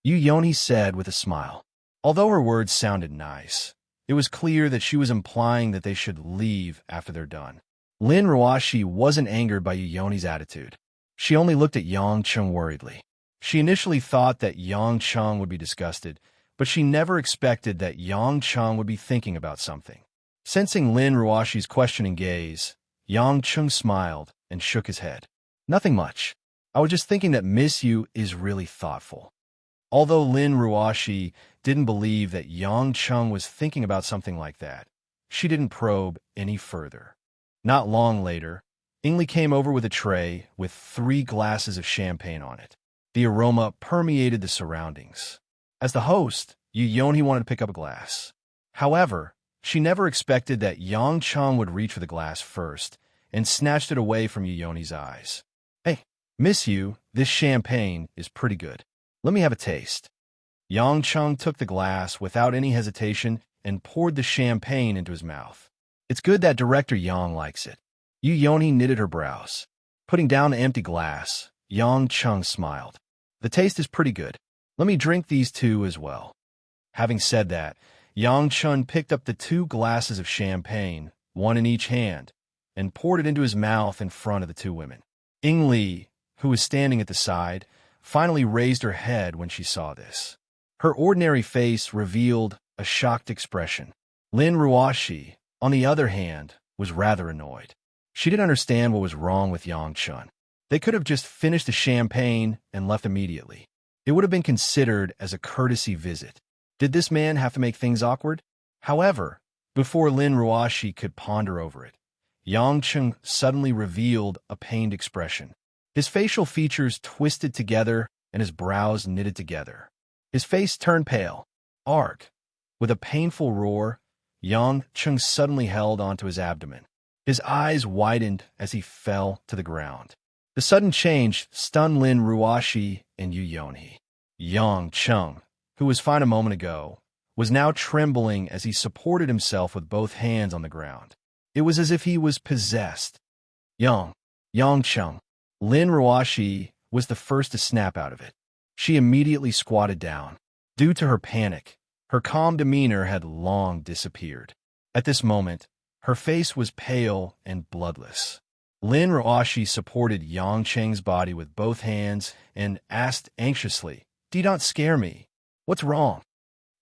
Yu Yonhee said with a smile. Although her words sounded nice, it was clear that she was implying that they should leave after they're done. Lin Ruoshi wasn't angered by Yu Yonhee's attitude. She only looked at Yang Cheng worriedly. She initially thought that Yang Cheng would be disgusted, but she never expected that Yang Cheng would be thinking about something. Sensing Lin Ruoshi's questioning gaze, Yang Cheng smiled and shook his head. "Nothing much. I was just thinking that Miss Yu is really thoughtful." Although Lin Ruoshi didn't believe that Yang Chung was thinking about something like that, she didn't probe any further. Not long later, Ingli came over with a tray with 3 glasses of champagne on it. The aroma permeated the surroundings. As the host, Yu Yonhee wanted to pick up a glass. However, she never expected that Yang Chung would reach for the glass first and snatched it away from Yu Yonhee's eyes. "Hey, Miss Yu, this champagne is pretty good. Let me have a taste." Yang Chung took the glass without any hesitation and poured the champagne into his mouth. "It's good that Director Yang likes it." Yu Yonhee knitted her brows. Putting down the empty glass, Yang Chung smiled. "The taste is pretty good. Let me drink these 2 as well." Having said that, Yang Chung picked up the 2 glasses of champagne, 1 in each hand, and poured it into his mouth in front of the 2 women. Ingli, who was standing at the side, finally raised her head when she saw this. Her ordinary face revealed a shocked expression. Lin Ruoshi, on the other hand, was rather annoyed. She didn't understand what was wrong with Yang Chun. They could have just finished the champagne and left immediately. It would have been considered as a courtesy visit. Did this man have to make things awkward? However, before Lin Ruoshi could ponder over it, Yang Chung suddenly revealed a pained expression. His facial features twisted together and his brows knitted together. His face turned pale. Arg! With a painful roar, Yang Chung suddenly held onto his abdomen. His eyes widened as he fell to the ground. The sudden change stunned Lin Ruoshi and Yu Yonhee. Yang Chung, who was fine a moment ago, was now trembling as he supported himself with both hands on the ground. It was as if he was possessed. Yang Chung. Lin Ruoshi was the first to snap out of it. She immediately squatted down. Due to her panic, her calm demeanor had long disappeared. At this moment, her face was pale and bloodless. Lin Ruoshi supported Yang Cheng's body with both hands and asked anxiously, "Do not scare me. What's wrong?"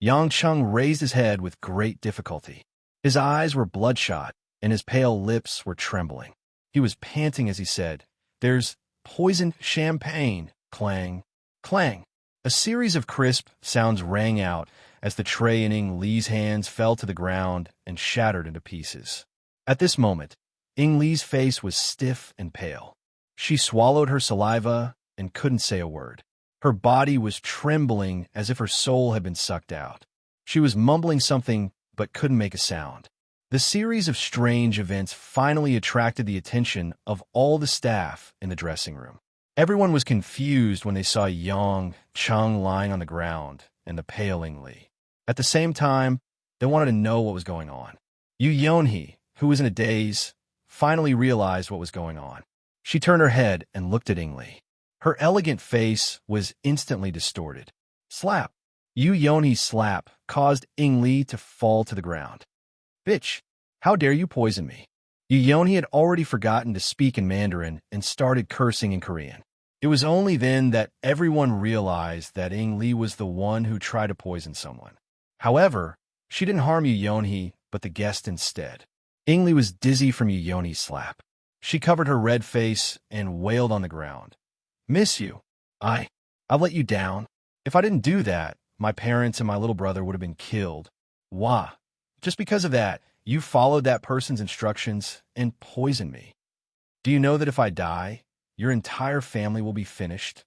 Yang Chung raised his head with great difficulty. His eyes were bloodshot, and his pale lips were trembling. He was panting as he said, "There's poisoned champagne." Clang, clang. A series of crisp sounds rang out as the tray in Ing Li's hands fell to the ground and shattered into pieces. At this moment, Ing Li's face was stiff and pale. She swallowed her saliva and couldn't say a word. Her body was trembling as if her soul had been sucked out. She was mumbling something but couldn't make a sound. The series of strange events finally attracted the attention of all the staff in the dressing room. Everyone was confused when they saw Yang Chung lying on the ground and the pale Ing Li. At the same time, they wanted to know what was going on. Yu Yonhee, who was in a daze, finally realized what was going on. She turned her head and looked at Ing Li. Her elegant face was instantly distorted. Slap! Yu Yonhee's slap caused Ing Li to fall to the ground. "Bitch, how dare you poison me?" Yu Yonhee had already forgotten to speak in Mandarin and started cursing in Korean. It was only then that everyone realized that Ing Li was the one who tried to poison someone. However, she didn't harm Yu Yonhee, but the guest instead. Ing Li was dizzy from Yu Yonhee's slap. She covered her red face and wailed on the ground. "Miss you. I'll let you down. If I didn't do that, my parents and my little brother would have been killed. Wah. Just because of that, you followed that person's instructions and poisoned me. Do you know that if I die, your entire family will be finished?"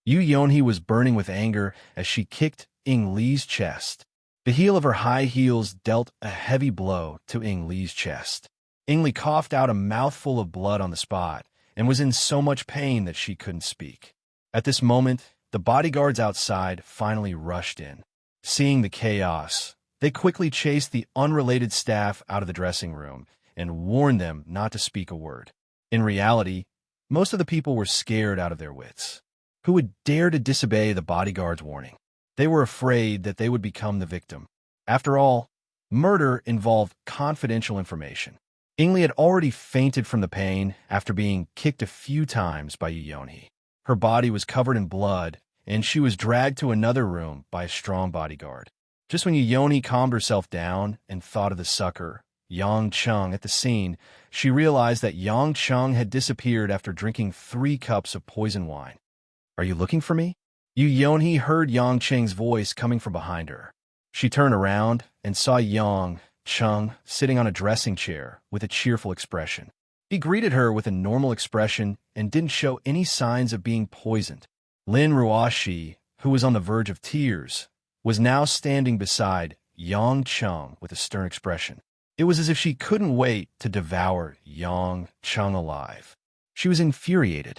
Yu Yonhee was burning with anger as she kicked Ing Li's chest. The heel of her high heels dealt a heavy blow to Ing Li's chest. Ing Li coughed out a mouthful of blood on the spot and was in so much pain that she couldn't speak. At this moment, the bodyguards outside finally rushed in. Seeing the chaos, they quickly chased the unrelated staff out of the dressing room and warned them not to speak a word. In reality, most of the people were scared out of their wits. Who would dare to disobey the bodyguard's warning? They were afraid that they would become the victim. After all, murder involved confidential information. Ing Li had already fainted from the pain after being kicked a few times by Yu Yonhee. Her body was covered in blood, and she was dragged to another room by a strong bodyguard. Just when Yu Yonhee calmed herself down and thought of the sucker, Yang Chung, at the scene, she realized that Yang Chung had disappeared after drinking 3 cups of poison wine. "Are you looking for me?" Yu Yonhee heard Yang Cheng's voice coming from behind her. She turned around and saw Yang Cheng sitting on a dressing chair with a cheerful expression. He greeted her with a normal expression and didn't show any signs of being poisoned. Lin Ruoshi, who was on the verge of tears, was now standing beside Yang Cheng with a stern expression. It was as if she couldn't wait to devour Yang Cheng alive. She was infuriated.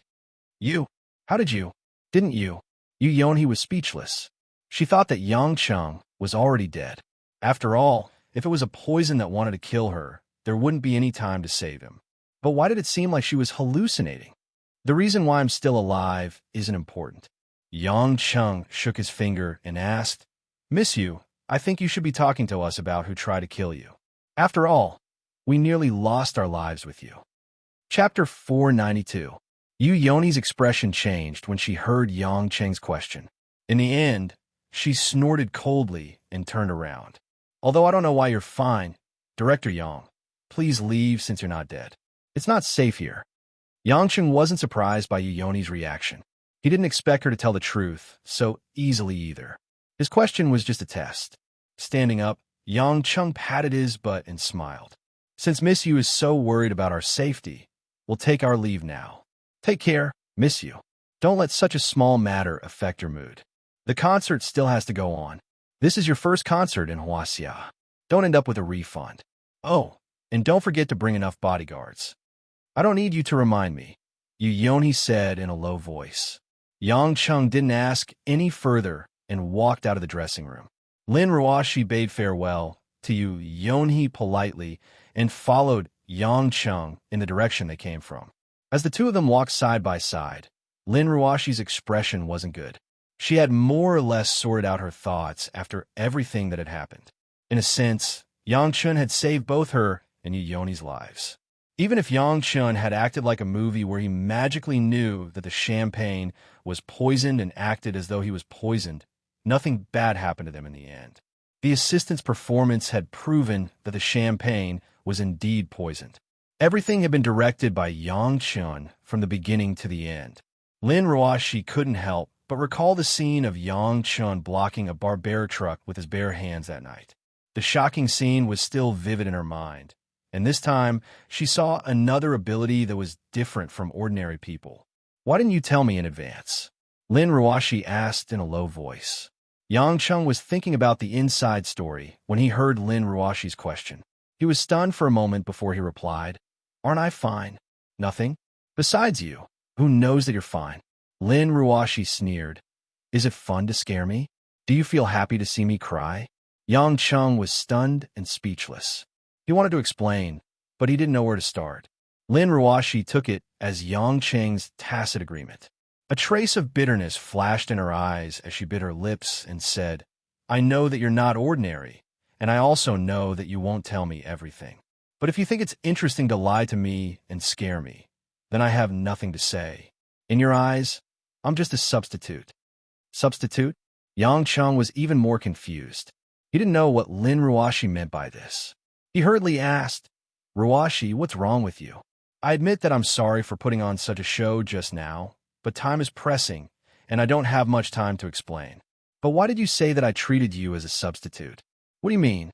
You? How did you? Didn't you? Yu Yonhee was speechless. She thought that Yang Cheng was already dead. After all, if it was a poison that wanted to kill her, there wouldn't be any time to save him. But why did it seem like she was hallucinating? The reason why I'm still alive isn't important. Yang Cheng shook his finger and asked, Miss Yu, I think you should be talking to us about who tried to kill you. After all, we nearly lost our lives with you. Chapter 492. Yu Yonhee's expression changed when she heard Yang Cheng's question. In the end, she snorted coldly and turned around. Although I don't know why you're fine, Director Yang, please leave since you're not dead. It's not safe here. Yang Cheng wasn't surprised by Yu Yonhee's reaction. He didn't expect her to tell the truth so easily either. His question was just a test. Standing up, Yang Cheng patted his butt and smiled. Since Miss Yu is so worried about our safety, we'll take our leave now. Take care, Miss Yu. Don't let such a small matter affect your mood. The concert still has to go on. This is your first concert in Huaxia. Don't end up with a refund. Oh, and don't forget to bring enough bodyguards. I don't need you to remind me, Yu Yonhee said in a low voice. Yang Cheng didn't ask any further and walked out of the dressing room. Lin Ruoshi bade farewell to Yu Yonhee politely and followed Yang Cheng in the direction they came from. As the two of them walked side by side, Lin Ruoshi's expression wasn't good. She had more or less sorted out her thoughts after everything that had happened. In a sense, Yang Cheng had saved both her and Yu Yonhee's lives. Even if Yang Cheng had acted like a movie where he magically knew that the champagne was poisoned and acted as though he was poisoned, nothing bad happened to them in the end. The assistant's performance had proven that the champagne was indeed poisoned. Everything had been directed by Yang Cheng from the beginning to the end. Lin Ruoshi couldn't help but recall the scene of Yang Cheng blocking a Barbera truck with his bare hands that night. The shocking scene was still vivid in her mind, and this time she saw another ability that was different from ordinary people. Why didn't you tell me in advance? Lin Ruoshi asked in a low voice. Yang Cheng was thinking about the inside story when he heard Lin Ruoshi's question. He was stunned for a moment before he replied, Aren't I fine? Nothing? Besides you, who knows that you're fine? Lin Ruoshi sneered. Is it fun to scare me? Do you feel happy to see me cry? Yang Cheng was stunned and speechless. He wanted to explain, but he didn't know where to start. Lin Ruoshi took it as Yang Cheng's tacit agreement. A trace of bitterness flashed in her eyes as she bit her lips and said, I know that you're not ordinary, and I also know that you won't tell me everything. But if you think it's interesting to lie to me and scare me, then I have nothing to say. In your eyes, I'm just a substitute. Substitute? Yang Cheng was even more confused. He didn't know what Lin Ruoshi meant by this. He hurriedly asked, Ruoshi, what's wrong with you? I admit that I'm sorry for putting on such a show just now, but time is pressing, and I don't have much time to explain. But why did you say that I treated you as a substitute? What do you mean?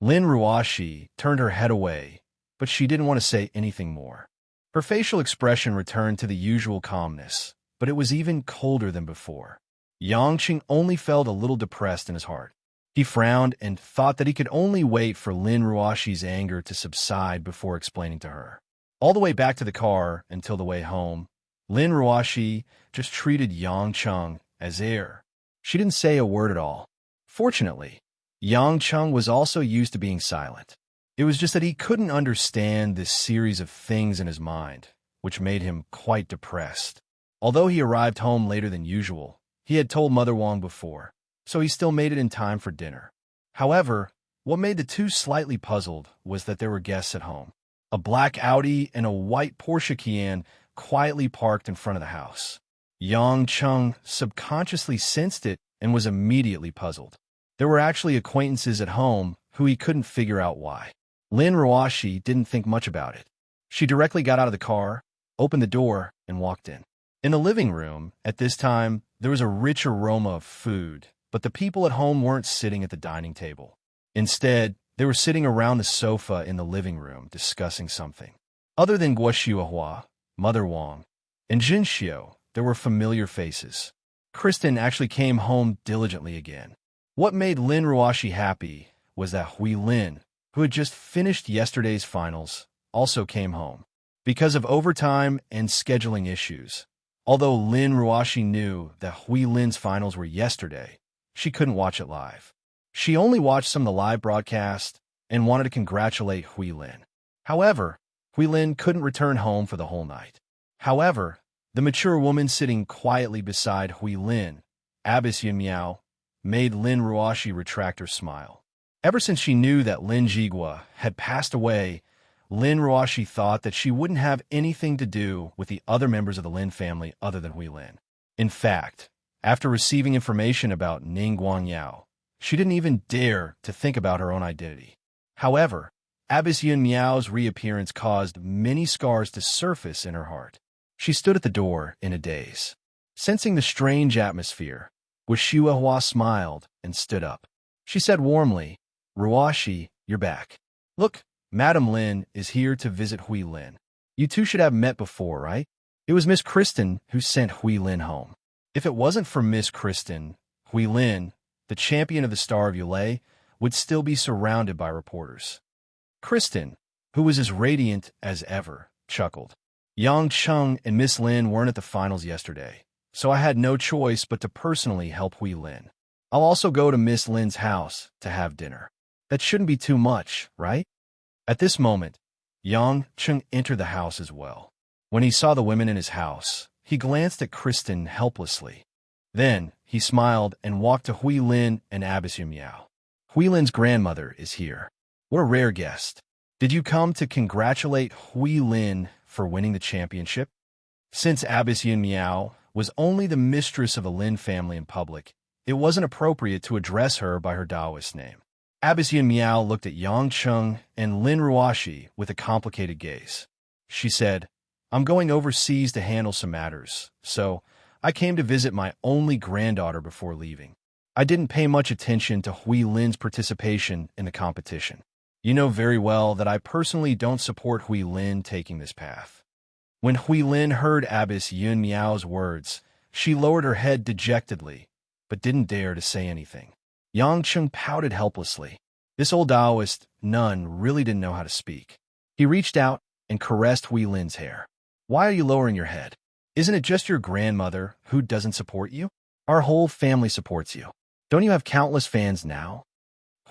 Lin Ruoshi turned her head away, but she didn't want to say anything more. Her facial expression returned to the usual calmness, but it was even colder than before. Yang Cheng only felt a little depressed in his heart. He frowned and thought that he could only wait for Lin Ruoshi's anger to subside before explaining to her. All the way back to the car until the way home, Lin Ruoshi just treated Yang Cheng as air. She didn't say a word at all. Fortunately, Yang Cheng was also used to being silent. It was just that he couldn't understand this series of things in his mind, which made him quite depressed. Although he arrived home later than usual, he had told Mother Wong before, so he still made it in time for dinner. However, what made the two slightly puzzled was that there were guests at home. A black Audi and a white Porsche Cayenne quietly parked in front of the house. Yang Cheng subconsciously sensed it and was immediately puzzled. There were actually acquaintances at home who he couldn't figure out why. Lin Ruoshi didn't think much about it. She directly got out of the car, opened the door, and walked in. In the living room, at this time, There was a rich aroma of food, but the people at home weren't sitting at the dining table. Instead, they were sitting around the sofa in the living room discussing something. Other than Guo Xiuhua, Mother Wang, and Jin Xiu, there were familiar faces. Kristen actually came home diligently again. What made Lin Ruoshi happy was that Hui Lin, who had just finished yesterday's finals, also came home. Because of overtime and scheduling issues, although Lin Ruoshi knew that Hui Lin's finals were yesterday, she couldn't watch it live. She only watched some of the live broadcast and wanted to congratulate Hui Lin. However, Hui Lin couldn't return home for the whole night. However, the mature woman sitting quietly beside Hui Lin, Abbess Yun Miao, made Lin Ruoshi retract her smile. Ever since she knew that Lin Jigua had passed away, Lin Ruoshi thought that she wouldn't have anything to do with the other members of the Lin family other than Hui Lin. In fact, after receiving information about Ning Guangyao, she didn't even dare to think about her own identity. However, Abbess Yun Miao's reappearance caused many scars to surface in her heart. She stood at the door in a daze. Sensing the strange atmosphere, Guo Xiuhua smiled and stood up. She said warmly, "Ruoshi, you're back. Look, Madam Lin is here to visit Hui Lin. You two should have met before, right? It was Miss Kristen who sent Hui Lin home. If it wasn't for Miss Kristen, Hui Lin, the champion of the Star of Yulei, would still be surrounded by reporters." Kristen, who was as radiant as ever, chuckled. "Yang Cheng and Miss Lin weren't at the finals yesterday, so I had no choice but to personally help Hui Lin. I'll also go to Miss Lin's house to have dinner. That shouldn't be too much, right?" At this moment, Yang Cheng entered the house as well. When he saw the women in his house, he glanced at Kristen helplessly. Then, he smiled and walked to Hui Lin and Abbess Yun Miao. "Hui Lin's grandmother is here. What a rare guest. Did you come to congratulate Hui Lin for winning the championship?" Since Abbess Yun Miao was only the mistress of the Lin family in public, it wasn't appropriate to address her by her Taoist name. Abbess Yun Miao looked at Yang Cheng and Lin Ruoshi with a complicated gaze. She said, "I'm going overseas to handle some matters, so I came to visit my only granddaughter before leaving. I didn't pay much attention to Hui Lin's participation in the competition. You know very well that I personally don't support Hui Lin taking this path." When Hui Lin heard Abbess Yun Miao's words, she lowered her head dejectedly, but didn't dare to say anything. Yang Cheng pouted helplessly. This old Taoist nun really didn't know how to speak. He reached out and caressed Hui Lin's hair. "Why are you lowering your head? Isn't it just your grandmother who doesn't support you? Our whole family supports you. Don't you have countless fans now?"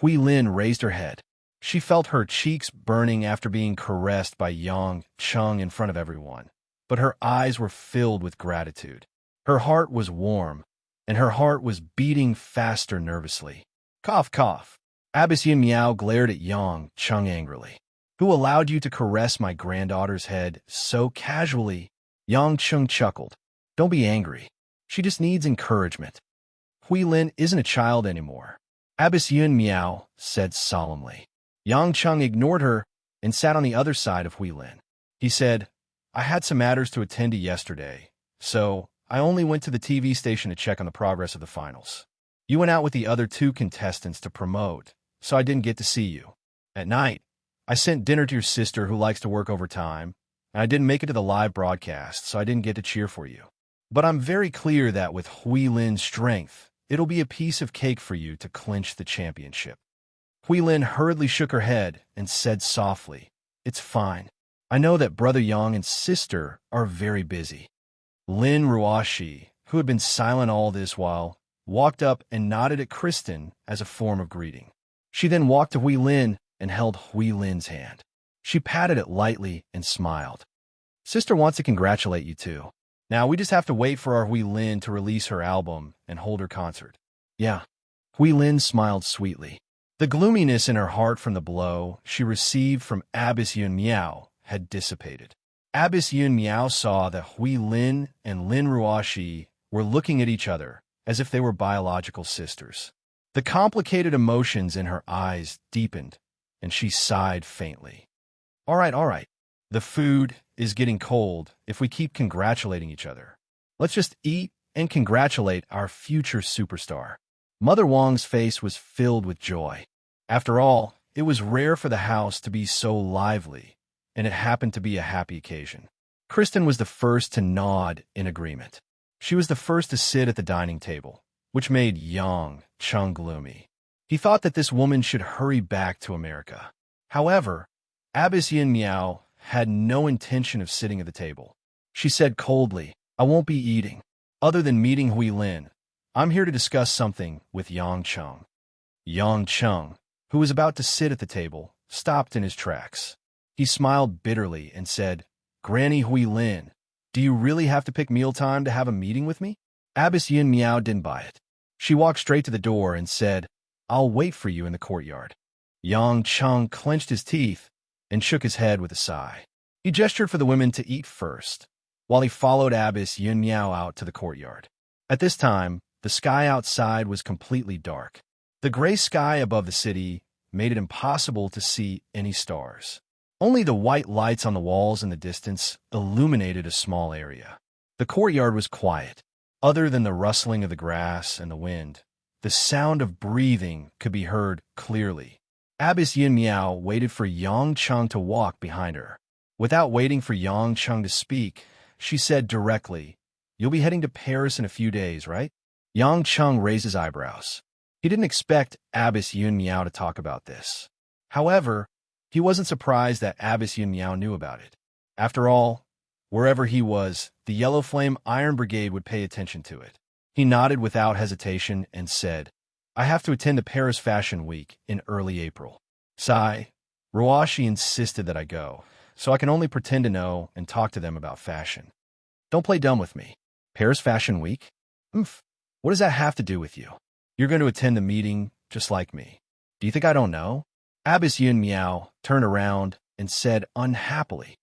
Hui Lin raised her head. She felt her cheeks burning after being caressed by Yang Cheng in front of everyone, but her eyes were filled with gratitude. Her heart was warm, and her heart was beating faster nervously. Cough, cough. Abbess Yun Miao glared at Yang Cheng angrily. "Who allowed you to caress my granddaughter's head so casually?" Yang Cheng chuckled. "Don't be angry. She just needs encouragement. Hui Lin isn't a child anymore," Abbess Yun Miao said solemnly. Yang Cheng ignored her and sat on the other side of Hui Lin. He said, "I had some matters to attend to yesterday, so I only went to the TV station to check on the progress of the finals. You went out with the other two contestants to promote, so I didn't get to see you. At night, I sent dinner to your sister who likes to work overtime, and I didn't make it to the live broadcast, so I didn't get to cheer for you. But I'm very clear that with Hui Lin's strength, it'll be a piece of cake for you to clinch the championship." Hui Lin hurriedly shook her head and said softly, "It's fine. I know that Brother Yang and sister are very busy." Lin Ruoshi, who had been silent all this while, walked up and nodded at Kristen as a form of greeting. She then walked to Hui Lin and held Hui Lin's hand. She patted it lightly and smiled. "Sister wants to congratulate you too. Now we just have to wait for our Hui Lin to release her album and hold her concert." "Yeah." Hui Lin smiled sweetly. The gloominess in her heart from the blow she received from Abbess Yun Miao had dissipated. Abbess Yun Miao saw that Hui Lin and Lin Ruoshi were looking at each other as if they were biological sisters. The complicated emotions in her eyes deepened, and she sighed faintly. All right. The food is getting cold if we keep congratulating each other. Let's just eat and congratulate our future superstar." Mother Wang's face was filled with joy. After all, it was rare for the house to be so lively, and it happened to be a happy occasion. Kristen was the first to nod in agreement. She was the first to sit at the dining table, which made Yang Chung gloomy. He thought that this woman should hurry back to America. However, Abbess Yin Miao had no intention of sitting at the table. She said coldly, "I won't be eating. Other than meeting Hui Lin, I'm here to discuss something with Yang Chung." Yang Chung, who was about to sit at the table, stopped in his tracks. He smiled bitterly and said, "Granny Hui Lin, do you really have to pick mealtime to have a meeting with me?" Abbess Yin Miao didn't buy it. She walked straight to the door and said, "I'll wait for you in the courtyard." Yang Chung clenched his teeth and shook his head with a sigh. He gestured for the women to eat first, while he followed Abbess Yin Miao out to the courtyard. At this time, the sky outside was completely dark. The gray sky above the city made it impossible to see any stars. Only the white lights on the walls in the distance illuminated a small area. The courtyard was quiet. Other than the rustling of the grass and the wind, the sound of breathing could be heard clearly. Abbess Yin Miao waited for Yang Chung to walk behind her. Without waiting for Yang Chung to speak, she said directly, "You'll be heading to Paris in a few days, right?" Yang Chung raised his eyebrows. He didn't expect Abbess Yin Miao to talk about this. However, he wasn't surprised that Abbess Yin Miao knew about it. After all, wherever he was, the Yellow Flame Iron Brigade would pay attention to it. He nodded without hesitation and said, "I have to attend the Paris Fashion Week in early April. Ruashi insisted that I go, so I can only pretend to know and talk to them about fashion. Don't play dumb with me. Paris Fashion Week? What does that have to do with you? You're going to attend the meeting just like me. Do you think I don't know?" Abbess Yin Miao turned around and said unhappily,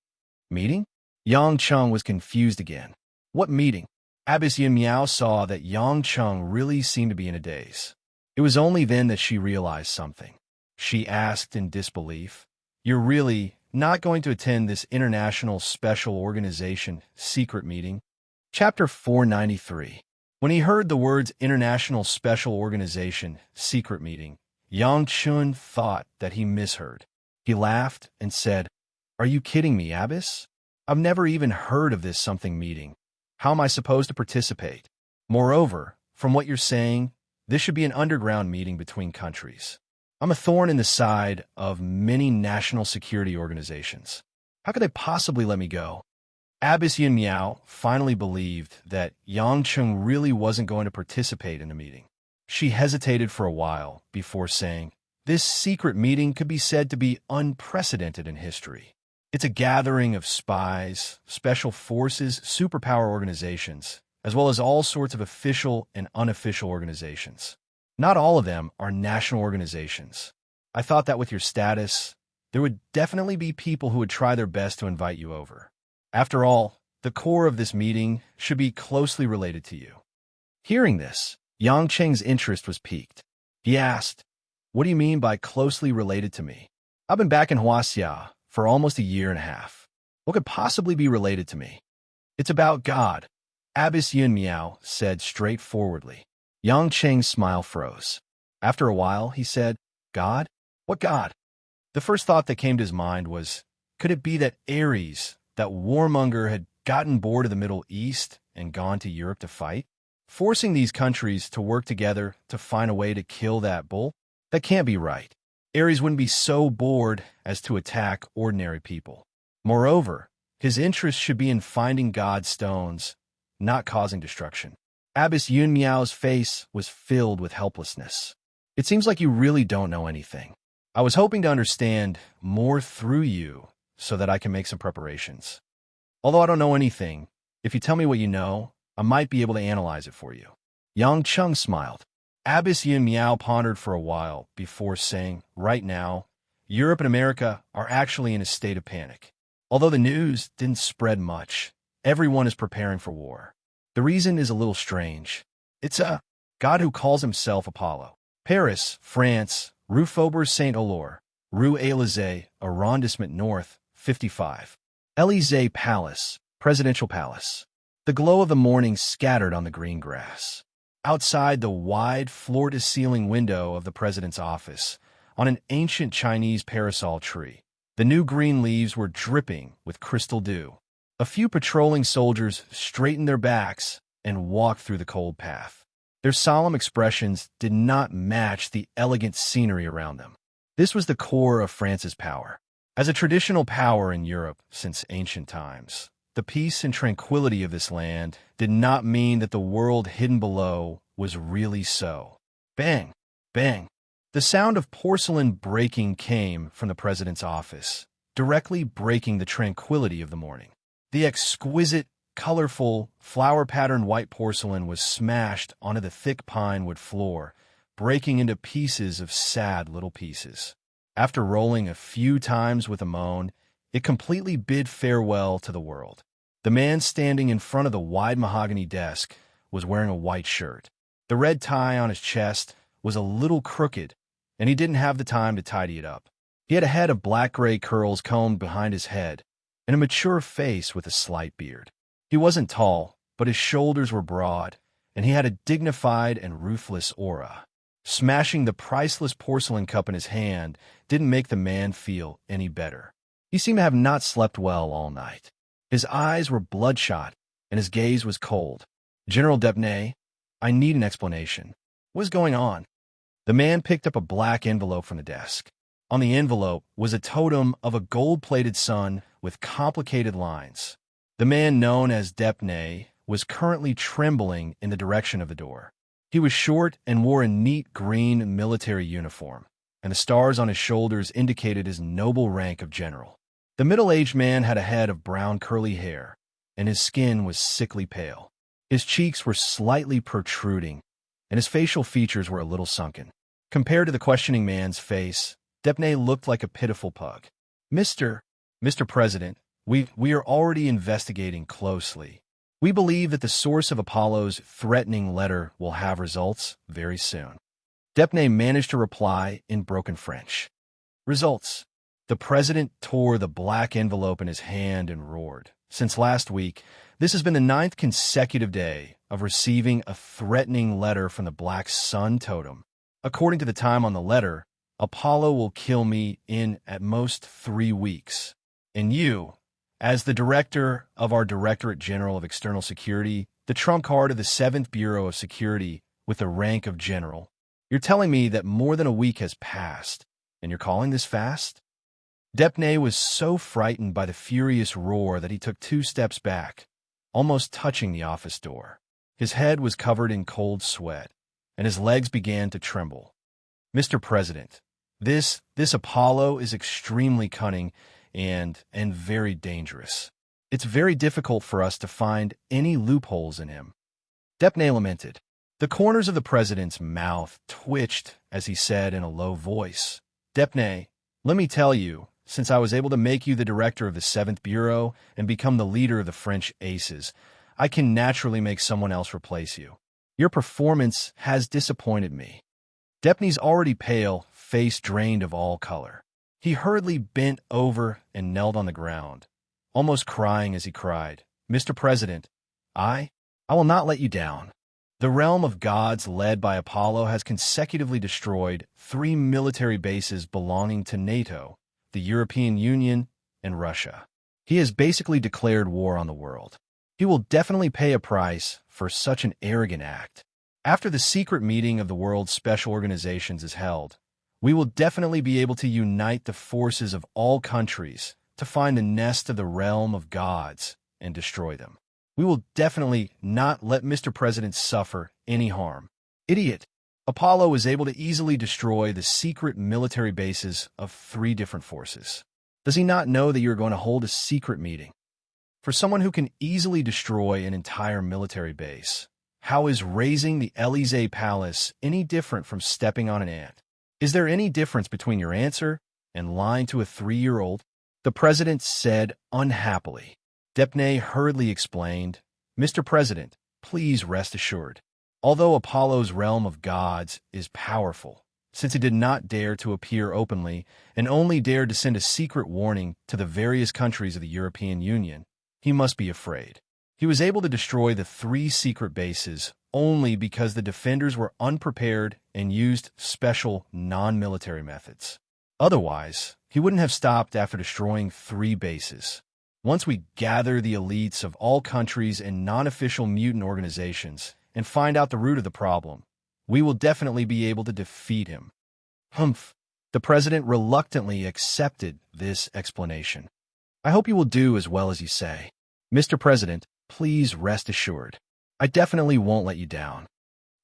"Meeting?" Yang Chung was confused again. "What meeting?" Abbess Yin Miao saw that Yang Chung really seemed to be in a daze. It was only then that she realized something. She asked in disbelief, "You're really not going to attend this International Special Organization secret meeting?" Chapter 493. When he heard the words International Special Organization secret meeting, Yang Chun thought that he misheard. He laughed and said, "Are you kidding me, Abbess? I've never even heard of this something meeting. How am I supposed to participate? Moreover, from what you're saying, this should be an underground meeting between countries. I'm a thorn in the side of many national security organizations. How could they possibly let me go?" Abbess Yin Miao finally believed that Yang Chung really wasn't going to participate in the meeting. She hesitated for a while before saying, "This secret meeting could be said to be unprecedented in history. It's a gathering of spies, special forces, superpower organizations, as well as all sorts of official and unofficial organizations. Not all of them are national organizations. I thought that with your status, there would definitely be people who would try their best to invite you over. After all, the core of this meeting should be closely related to you." Hearing this, Yang Cheng's interest was piqued. He asked, "What do you mean by closely related to me? I've been back in Huaxia for almost a year and a half. What could possibly be related to me?" "It's about God," Abbess Yin Miao said straightforwardly. Yang Cheng's smile froze. After a while, he said, "God? What God?" The first thought that came to his mind was, could it be that Ares, that warmonger, had gotten bored of the Middle East and gone to Europe to fight, forcing these countries to work together to find a way to kill that bull? That can't be right. Ares wouldn't be so bored as to attack ordinary people. Moreover, his interest should be in finding God's stones, not causing destruction. Abbess Yun Miao's face was filled with helplessness. "It seems like you really don't know anything. I was hoping to understand more through you so that I can make some preparations. Although I don't know anything, if you tell me what you know, I might be able to analyze it for you." Yang Chung smiled. Abbess Yin Miao pondered for a while before saying, "Right now, Europe and America are actually in a state of panic. Although the news didn't spread much, everyone is preparing for war. The reason is a little strange. It's a god who calls himself Apollo. Paris, France, Rue Faubourg Saint-Hollore, Rue Élysée, Arrondissement North, 55. Élysée Palace, Presidential Palace. The glow of the morning scattered on the green grass. Outside the wide, floor-to-ceiling window of the president's office, on an ancient Chinese parasol tree, the new green leaves were dripping with crystal dew. A few patrolling soldiers straightened their backs and walked through the cold path. Their solemn expressions did not match the elegant scenery around them. This was the core of France's power. As a traditional power in Europe since ancient times, the peace and tranquility of this land did not mean that the world hidden below was really so. Bang! Bang! The sound of porcelain breaking came from the president's office, directly breaking the tranquility of the morning. The exquisite, colorful, flower-patterned white porcelain was smashed onto the thick pine wood floor, breaking into pieces of sad little pieces. After rolling a few times with a moan, it completely bid farewell to the world. The man standing in front of the wide mahogany desk was wearing a white shirt. The red tie on his chest was a little crooked, and he didn't have the time to tidy it up. He had a head of black-gray curls combed behind his head, and a mature face with a slight beard. He wasn't tall, but his shoulders were broad, and he had a dignified and ruthless aura. Smashing the priceless porcelain cup in his hand didn't make the man feel any better. He seemed to have not slept well all night. His eyes were bloodshot, and his gaze was cold. "General Depnay, I need an explanation. What's going on?" The man picked up a black envelope from the desk. On the envelope was a totem of a gold-plated sun with complicated lines. The man known as Depnay was currently trembling in the direction of the door. He was short and wore a neat green military uniform, and the stars on his shoulders indicated his noble rank of general. The middle-aged man had a head of brown curly hair, and his skin was sickly pale. His cheeks were slightly protruding, and his facial features were a little sunken. Compared to the questioning man's face, Depnay looked like a pitiful pug. Mr. President, we are already investigating closely. We believe that the source of Apollo's threatening letter will have results very soon." Depnay managed to reply in broken French. "Results?" The president tore the black envelope in his hand and roared. "Since last week, this has been the 9th consecutive day of receiving a threatening letter from the Black Sun totem. According to the time on the letter, Apollo will kill me in at most 3 weeks. And you, as the director of our Directorate General of External Security, the trump card of the 7th Bureau of Security with the rank of general, you're telling me that more than a week has passed, and you're calling this fast?" Depnay was so frightened by the furious roar that he took 2 steps back, almost touching the office door. His head was covered in cold sweat, and his legs began to tremble. "Mr. President, this Apollo is extremely cunning and very dangerous. It's very difficult for us to find any loopholes in him." Depnay lamented. The corners of the president's mouth twitched as he said in a low voice, "Depnay, let me tell you, since I was able to make you the director of the 7th Bureau and become the leader of the French aces, I can naturally make someone else replace you. Your performance has disappointed me." Depnay's already pale face drained of all color. He hurriedly bent over and knelt on the ground, almost crying as he cried, "Mr. President, I will not let you down. The realm of gods led by Apollo has consecutively destroyed 3 military bases belonging to NATO, the European Union, and Russia. He has basically declared war on the world. He will definitely pay a price for such an arrogant act. After the secret meeting of the world's special organizations is held, we will definitely be able to unite the forces of all countries to find the nest of the realm of gods and destroy them. We will definitely not let Mr. President suffer any harm." Idiot! Apollo was able to easily destroy the secret military bases of 3 different forces. Does he not know that you are going to hold a secret meeting? For someone who can easily destroy an entire military base, how is raising the Élysée Palace any different from stepping on an ant? Is there any difference between your answer and lying to a 3-year-old? The president said unhappily. Depnay hurriedly explained, "Mr. President, please rest assured. Although Apollo's realm of gods is powerful, since he did not dare to appear openly and only dared to send a secret warning to the various countries of the European Union, he must be afraid. He was able to destroy the 3 secret bases only because the defenders were unprepared and used special non-military methods. Otherwise, he wouldn't have stopped after destroying 3 bases. Once we gather the elites of all countries and non-official mutant organizations and find out the root of the problem, we will definitely be able to defeat him. Humph. The president reluctantly accepted this explanation. I hope you will do as well as you say. Mr. President, please rest assured. I definitely won't let you down.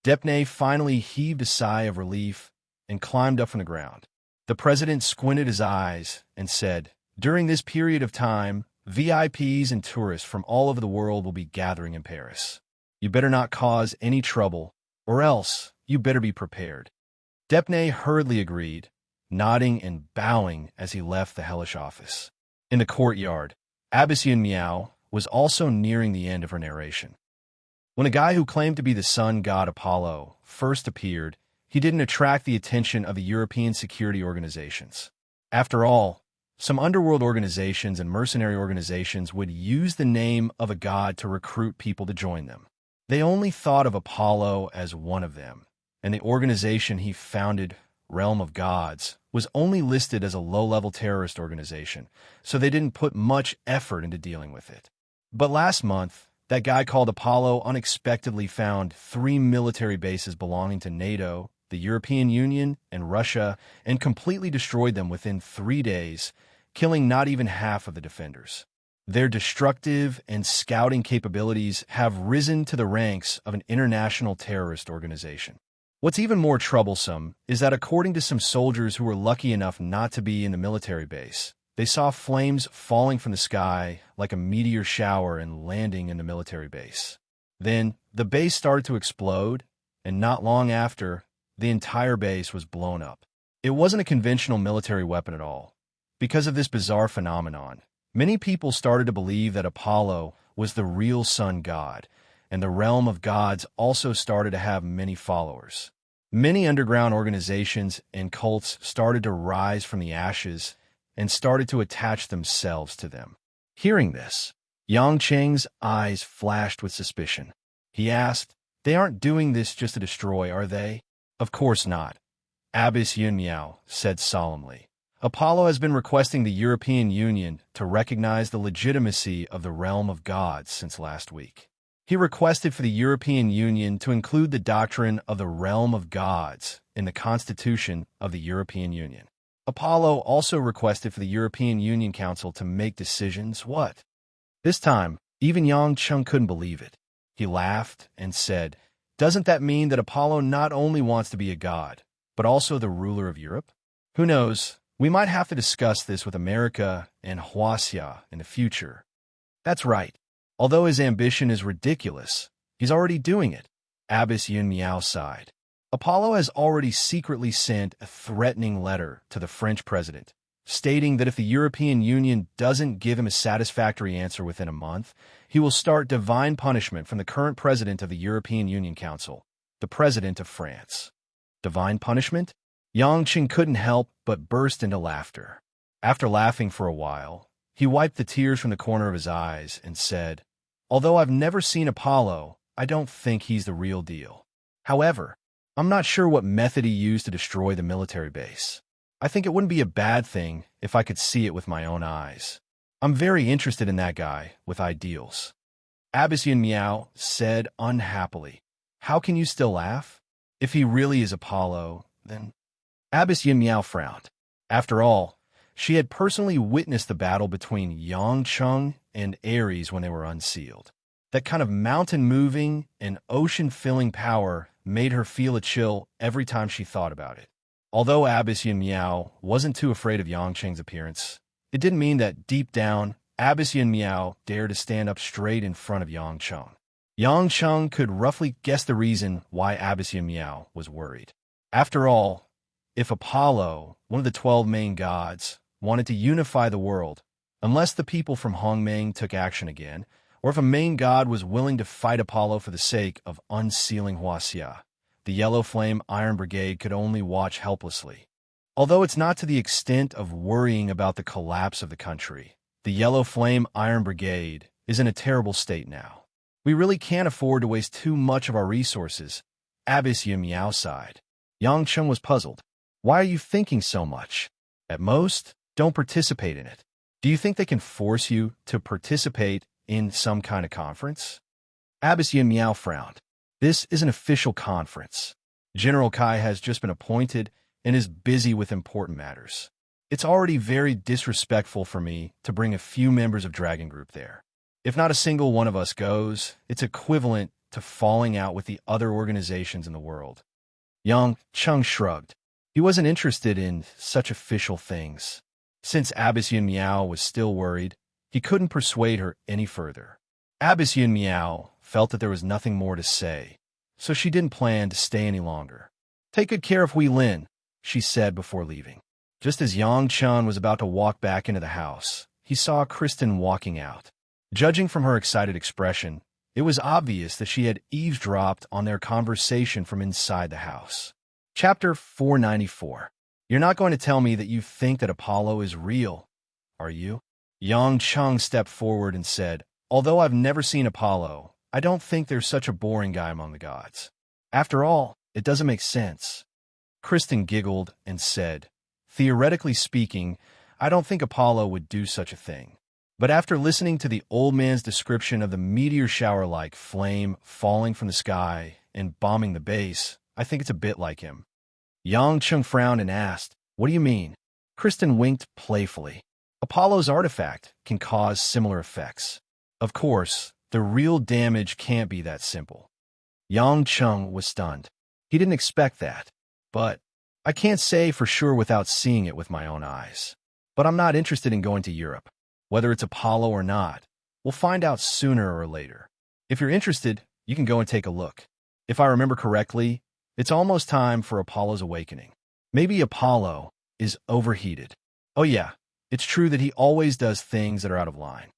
Depney finally heaved a sigh of relief and climbed up from the ground. The president squinted his eyes and said, "During this period of time, VIPs and tourists from all over the world will be gathering in Paris. You better not cause any trouble, or else you better be prepared." Depney hurriedly agreed, nodding and bowing as he left the hellish office. In the courtyard, Abbess Yun Miao was also nearing the end of her narration. When a guy who claimed to be the sun god Apollo first appeared, he didn't attract the attention of the European security organizations. After all, some underworld organizations and mercenary organizations would use the name of a god to recruit people to join them. They only thought of Apollo as one of them, and the organization he founded, Realm of Gods, was only listed as a low-level terrorist organization, so they didn't put much effort into dealing with it. But last month, that guy called Apollo unexpectedly found 3 military bases belonging to NATO, the European Union, and Russia, and completely destroyed them within 3 days, killing not even half of the defenders. Their destructive and scouting capabilities have risen to the ranks of an international terrorist organization. What's even more troublesome is that according to some soldiers who were lucky enough not to be in the military base, they saw flames falling from the sky like a meteor shower and landing in the military base. Then, the base started to explode, and not long after, the entire base was blown up. It wasn't a conventional military weapon at all. Because of this bizarre phenomenon, many people started to believe that Apollo was the real sun god, and the realm of gods also started to have many followers. Many underground organizations and cults started to rise from the ashes and started to attach themselves to them. Hearing this, Yang Cheng's eyes flashed with suspicion. He asked, "They aren't doing this just to destroy, are they?" "Of course not," Abbess Yun Miao said solemnly. "Apollo has been requesting the European Union to recognize the legitimacy of the realm of gods since last week. He requested for the European Union to include the doctrine of the realm of gods in the Constitution of the European Union. Apollo also requested for the European Union Council to make decisions. What?" This time, even Yang Cheng couldn't believe it. He laughed and said, "Doesn't that mean that Apollo not only wants to be a god, but also the ruler of Europe? Who knows, we might have to discuss this with America and Huaxia in the future." "That's right. Although his ambition is ridiculous, he's already doing it," Abbess Yun Miao sighed. "Apollo has already secretly sent a threatening letter to the French president, stating that if the European Union doesn't give him a satisfactory answer within a month, he will start divine punishment from the current president of the European Union Council, the president of France." Divine punishment? Yang Qing couldn't help but burst into laughter. After laughing for a while, he wiped the tears from the corner of his eyes and said, "Although I've never seen Apollo, I don't think he's the real deal. However, I'm not sure what method he used to destroy the military base. I think it wouldn't be a bad thing if I could see it with my own eyes. I'm very interested in that guy with ideals." Abbess Yun Miao said unhappily, "How can you still laugh? If he really is Apollo, then—" Abbess Yun Miao frowned. After all, she had personally witnessed the battle between Yang Cheng and Ares when they were unsealed. That kind of mountain-moving and ocean-filling power made her feel a chill every time she thought about it. Although Abbess Yun Miao wasn't too afraid of Yang Cheng's appearance, it didn't mean that deep down, Abbess Yun Miao dared to stand up straight in front of Yang Cheng. Yang Cheng could roughly guess the reason why Abbess Yun Miao was worried. After all, if Apollo, one of the 12 main gods, wanted to unify the world, unless the people from Hongmeng took action again, or if a main god was willing to fight Apollo for the sake of unsealing Huaxia, the Yellow Flame Iron Brigade could only watch helplessly. Although it's not to the extent of worrying about the collapse of the country, the Yellow Flame Iron Brigade is in a terrible state now. We really can't afford to waste too much of our resources, Abbess Yin Miao sighed. Yang Cheng was puzzled. Why are you thinking so much? At most, don't participate in it. Do you think they can force you to participate in some kind of conference? Abbess Yin Miao frowned. This is an official conference. General Kai has just been appointed and is busy with important matters. It's already very disrespectful for me to bring a few members of Dragon Group there. If not a single one of us goes, it's equivalent to falling out with the other organizations in the world. Yang Cheng shrugged. He wasn't interested in such official things. Since Abbess Yin Miao was still worried, he couldn't persuade her any further. Abbess Yin Miao felt that there was nothing more to say, so she didn't plan to stay any longer. Take good care of Hui Lin, she said before leaving. Just as Yang Cheng was about to walk back into the house, he saw Kristen walking out. Judging from her excited expression, it was obvious that she had eavesdropped on their conversation from inside the house. Chapter 494. You're not going to tell me that you think that Apollo is real, are you? Yang Cheng stepped forward and said, although I've never seen Apollo, I don't think there's such a boring guy among the gods. After all, it doesn't make sense. Kristen giggled and said, theoretically speaking, I don't think Apollo would do such a thing. But after listening to the old man's description of the meteor shower-like flame falling from the sky and bombing the base, I think it's a bit like him. Yang Cheng frowned and asked, what do you mean? Kristen winked playfully. Apollo's artifact can cause similar effects. Of course, the real damage can't be that simple. Yang Cheng was stunned. He didn't expect that. But I can't say for sure without seeing it with my own eyes. But I'm not interested in going to Europe. Whether it's Apollo or not, we'll find out sooner or later. If you're interested, you can go and take a look. If I remember correctly, it's almost time for Apollo's awakening. Maybe Apollo is overheated. Oh yeah, it's true that he always does things that are out of line.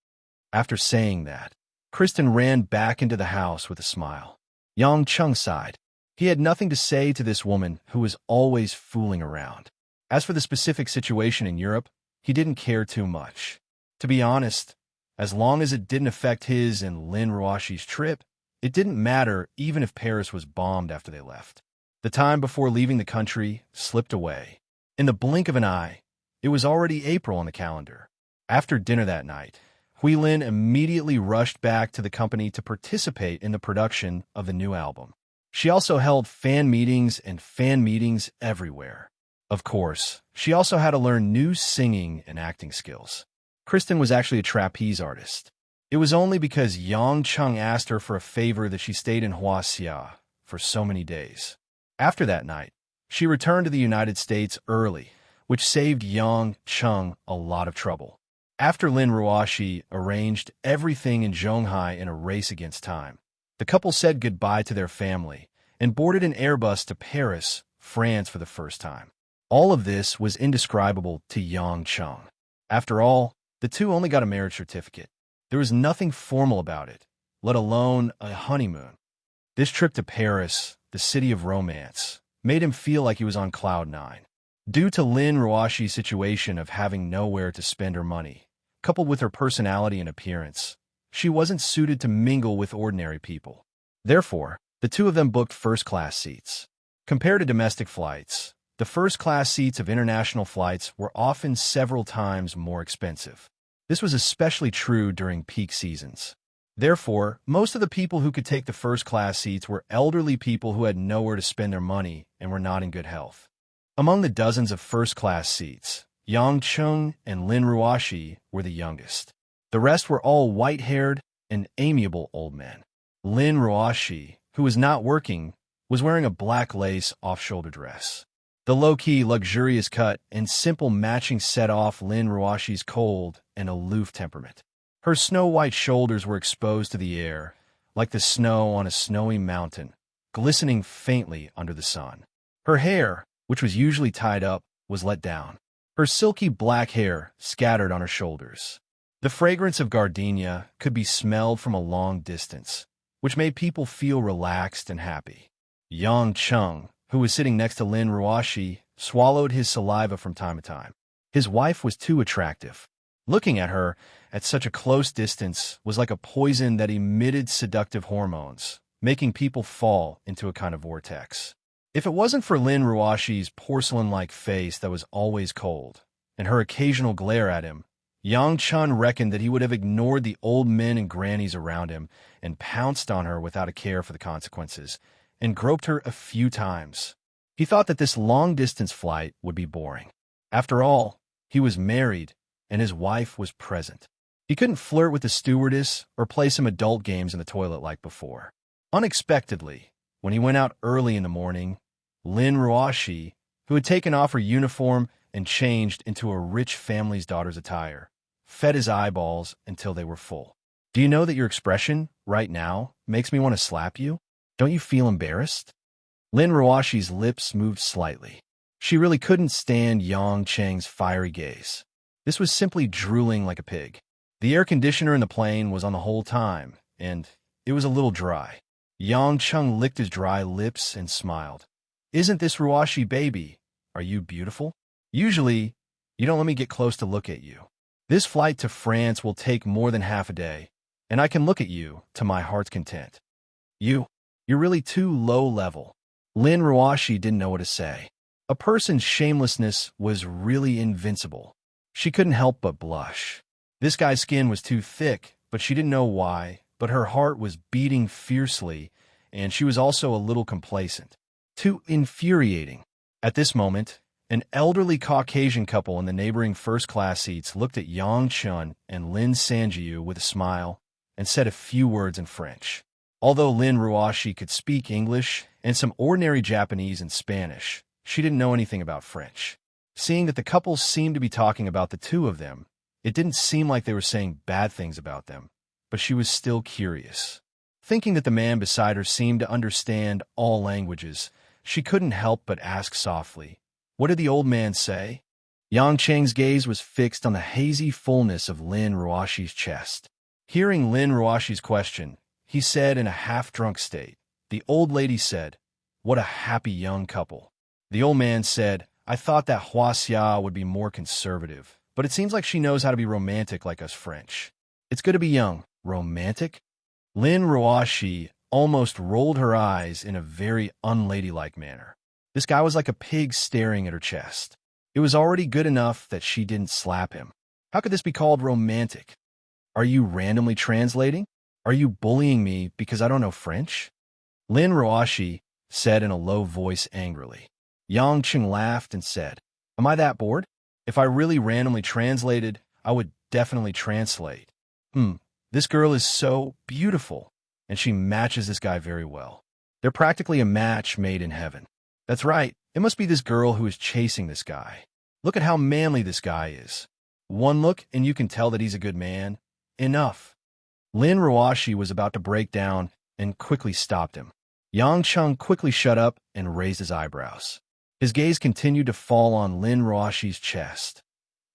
After saying that, Kristen ran back into the house with a smile. Yang Cheng sighed. He had nothing to say to this woman who was always fooling around. As for the specific situation in Europe, he didn't care too much. To be honest, as long as it didn't affect his and Lin Ruoshi's trip, it didn't matter even if Paris was bombed after they left. The time before leaving the country slipped away. In the blink of an eye, it was already April on the calendar. After dinner that night, Hui Lin immediately rushed back to the company to participate in the production of the new album. She also held fan meetings everywhere. Of course, she also had to learn new singing and acting skills. Kristen was actually a trapeze artist. It was only because Yang Cheng asked her for a favor that she stayed in Huaxia for so many days. After that night, she returned to the United States early, which saved Yang Cheng a lot of trouble. After Lin Ruoshi arranged everything in Zhonghai in a race against time, the couple said goodbye to their family and boarded an Airbus to Paris, France for the first time. All of this was indescribable to Yang Cheng. After all, the two only got a marriage certificate. There was nothing formal about it, let alone a honeymoon. This trip to Paris, the city of romance, made him feel like he was on cloud nine. Due to Lin Ruoshi's situation of having nowhere to spend her money, coupled with her personality and appearance, she wasn't suited to mingle with ordinary people. Therefore, the two of them booked first-class seats. Compared to domestic flights, the first-class seats of international flights were often several times more expensive. This was especially true during peak seasons. Therefore, most of the people who could take the first-class seats were elderly people who had nowhere to spend their money and were not in good health. Among the dozens of first-class seats, Yang Cheng and Lin Ruoshi were the youngest. The rest were all white-haired and amiable old men. Lin Ruoshi, who was not working, was wearing a black lace off-shoulder dress. The low-key, luxurious cut and simple matching set off Lin Ruoshi's cold and aloof temperament. Her snow-white shoulders were exposed to the air, like the snow on a snowy mountain, glistening faintly under the sun. Her hair, which was usually tied up, was let down. Her silky black hair scattered on her shoulders. The fragrance of gardenia could be smelled from a long distance, which made people feel relaxed and happy. Yang Cheng, who was sitting next to Lin Ruoshi, swallowed his saliva from time to time. His wife was too attractive. Looking at her at such a close distance was like a poison that emitted seductive hormones, making people fall into a kind of vortex. If it wasn't for Lin Ruashi's porcelain-like face that was always cold, and her occasional glare at him, Yang Chun reckoned that he would have ignored the old men and grannies around him and pounced on her without a care for the consequences, and groped her a few times. He thought that this long-distance flight would be boring. After all, he was married, and his wife was present. He couldn't flirt with the stewardess or play some adult games in the toilet like before. Unexpectedly, when he went out early in the morning, Lin Ruashi, who had taken off her uniform and changed into a rich family's daughter's attire, fed his eyeballs until they were full. Do you know that your expression, right now, makes me want to slap you? Don't you feel embarrassed? Lin Ruashi's lips moved slightly. She really couldn't stand Yang Cheng's fiery gaze. This was simply drooling like a pig. The air conditioner in the plane was on the whole time, and it was a little dry. Yang Cheng licked his dry lips and smiled. Isn't this Ruashi, baby? Are you beautiful? Usually, you don't let me get close to look at you. This flight to France will take more than half a day, and I can look at you to my heart's content. You're really too low level. Lin Ruashi didn't know what to say. A person's shamelessness was really invincible. She couldn't help but blush. This guy's skin was too thick, but she didn't know why, but her heart was beating fiercely, and she was also a little complacent. Too infuriating. At this moment, an elderly Caucasian couple in the neighboring first-class seats looked at Yang Chun and Lin Sanjiu with a smile and said a few words in French. Although Lin Ruashi could speak English and some ordinary Japanese and Spanish, she didn't know anything about French. Seeing that the couple seemed to be talking about the two of them, it didn't seem like they were saying bad things about them, but she was still curious. Thinking that the man beside her seemed to understand all languages, she couldn't help but ask softly, "What did the old man say?" Yang Cheng's gaze was fixed on the hazy fullness of Lin Ruashi's chest. Hearing Lin Ruashi's question, he said in a half-drunk state, "The old lady said, 'What a happy young couple.'" The old man said, "I thought that Huaxia would be more conservative, but it seems like she knows how to be romantic like us French. It's good to be young. Romantic?" Lin Ruashi almost rolled her eyes in a very unladylike manner. This guy was like a pig staring at her chest. It was already good enough that she didn't slap him. How could this be called romantic? Are you randomly translating? Are you bullying me because I don't know French? Lin Ruashi said in a low voice angrily. Yang Cheng laughed and said, "Am I that bored? If I really randomly translated, I would definitely translate. This girl is so beautiful, and she matches this guy very well. They're practically a match made in heaven. That's right, it must be this girl who is chasing this guy. Look at how manly this guy is. One look and you can tell that he's a good man. Enough." Lin Ruashi was about to break down and quickly stopped him. Yang Cheng quickly shut up and raised his eyebrows. His gaze continued to fall on Lin Ruashi's chest.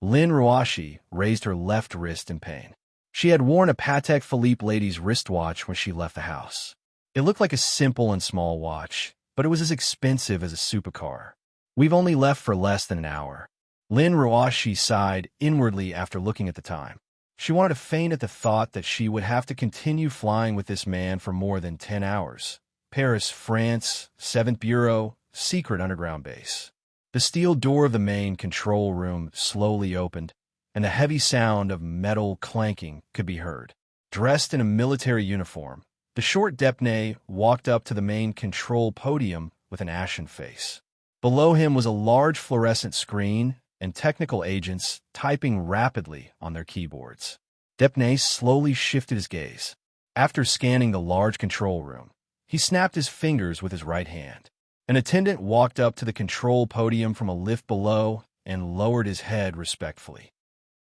Lin Ruashi raised her left wrist in pain. She had worn a Patek Philippe lady's wristwatch when she left the house. It looked like a simple and small watch, but it was as expensive as a supercar. "We've only left for less than an hour." Lin Ruashi sighed inwardly after looking at the time. She wanted to faint at the thought that she would have to continue flying with this man for more than 10 hours. Paris, France, 7th Bureau, secret underground base. The steel door of the main control room slowly opened, and the heavy sound of metal clanking could be heard. Dressed in a military uniform, the short Depney walked up to the main control podium with an ashen face. Below him was a large fluorescent screen and technical agents typing rapidly on their keyboards. Depney slowly shifted his gaze. After scanning the large control room, he snapped his fingers with his right hand. An attendant walked up to the control podium from a lift below and lowered his head respectfully.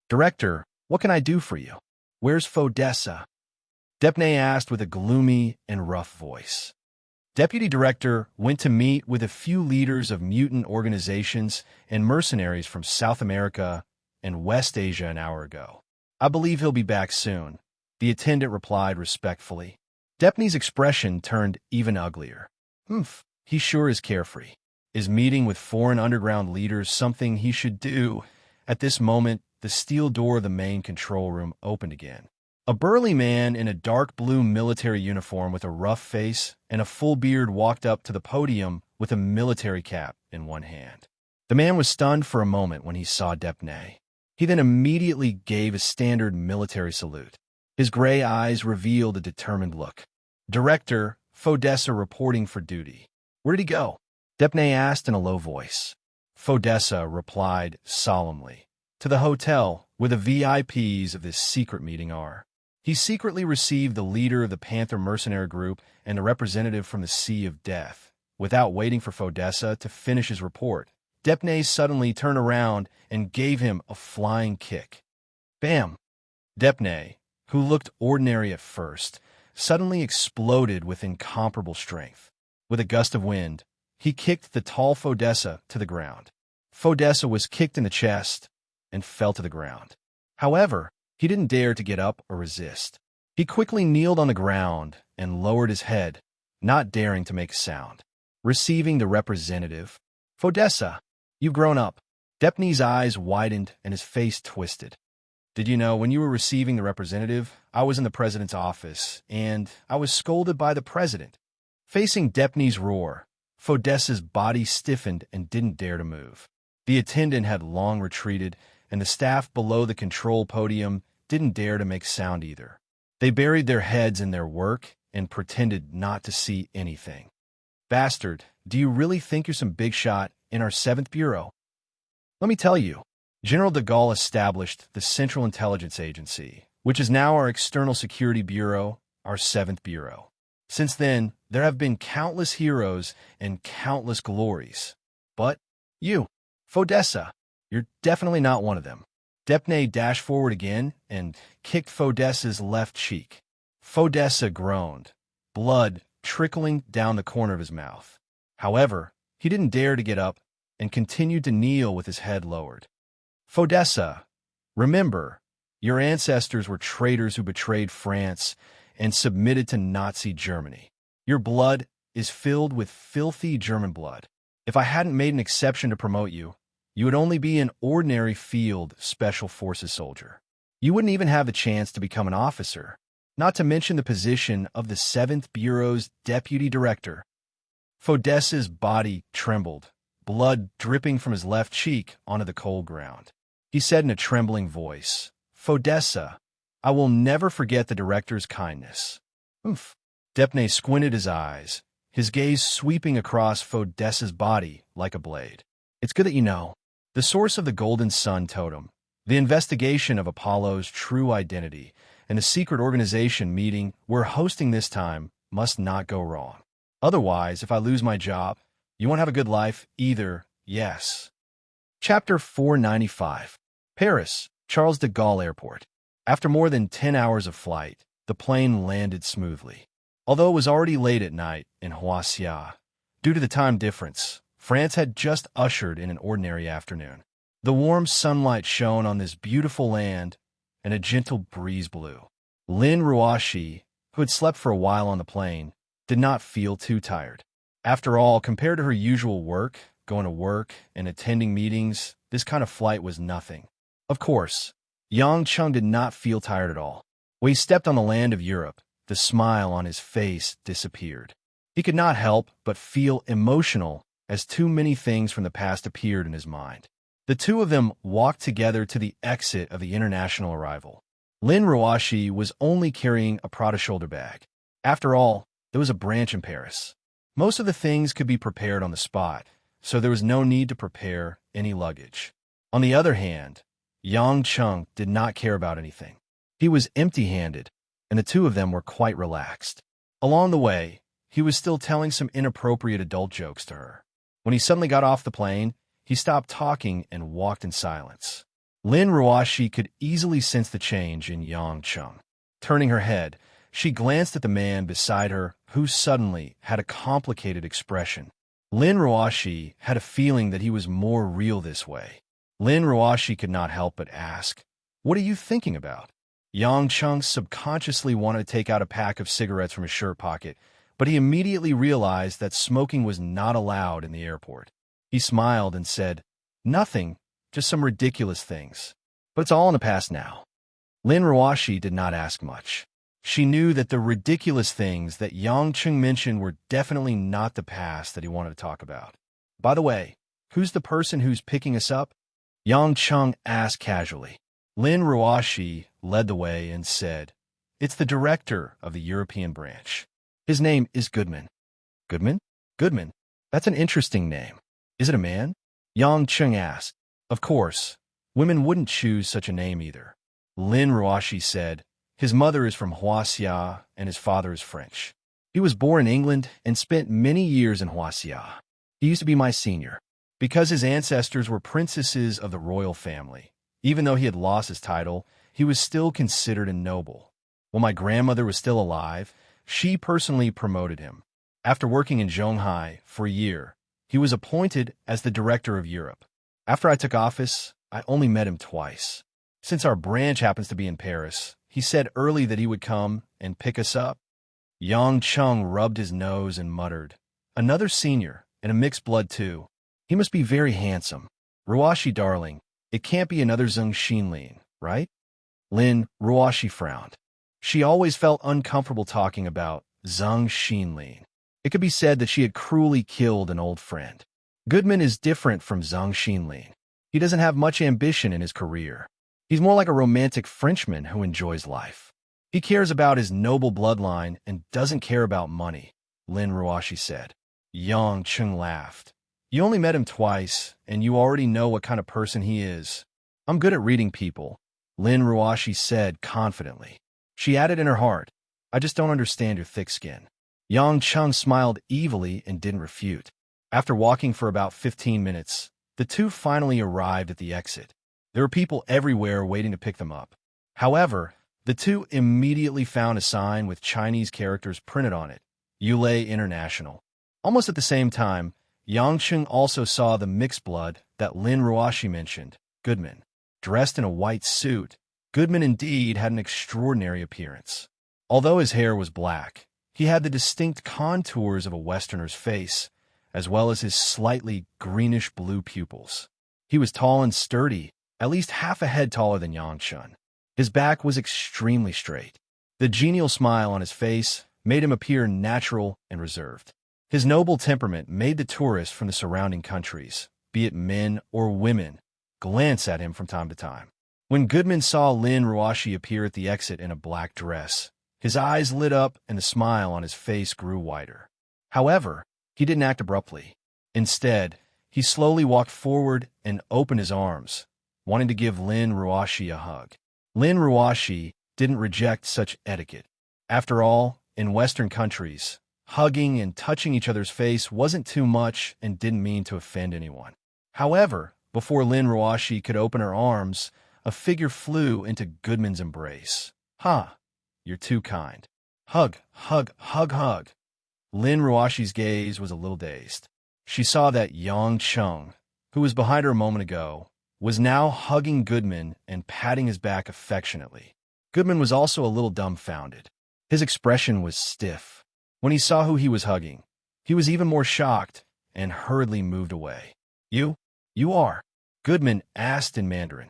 "Director, what can I do for you? Where's Fodessa?" Depney asked with a gloomy and rough voice. Deputy Director went to meet with a few leaders of mutant organizations and mercenaries from South America and West Asia an hour ago. "I believe he'll be back soon," the attendant replied respectfully. Depney's expression turned even uglier. He sure is carefree. Is meeting with foreign underground leaders something he should do At this moment, the steel door of the main control room opened again. A burly man in a dark blue military uniform with a rough face and a full beard walked up to the podium with a military cap in one hand. The man was stunned for a moment when he saw Depnay. He then immediately gave a standard military salute. His gray eyes revealed a determined look. Director, Fodessa reporting for duty. Where did he go? Depnay asked in a low voice. Fodessa replied solemnly. To the hotel, where the VIPs of this secret meeting are. He secretly received the leader of the Panther mercenary group and a representative from the Sea of Death. Without waiting for Fodessa to finish his report, Depnay suddenly turned around and gave him a flying kick. Bam! Depnay, who looked ordinary at first, suddenly exploded with incomparable strength. With a gust of wind, he kicked the tall Fodessa to the ground. Fodessa was kicked in the chest and fell to the ground. However, he didn't dare to get up or resist. He quickly kneeled on the ground and lowered his head, not daring to make a sound. Receiving the representative, Fodessa, you've grown up. Depney's eyes widened and his face twisted. Did you know, when you were receiving the representative, I was in the president's office, and I was scolded by the president. Facing Depney's roar, Fodessa's body stiffened and didn't dare to move. The attendant had long retreated, and the staff below the control podium didn't dare to make sound either. They buried their heads in their work and pretended not to see anything. Bastard, do you really think you're some big shot in our 7th Bureau? Let me tell you, General de Gaulle established the Central Intelligence Agency, which is now our External Security Bureau, our 7th Bureau. Since then, there have been countless heroes and countless glories. But you, Fodessa, you're definitely not one of them. Depnay dashed forward again and kicked Fodessa's left cheek. Fodessa groaned, blood trickling down the corner of his mouth. However, he didn't dare to get up and continued to kneel with his head lowered. Fodessa, remember, your ancestors were traitors who betrayed France and submitted to Nazi Germany. Your blood is filled with filthy German blood. If I hadn't made an exception to promote you, you would only be an ordinary field special forces soldier. You wouldn't even have the chance to become an officer, not to mention the position of the 7th Bureau's deputy director. Fodessa's body trembled, blood dripping from his left cheek onto the cold ground. He said in a trembling voice, Fodessa, I will never forget the director's kindness. Oof. Depnay squinted his eyes, his gaze sweeping across Fodessa's body like a blade. It's good that you know. The source of the Golden Sun totem, the investigation of Apollo's true identity, and the secret organization meeting we're hosting this time must not go wrong. Otherwise, if I lose my job, you won't have a good life either, yes. Chapter 495. Paris, Charles de Gaulle Airport. After more than 10 hours of flight, the plane landed smoothly. Although it was already late at night in Huaxia, due to the time difference, France had just ushered in an ordinary afternoon. The warm sunlight shone on this beautiful land, and a gentle breeze blew. Lin Ruashi, who had slept for a while on the plane, did not feel too tired. After all, compared to her usual work, going to work and attending meetings, this kind of flight was nothing. Of course, Yang Chung did not feel tired at all. When he stepped on the land of Europe, the smile on his face disappeared. He could not help but feel emotional as too many things from the past appeared in his mind. The two of them walked together to the exit of the international arrival. Lin Ruashi was only carrying a Prada shoulder bag. After all, there was a branch in Paris. Most of the things could be prepared on the spot, so there was no need to prepare any luggage. On the other hand, Yang Chung did not care about anything. He was empty-handed, and the two of them were quite relaxed. Along the way, he was still telling some inappropriate adult jokes to her. When he suddenly got off the plane, he stopped talking and walked in silence. Lin Ruashi could easily sense the change in Yang Chung. Turning her head, she glanced at the man beside her, who suddenly had a complicated expression. Lin Ruashi had a feeling that he was more real this way. Lin Ruashi could not help but ask, "What are you thinking about?" Yang Chung subconsciously wanted to take out a pack of cigarettes from his shirt pocket, but he immediately realized that smoking was not allowed in the airport. He smiled and said, "Nothing, just some ridiculous things. But it's all in the past now. Lin Ruoshi did not ask much. She knew that the ridiculous things that Yang Cheng mentioned were definitely not the past that he wanted to talk about. By the way, who's the person who's picking us up? Yang Cheng asked casually. Lin Ruoshi led the way and said, "It's the director of the European branch. His name is Goodman." Goodman? Goodman. That's an interesting name. Is it a man? Yang Cheng asked. Of course. Women wouldn't choose such a name either. Lin Ruoshi said, his mother is from Huaxia and his father is French. He was born in England and spent many years in Huaxia. He used to be my senior. Because his ancestors were princesses of the royal family, even though he had lost his title, he was still considered a noble. When my grandmother was still alive, she personally promoted him. After working in Zhonghai for a year, he was appointed as the director of Europe. After I took office, I only met him twice. Since our branch happens to be in Paris, he said early that he would come and pick us up. Yang Cheng rubbed his nose and muttered, "Another senior, and a mixed blood too. He must be very handsome. Ruoshi darling, it can't be another Zheng Xinlin, right?" Lin Ruoshi frowned. She always felt uncomfortable talking about Zheng Xinlin. It could be said that she had cruelly killed an old friend. Goodman is different from Zheng Xinlin. He doesn't have much ambition in his career. He's more like a romantic Frenchman who enjoys life. He cares about his noble bloodline and doesn't care about money, Lin Ruoshi said. Yang Cheng laughed. You only met him twice, and you already know what kind of person he is. I'm good at reading people, Lin Ruoshi said confidently. She added in her heart, I just don't understand your thick skin. Yang Cheng smiled evilly and didn't refute. After walking for about 15 minutes, the two finally arrived at the exit. There were people everywhere waiting to pick them up. However, the two immediately found a sign with Chinese characters printed on it, Yulei International. Almost at the same time, Yang Cheng also saw the mixed blood that Lin Ruoshi mentioned, Goodman. Dressed in a white suit, Goodman indeed had an extraordinary appearance. Although his hair was black, he had the distinct contours of a Westerner's face, as well as his slightly greenish-blue pupils. He was tall and sturdy, at least half a head taller than Yang Cheng. His back was extremely straight. The genial smile on his face made him appear natural and reserved. His noble temperament made the tourists from the surrounding countries, be it men or women, glance at him from time to time. When Goodman saw Lin Ruoshi appear at the exit in a black dress, his eyes lit up and the smile on his face grew wider. However, he didn't act abruptly. Instead, he slowly walked forward and opened his arms, wanting to give Lin Ruoshi a hug. Lin Ruoshi didn't reject such etiquette. After all, in Western countries, hugging and touching each other's face wasn't too much and didn't mean to offend anyone. However, before Lin Ruoshi could open her arms, a figure flew into Goodman's embrace. "Ha! You're too kind. Hug, hug, hug, hug." Lin Ruoshi's gaze was a little dazed. She saw that Yang Cheng, who was behind her a moment ago, was now hugging Goodman and patting his back affectionately. Goodman was also a little dumbfounded. His expression was stiff. When he saw who he was hugging, he was even more shocked and hurriedly moved away. You are?" Goodman asked in Mandarin.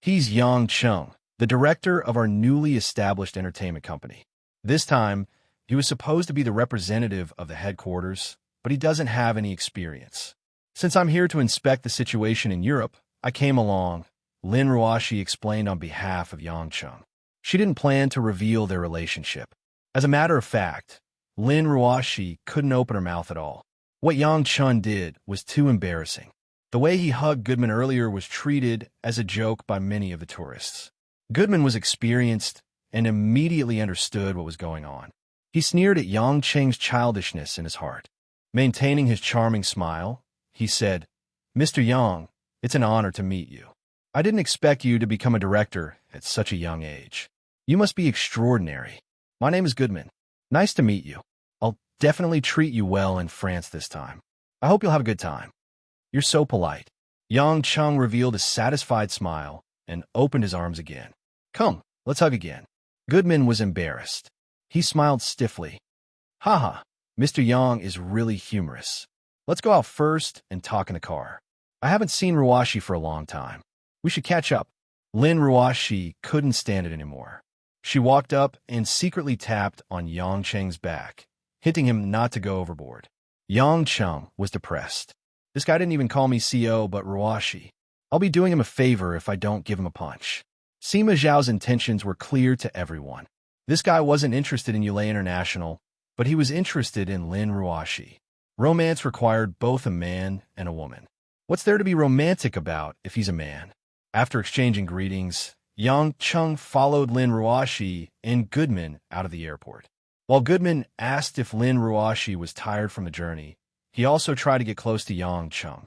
"He's Yang Cheng, the director of our newly established entertainment company. This time, he was supposed to be the representative of the headquarters, but he doesn't have any experience. Since I'm here to inspect the situation in Europe, I came along," Lin Ruoshi explained on behalf of Yang Cheng. She didn't plan to reveal their relationship. As a matter of fact, Lin Ruoshi couldn't open her mouth at all. What Yang Cheng did was too embarrassing. The way he hugged Goodman earlier was treated as a joke by many of the tourists. Goodman was experienced and immediately understood what was going on. He sneered at Yang Cheng's childishness in his heart. Maintaining his charming smile, he said, "Mr. Yang, it's an honor to meet you. I didn't expect you to become a director at such a young age. You must be extraordinary. My name is Goodman. Nice to meet you. I'll definitely treat you well in France this time. I hope you'll have a good time. You're so polite." Yang Cheng revealed a satisfied smile and opened his arms again. "Come, let's hug again." Goodman was embarrassed. He smiled stiffly. "Haha, Mr. Yang is really humorous. Let's go out first and talk in the car. I haven't seen Ruashi for a long time. We should catch up. Lin Ruashi couldn't stand it anymore. She walked up and secretly tapped on Yang Cheng's back, hinting him not to go overboard. Yang Cheng was depressed. This guy didn't even call me CO but Ruashi. I'll be doing him a favor if I don't give him a punch. Sima Zhao's intentions were clear to everyone. This guy wasn't interested in Yulei International, but he was interested in Lin Ruashi. Romance required both a man and a woman. What's there to be romantic about if he's a man? After exchanging greetings, Yang Cheng followed Lin Ruashi and Goodman out of the airport. While Goodman asked if Lin Ruashi was tired from the journey, he also tried to get close to Yang Cheng.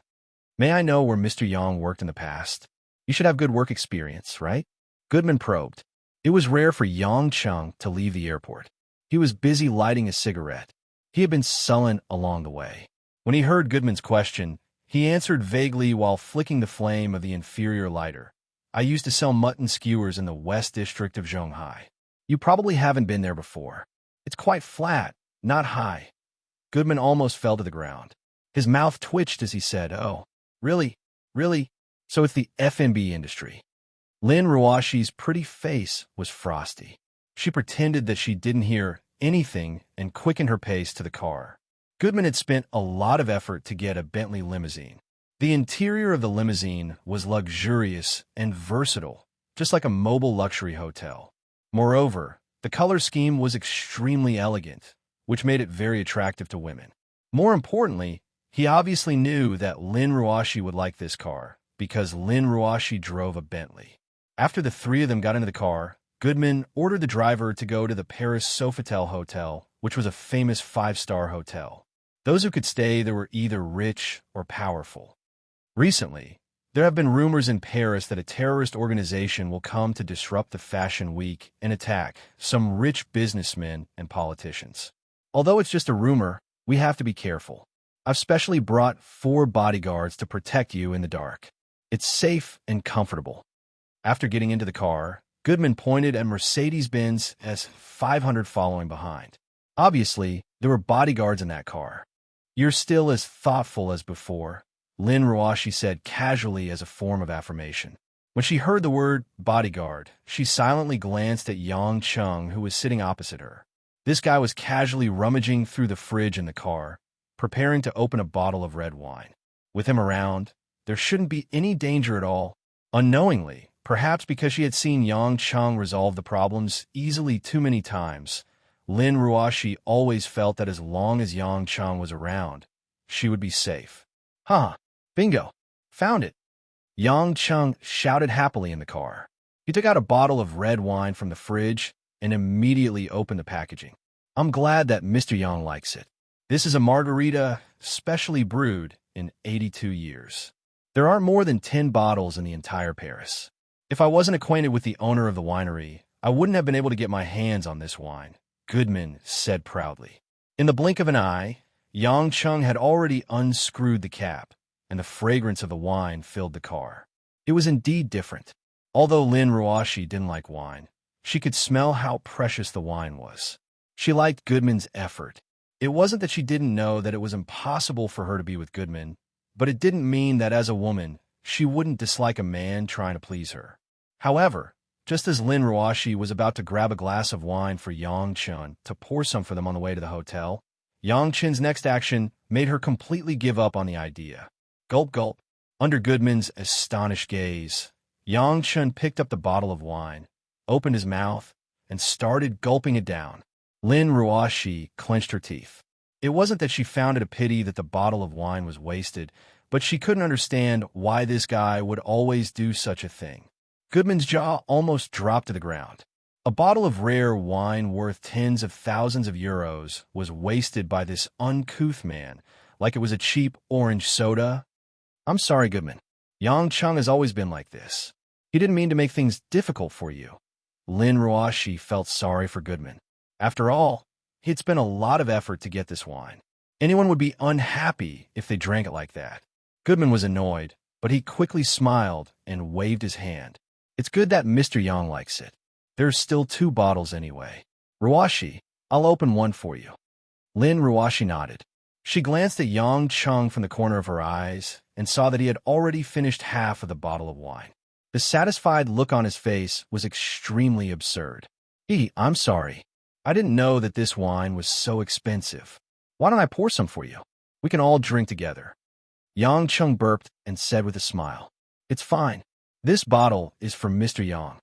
May I know where Mr. Yang worked in the past? You should have good work experience, right? Goodman probed. It was rare for Yang Cheng to leave the airport. He was busy lighting a cigarette. He had been sullen along the way. When he heard Goodman's question, he answered vaguely while flicking the flame of the inferior lighter. I used to sell mutton skewers in the West District of Zhonghai. You probably haven't been there before. It's quite flat, not high. Goodman almost fell to the ground. His mouth twitched as he said, "Oh, really? Really? So it's the F&B industry." Lin Ruashi's pretty face was frosty. She pretended that she didn't hear anything and quickened her pace to the car. Goodman had spent a lot of effort to get a Bentley limousine. The interior of the limousine was luxurious and versatile, just like a mobile luxury hotel. Moreover, the color scheme was extremely elegant, which made it very attractive to women. More importantly, he obviously knew that Lin Ruashi would like this car, because Lin Ruashi drove a Bentley. After the three of them got into the car, Goodman ordered the driver to go to the Paris Sofitel Hotel, which was a famous five-star hotel. Those who could stay there were either rich or powerful. Recently, there have been rumors in Paris that a terrorist organization will come to disrupt the fashion week and attack some rich businessmen and politicians. Although it's just a rumor, we have to be careful. I've specially brought 4 bodyguards to protect you in the dark. It's safe and comfortable. After getting into the car, Goodman pointed at Mercedes-Benz S500 following behind. Obviously, there were bodyguards in that car. You're still as thoughtful as before, Lin Ruashi said casually as a form of affirmation. When she heard the word bodyguard, she silently glanced at Yang Cheng, who was sitting opposite her. This guy was casually rummaging through the fridge in the car, preparing to open a bottle of red wine. With him around, there shouldn't be any danger at all. Unknowingly, perhaps because she had seen Yang Cheng resolve the problems easily too many times, Lin Ruashi always felt that as long as Yang Cheng was around, she would be safe. Huh. Bingo. Found it. Yang Cheng shouted happily in the car. He took out a bottle of red wine from the fridge and immediately opened the packaging. I'm glad that Mr. Yang likes it. This is a margarita specially brewed in 82 years. There aren't more than 10 bottles in the entire Paris. If I wasn't acquainted with the owner of the winery, I wouldn't have been able to get my hands on this wine, Goodman said proudly. In the blink of an eye, Yang Cheng had already unscrewed the cap, and the fragrance of the wine filled the car. It was indeed different. Although Lin Ruashi didn't like wine, she could smell how precious the wine was. She liked Goodman's effort. It wasn't that she didn't know that it was impossible for her to be with Goodman, but it didn't mean that as a woman, she wouldn't dislike a man trying to please her. However, just as Lin Ruashi was about to grab a glass of wine for Yang Cheng to pour some for them on the way to the hotel, Yang Chen's next action made her completely give up on the idea. Gulp, gulp. Under Goodman's astonished gaze, Yang Chen picked up the bottle of wine, opened his mouth, and started gulping it down. Lin Ruashi clenched her teeth. It wasn't that she found it a pity that the bottle of wine was wasted, but she couldn't understand why this guy would always do such a thing. Goodman's jaw almost dropped to the ground. A bottle of rare wine worth tens of thousands of euros was wasted by this uncouth man like it was a cheap orange soda. I'm sorry, Goodman. Yang Cheng has always been like this. He didn't mean to make things difficult for you. Lin Ruashi felt sorry for Goodman. After all, he had spent a lot of effort to get this wine. Anyone would be unhappy if they drank it like that. Goodman was annoyed, but he quickly smiled and waved his hand. It's good that Mr. Yang likes it. There's still 2 bottles anyway. Ruashi, I'll open one for you. Lin Ruashi nodded. She glanced at Yang Chung from the corner of her eyes and saw that he had already finished half of the bottle of wine. The satisfied look on his face was extremely absurd. I'm sorry. I didn't know that this wine was so expensive. Why don't I pour some for you? We can all drink together. Yang Chung burped and said with a smile, It's fine. This bottle is for Mr. Yang.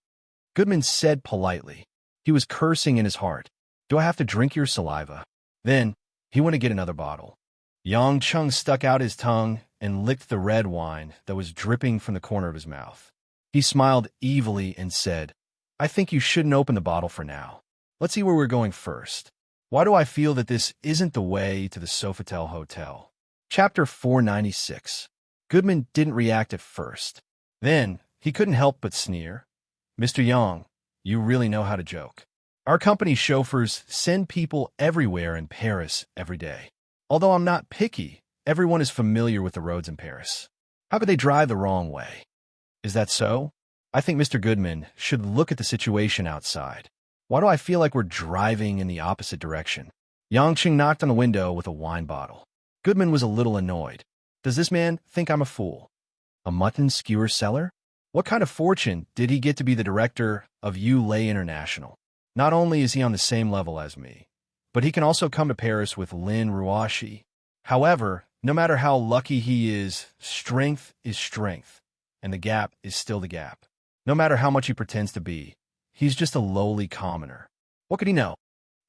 Goodman said politely. He was cursing in his heart. Do I have to drink your saliva? Then he went to get another bottle. Yang Chung stuck out his tongue and licked the red wine that was dripping from the corner of his mouth. He smiled evilly and said, I think you shouldn't open the bottle for now. Let's see where we're going first. Why do I feel that this isn't the way to the Sofitel Hotel? Chapter 496. Goodman didn't react at first. Then he couldn't help but sneer. Mr. Yang, you really know how to joke. Our company chauffeurs send people everywhere in Paris every day. Although I'm not picky, everyone is familiar with the roads in Paris. How could they drive the wrong way? Is that so? I think Mr. Goodman should look at the situation outside. Why do I feel like we're driving in the opposite direction? Yang Chung knocked on the window with a wine bottle. Goodman was a little annoyed. Does this man think I'm a fool? A mutton skewer seller? What kind of fortune did he get to be the director of Ulay International? Not only is he on the same level as me, but he can also come to Paris with Lin Ruashi. However, no matter how lucky he is strength, and the gap is still the gap. No matter how much he pretends to be, he's just a lowly commoner. What could he know?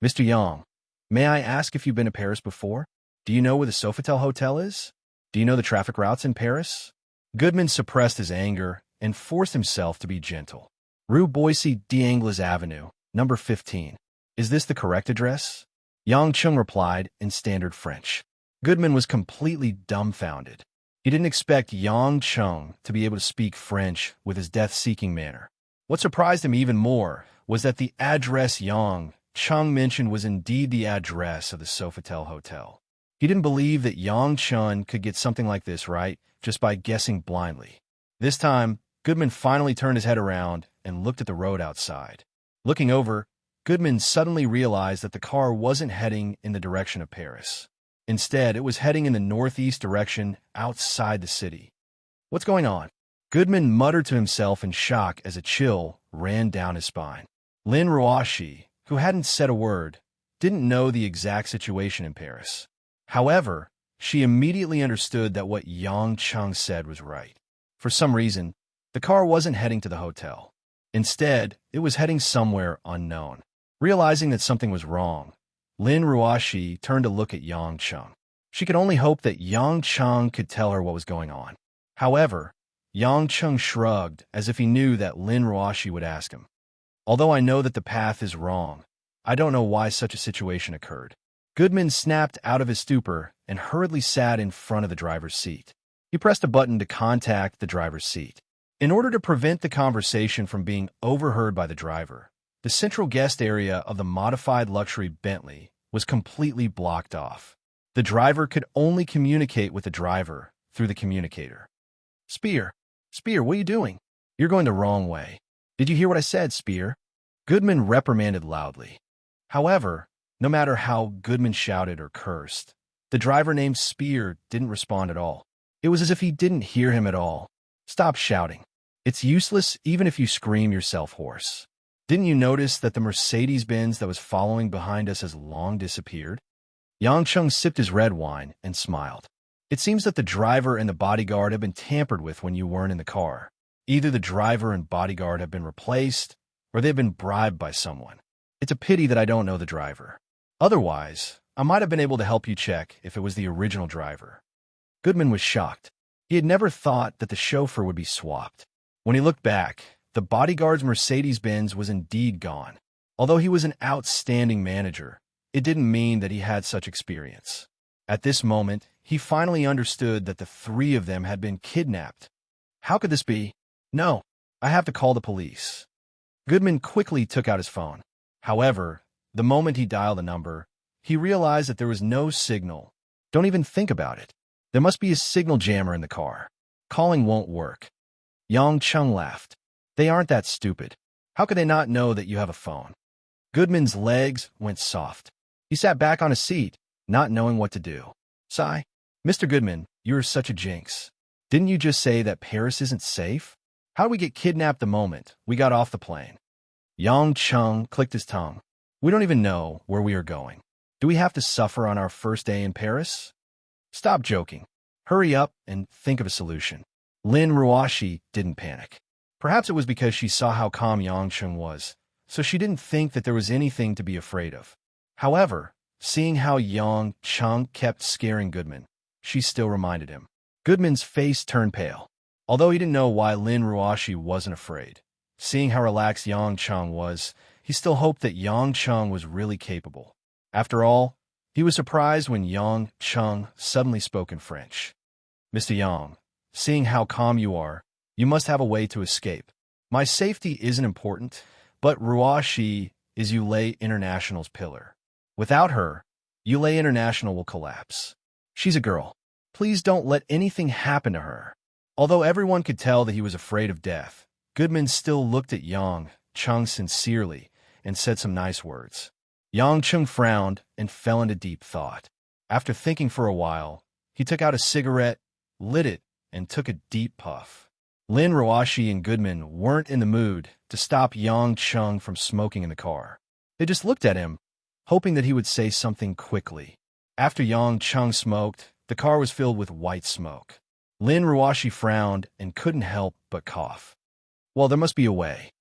Mr. Yang, may I ask if you've been to Paris before? Do you know where the Sofitel Hotel is? Do you know the traffic routes in Paris? Goodman suppressed his anger and forced himself to be gentle. Rue Boissy d'Angles Avenue, number 15. Is this the correct address? Yang Chung replied in standard French. Goodman was completely dumbfounded. He didn't expect Yang Chung to be able to speak French with his death-seeking manner. What surprised him even more was that the address Yang Chung mentioned was indeed the address of the Sofitel Hotel. He didn't believe that Yang Chung could get something like this right just by guessing blindly. This time, Goodman finally turned his head around and looked at the road outside. Looking over, Goodman suddenly realized that the car wasn't heading in the direction of Paris. Instead, it was heading in the northeast direction outside the city. What's going on? Goodman muttered to himself in shock as a chill ran down his spine. Lin Ruashi, who hadn't said a word, didn't know the exact situation in Paris. However, she immediately understood that what Yang Chung said was right. For some reason, the car wasn't heading to the hotel. Instead, it was heading somewhere unknown. Realizing that something was wrong, Lin Ruashi turned to look at Yang Chung. She could only hope that Yang Chung could tell her what was going on. However, Yang Chung shrugged as if he knew that Lin Ruashi would ask him. Although I know that the path is wrong, I don't know why such a situation occurred. Goodman snapped out of his stupor and hurriedly sat in front of the driver's seat. He pressed a button to contact the driver's seat. In order to prevent the conversation from being overheard by the driver, the central guest area of the modified luxury Bentley was completely blocked off. The driver could only communicate with the driver through the communicator. Spear, what are you doing? You're going the wrong way. Did you hear what I said, Spear? Goodman reprimanded loudly. However, no matter how Goodman shouted or cursed, the driver named Spear didn't respond at all. It was as if he didn't hear him at all. Stop shouting. It's useless even if you scream yourself hoarse. Didn't you notice that the Mercedes-Benz that was following behind us has long disappeared? Yang Chung sipped his red wine and smiled. It seems that the driver and the bodyguard have been tampered with when you weren't in the car. Either the driver and bodyguard have been replaced, or they've been bribed by someone. It's a pity that I don't know the driver. Otherwise, I might have been able to help you check if it was the original driver. Goodman was shocked. He had never thought that the chauffeur would be swapped. When he looked back, the bodyguard's Mercedes-Benz was indeed gone. Although he was an outstanding manager, it didn't mean that he had such experience. At this moment, he finally understood that the three of them had been kidnapped. How could this be? No, I have to call the police. Goodman quickly took out his phone. However, the moment he dialed the number, he realized that there was no signal. Don't even think about it. There must be a signal jammer in the car. Calling won't work. Yang Chung laughed. They aren't that stupid. How could they not know that you have a phone? Goodman's legs went soft. He sat back on his seat, not knowing what to do. Sigh. Mr. Goodman, you're such a jinx. Didn't you just say that Paris isn't safe? How did we get kidnapped the moment we got off the plane? Yang Chung clicked his tongue. We don't even know where we are going. Do we have to suffer on our first day in Paris? Stop joking. Hurry up and think of a solution. Lin Ruashi didn't panic. Perhaps it was because she saw how calm Yang Chung was, so she didn't think that there was anything to be afraid of. However, seeing how Yang Chung kept scaring Goodman, she still reminded him. Goodman's face turned pale. Although he didn't know why Lin Ruashi wasn't afraid, seeing how relaxed Yang Chung was, he still hoped that Yang Chung was really capable. After all, he was surprised when Yang Chung suddenly spoke in French. Mr. Yang, seeing how calm you are, you must have a way to escape. My safety isn't important, but Ruashi is Yulei International's pillar. Without her, Yulei International will collapse. She's a girl. Please don't let anything happen to her. Although everyone could tell that he was afraid of death, Goodman still looked at Yang Chung sincerely and said some nice words. Yang Chung frowned and fell into deep thought. After thinking for a while, he took out a cigarette, lit it, and took a deep puff. Lin Ruashi and Goodman weren't in the mood to stop Yang Chung from smoking in the car. They just looked at him, hoping that he would say something quickly. After Yang Chung smoked, the car was filled with white smoke. Lin Ruashi frowned and couldn't help but cough. Well, there must be a way.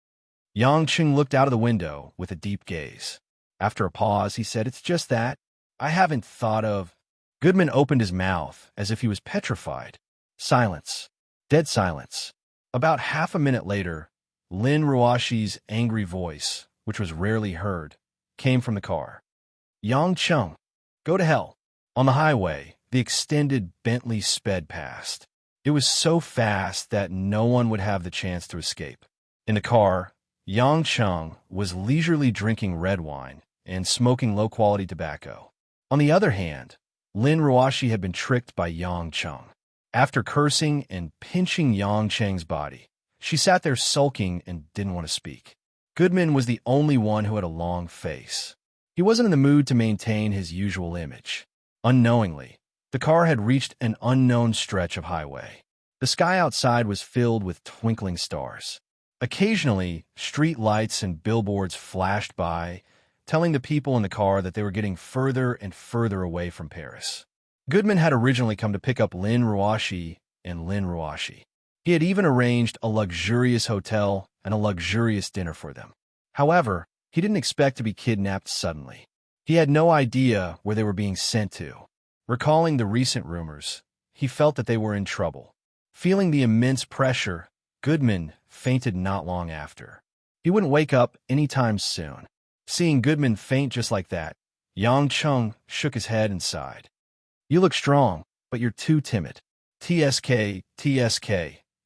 Yang Chung looked out of the window with a deep gaze. After a pause, he said, "It's just that. I haven't thought of—" Goodman opened his mouth as if he was petrified. Silence. Dead silence. About half a minute later, Lin Ruashi's angry voice, which was rarely heard, came from the car. Yang Chung, go to hell. On the highway, the extended Bentley sped past. It was so fast that no one would have the chance to escape. In the car, Yang Chung was leisurely drinking red wine and smoking low-quality tobacco. On the other hand, Lin Ruashi had been tricked by Yang Chung. After cursing and pinching Yang Cheng's body, she sat there sulking and didn't want to speak. Goodman was the only one who had a long face. He wasn't in the mood to maintain his usual image. Unknowingly, the car had reached an unknown stretch of highway. The sky outside was filled with twinkling stars. Occasionally, street lights and billboards flashed by, telling the people in the car that they were getting further and further away from Paris. Goodman had originally come to pick up Lin Ruashi and Lin Ruashi. He had even arranged a luxurious hotel and a luxurious dinner for them. However, he didn't expect to be kidnapped suddenly. He had no idea where they were being sent to. Recalling the recent rumors, he felt that they were in trouble. Feeling the immense pressure, Goodman fainted not long after. He wouldn't wake up anytime soon. Seeing Goodman faint just like that, Yang Chung shook his head and sighed. You look strong, but you're too timid. TSK, TSK.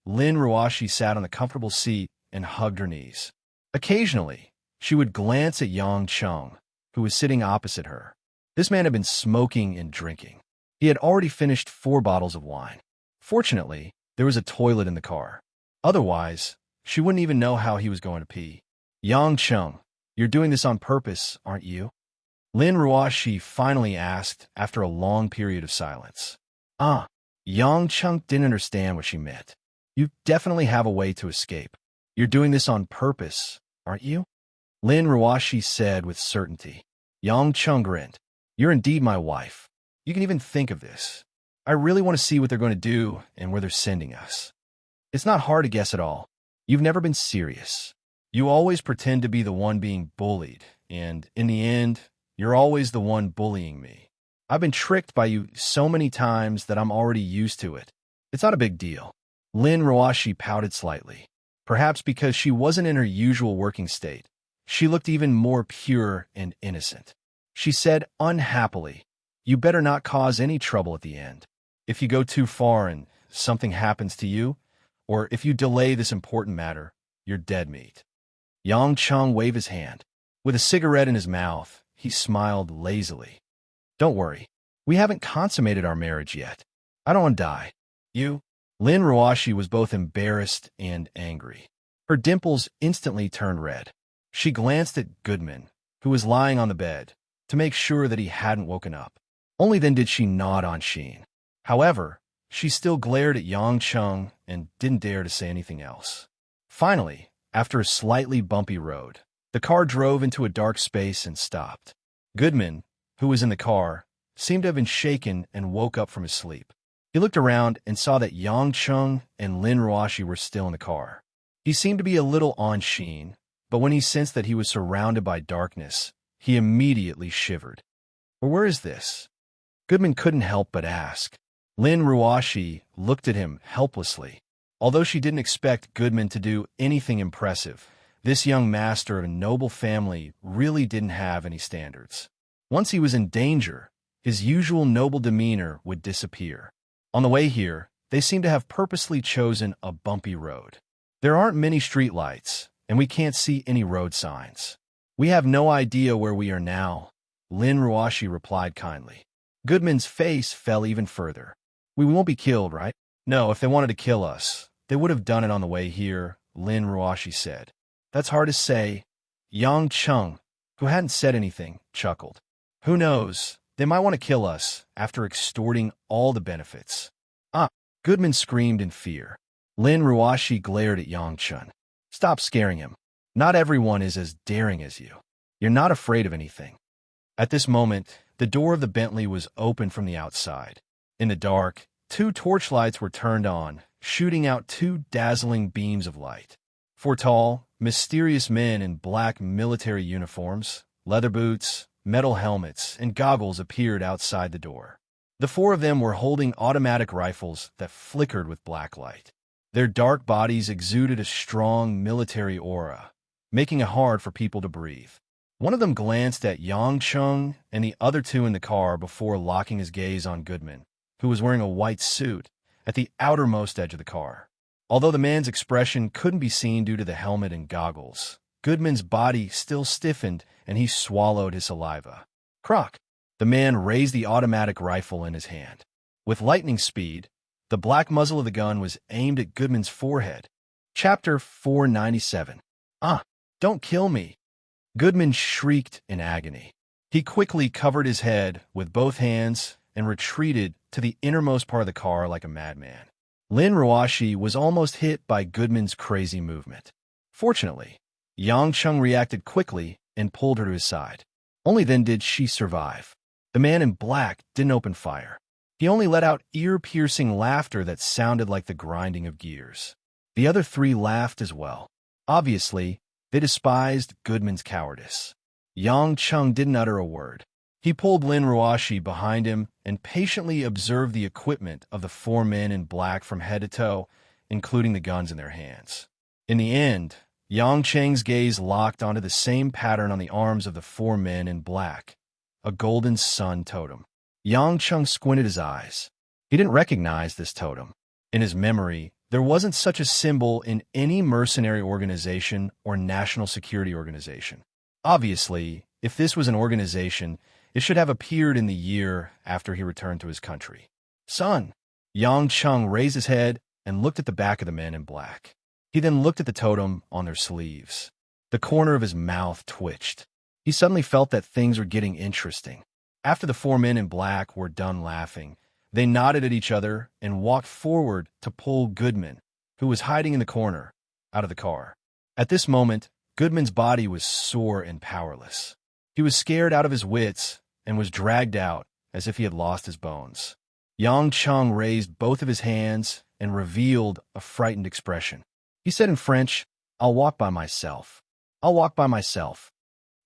Lin Ruashi sat on a comfortable seat and hugged her knees. Occasionally, she would glance at Yang Chung, who was sitting opposite her. This man had been smoking and drinking. He had already finished 4 bottles of wine. Fortunately, there was a toilet in the car. Otherwise, she wouldn't even know how he was going to pee. Yang Chung, you're doing this on purpose, aren't you? Lin Ruashi finally asked after a long period of silence. Yang Chung didn't understand what she meant. You definitely have a way to escape. You're doing this on purpose, aren't you? Lin Ruashi said with certainty. Yang Chung grinned. You're indeed my wife. You can even think of this. I really want to see what they're going to do and where they're sending us. It's not hard to guess at all. You've never been serious. You always pretend to be the one being bullied, and in the end, you're always the one bullying me. I've been tricked by you so many times that I'm already used to it. It's not a big deal. Lin Ruashi pouted slightly. Perhaps because she wasn't in her usual working state, she looked even more pure and innocent. She said unhappily, you better not cause any trouble at the end. If you go too far and something happens to you, or if you delay this important matter, you're dead meat. Yang Chung waved his hand. With a cigarette in his mouth, he smiled lazily. Don't worry. We haven't consummated our marriage yet. I don't want to die. You? Lin Ruashi was both embarrassed and angry. Her dimples instantly turned red. She glanced at Goodman, who was lying on the bed, to make sure that he hadn't woken up. Only then did she nod on Sheen. However, she still glared at Yang Chung and didn't dare to say anything else. Finally, after a slightly bumpy road, the car drove into a dark space and stopped. Goodman, who was in the car, seemed to have been shaken and woke up from his sleep. He looked around and saw that Yang Chung and Lin Ruashi were still in the car. He seemed to be a little on Sheen, but when he sensed that he was surrounded by darkness, he immediately shivered. "Well, where is this?" Goodman couldn't help but ask. Lin Ruashi looked at him helplessly. Although she didn't expect Goodman to do anything impressive, this young master of a noble family really didn't have any standards. Once he was in danger, his usual noble demeanor would disappear. On the way here, they seem to have purposely chosen a bumpy road. There aren't many streetlights, and we can't see any road signs. "We have no idea where we are now," Lin Ruashi replied kindly. Goodman's face fell even further. "We won't be killed, right?" "No, if they wanted to kill us, they would have done it on the way here," Lin Ruashi said. "That's hard to say." Yang Chung, who hadn't said anything, chuckled. "Who knows? They might want to kill us after extorting all the benefits." "Ah!" Goodman screamed in fear. Lin Ruashi glared at Yang Chun. "Stop scaring him. Not everyone is as daring as you. You're not afraid of anything." At this moment, the door of the Bentley was open from the outside. In the dark, 2 torchlights were turned on, shooting out 2 dazzling beams of light. 4 tall, mysterious men in black military uniforms, leather boots, metal helmets, and goggles appeared outside the door. The 4 of them were holding automatic rifles that flickered with black light. Their dark bodies exuded a strong military aura, making it hard for people to breathe. One of them glanced at Yang Chung and the other 2 in the car before locking his gaze on Goodman, who was wearing a white suit, at the outermost edge of the car. Although the man's expression couldn't be seen due to the helmet and goggles, Goodman's body still stiffened and he swallowed his saliva. Croc! The man raised the automatic rifle in his hand. With lightning speed, the black muzzle of the gun was aimed at Goodman's forehead. Chapter 497. "Ah! Don't kill me!" Goodman shrieked in agony. He quickly covered his head with both hands and retreated to the innermost part of the car like a madman. Lin Ruashi was almost hit by Goodman's crazy movement. Fortunately, Yang Chung reacted quickly and pulled her to his side. Only then did she survive. The man in black didn't open fire. He only let out ear-piercing laughter that sounded like the grinding of gears. The other 3 laughed as well. Obviously, they despised Goodman's cowardice. Yang Chung didn't utter a word. He pulled Lin Ruashi behind him and patiently observed the equipment of the 4 men in black from head to toe, including the guns in their hands. In the end, Yang Cheng's gaze locked onto the same pattern on the arms of the 4 men in black, a golden sun totem. Yang Chung squinted his eyes. He didn't recognize this totem. In his memory, there wasn't such a symbol in any mercenary organization or national security organization. Obviously, if this was an organization, it should have appeared in the year after he returned to his country. "Son!" Yang Chung raised his head and looked at the back of the men in black. He then looked at the totem on their sleeves. The corner of his mouth twitched. He suddenly felt that things were getting interesting. After the 4 men in black were done laughing, they nodded at each other and walked forward to pull Goodman, who was hiding in the corner, out of the car. At this moment, Goodman's body was sore and powerless. He was scared out of his wits and was dragged out as if he had lost his bones. Yang Chung raised both of his hands and revealed a frightened expression. He said in French, "I'll walk by myself. I'll walk by myself."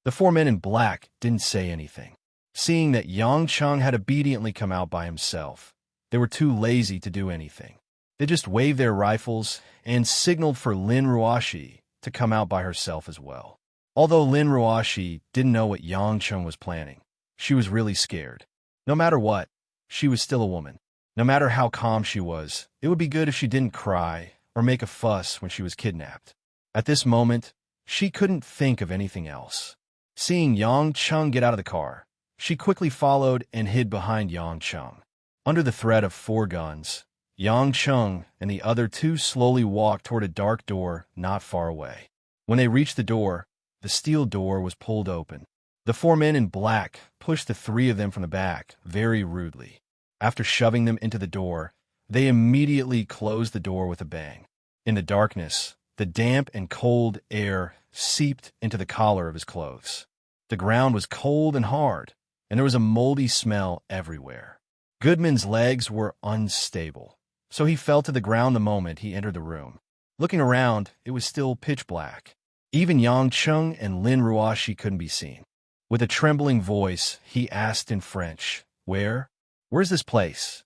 The 4 men in black didn't say anything. Seeing that Yang Chung had obediently come out by himself, they were too lazy to do anything. They just waved their rifles and signaled for Lin Ruashi to come out by herself as well. Although Lin Ruashi didn't know what Yang Chung was planning, she was really scared. No matter what, she was still a woman. No matter how calm she was, it would be good if she didn't cry or make a fuss when she was kidnapped. At this moment, she couldn't think of anything else. Seeing Yang Chung get out of the car, she quickly followed and hid behind Yang Chung. Under the threat of 4 guns, Yang Chung and the other 2 slowly walked toward a dark door not far away. When they reached the door, the steel door was pulled open. The four men in black pushed the three of them from the back very rudely. After shoving them into the door, they immediately closed the door with a bang. In the darkness, the damp and cold air seeped into the collar of his clothes. The ground was cold and hard, and there was a moldy smell everywhere. Goodman's legs were unstable, so he fell to the ground the moment he entered the room. Looking around, it was still pitch black. Even Yang Chung and Lin Ruoshi couldn't be seen. With a trembling voice, he asked in French, Where's this place?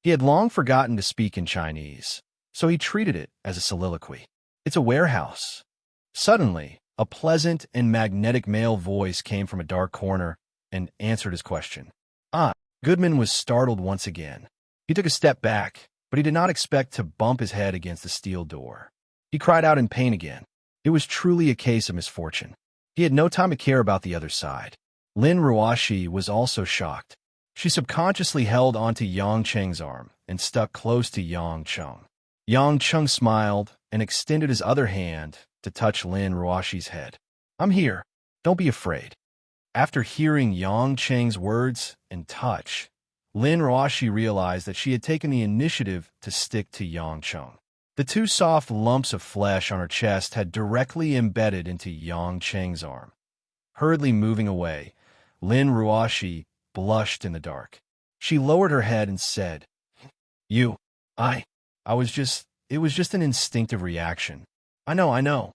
He had long forgotten to speak in Chinese, so he treated it as a soliloquy. It's a warehouse. Suddenly, a pleasant and magnetic male voice came from a dark corner and answered his question. Goodman was startled once again. He took a step back, but he did not expect to bump his head against the steel door. He cried out in pain again. It was truly a case of misfortune. He had no time to care about the other side. Lin Ruoshi was also shocked. She subconsciously held onto Yang Cheng's arm and stuck close to Yang Chung. Yang Chung smiled and extended his other hand to touch Lin Ruoshi's head. I'm here. Don't be afraid. After hearing Yang Cheng's words and touch, Lin Ruoshi realized that she had taken the initiative to stick to Yang Chung. The two soft lumps of flesh on her chest had directly embedded into Yang Cheng's arm. Hurriedly moving away, Lin Ruoshi blushed in the dark. She lowered her head and said, it was just an instinctive reaction. I know.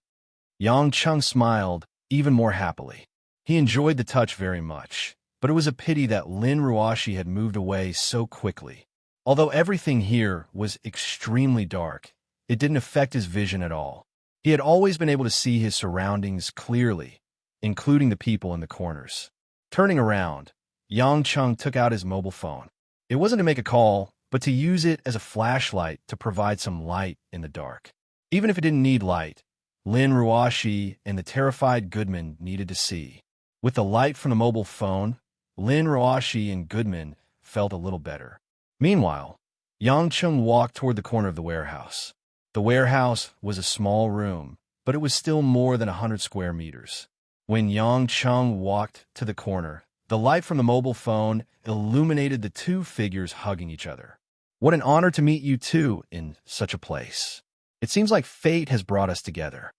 Yang Chung smiled even more happily. He enjoyed the touch very much, but it was a pity that Lin Ruoshi had moved away so quickly. Although everything here was extremely dark, it didn't affect his vision at all. He had always been able to see his surroundings clearly, including the people in the corners. Turning around, Yang Chung took out his mobile phone. It wasn't to make a call, but to use it as a flashlight to provide some light in the dark. Even if it didn't need light, Lin Ruoshi and the terrified Goodman needed to see. With the light from the mobile phone, Lin Ruoshi and Goodman felt a little better. Meanwhile, Yang Chung walked toward the corner of the warehouse. The warehouse was a small room, but it was still more than 100 square meters. When Yang Chung walked to the corner, the light from the mobile phone illuminated the two figures hugging each other. What an honor to meet you two in such a place. It seems like fate has brought us together.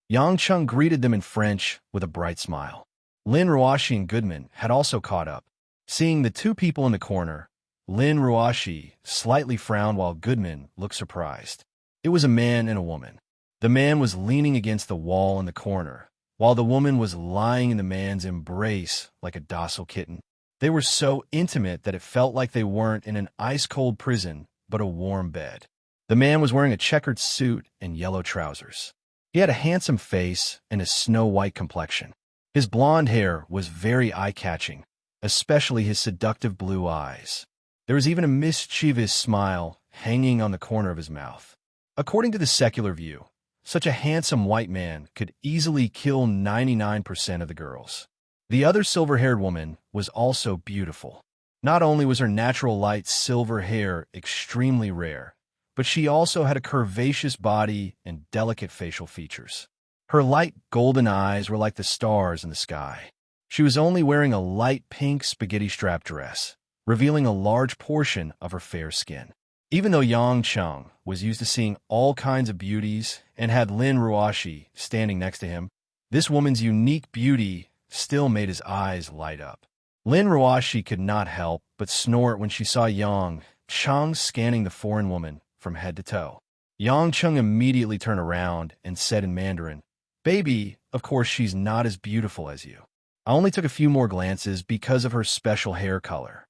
Yang Chung greeted them in French with a bright smile. Lin Ruoshi and Goodman had also caught up. Seeing the two people in the corner, Lin Ruoshi slightly frowned while Goodman looked surprised. It was a man and a woman. The man was leaning against the wall in the corner, while the woman was lying in the man's embrace like a docile kitten. They were so intimate that it felt like they weren't in an ice-cold prison, but a warm bed. The man was wearing a checkered suit and yellow trousers. He had a handsome face and a snow-white complexion. His blonde hair was very eye-catching, especially his seductive blue eyes. There was even a mischievous smile hanging on the corner of his mouth. According to the secular view, such a handsome white man could easily kill 99% of the girls. The other silver-haired woman was also beautiful. Not only was her natural light silver hair extremely rare, but she also had a curvaceous body and delicate facial features. Her light golden eyes were like the stars in the sky. She was only wearing a light pink spaghetti-strap dress, revealing a large portion of her fair skin. Even though Yang Chung was used to seeing all kinds of beauties and had Lin Ruoshi standing next to him, this woman's unique beauty still made his eyes light up. Lin Ruoshi could not help but snort when she saw Yang Chung scanning the foreign woman from head to toe. Yang Chung immediately turned around and said in Mandarin, "Baby, of course she's not as beautiful as you. I only took a few more glances because of her special hair color."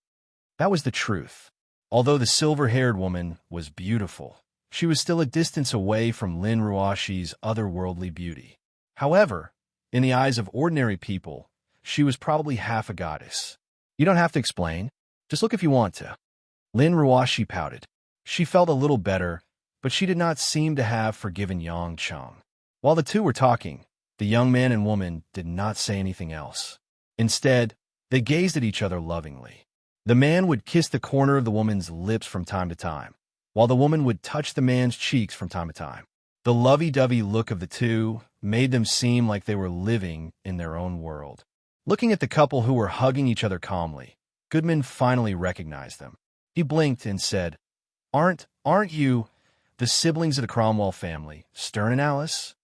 That was the truth. Although the silver-haired woman was beautiful, she was still a distance away from Lin Ruoshi's otherworldly beauty. However, in the eyes of ordinary people, she was probably half a goddess. You don't have to explain. Just look if you want to. Lin Ruoshi pouted. She felt a little better, but she did not seem to have forgiven Yang Chung. While the two were talking, the young man and woman did not say anything else. Instead, they gazed at each other lovingly. The man would kiss the corner of the woman's lips from time to time, while the woman would touch the man's cheeks from time to time. The lovey-dovey look of the two made them seem like they were living in their own world. Looking at the couple who were hugging each other calmly, Goodman finally recognized them. He blinked and said, Aren't you the siblings of the Cromwell family, Stern and Alice?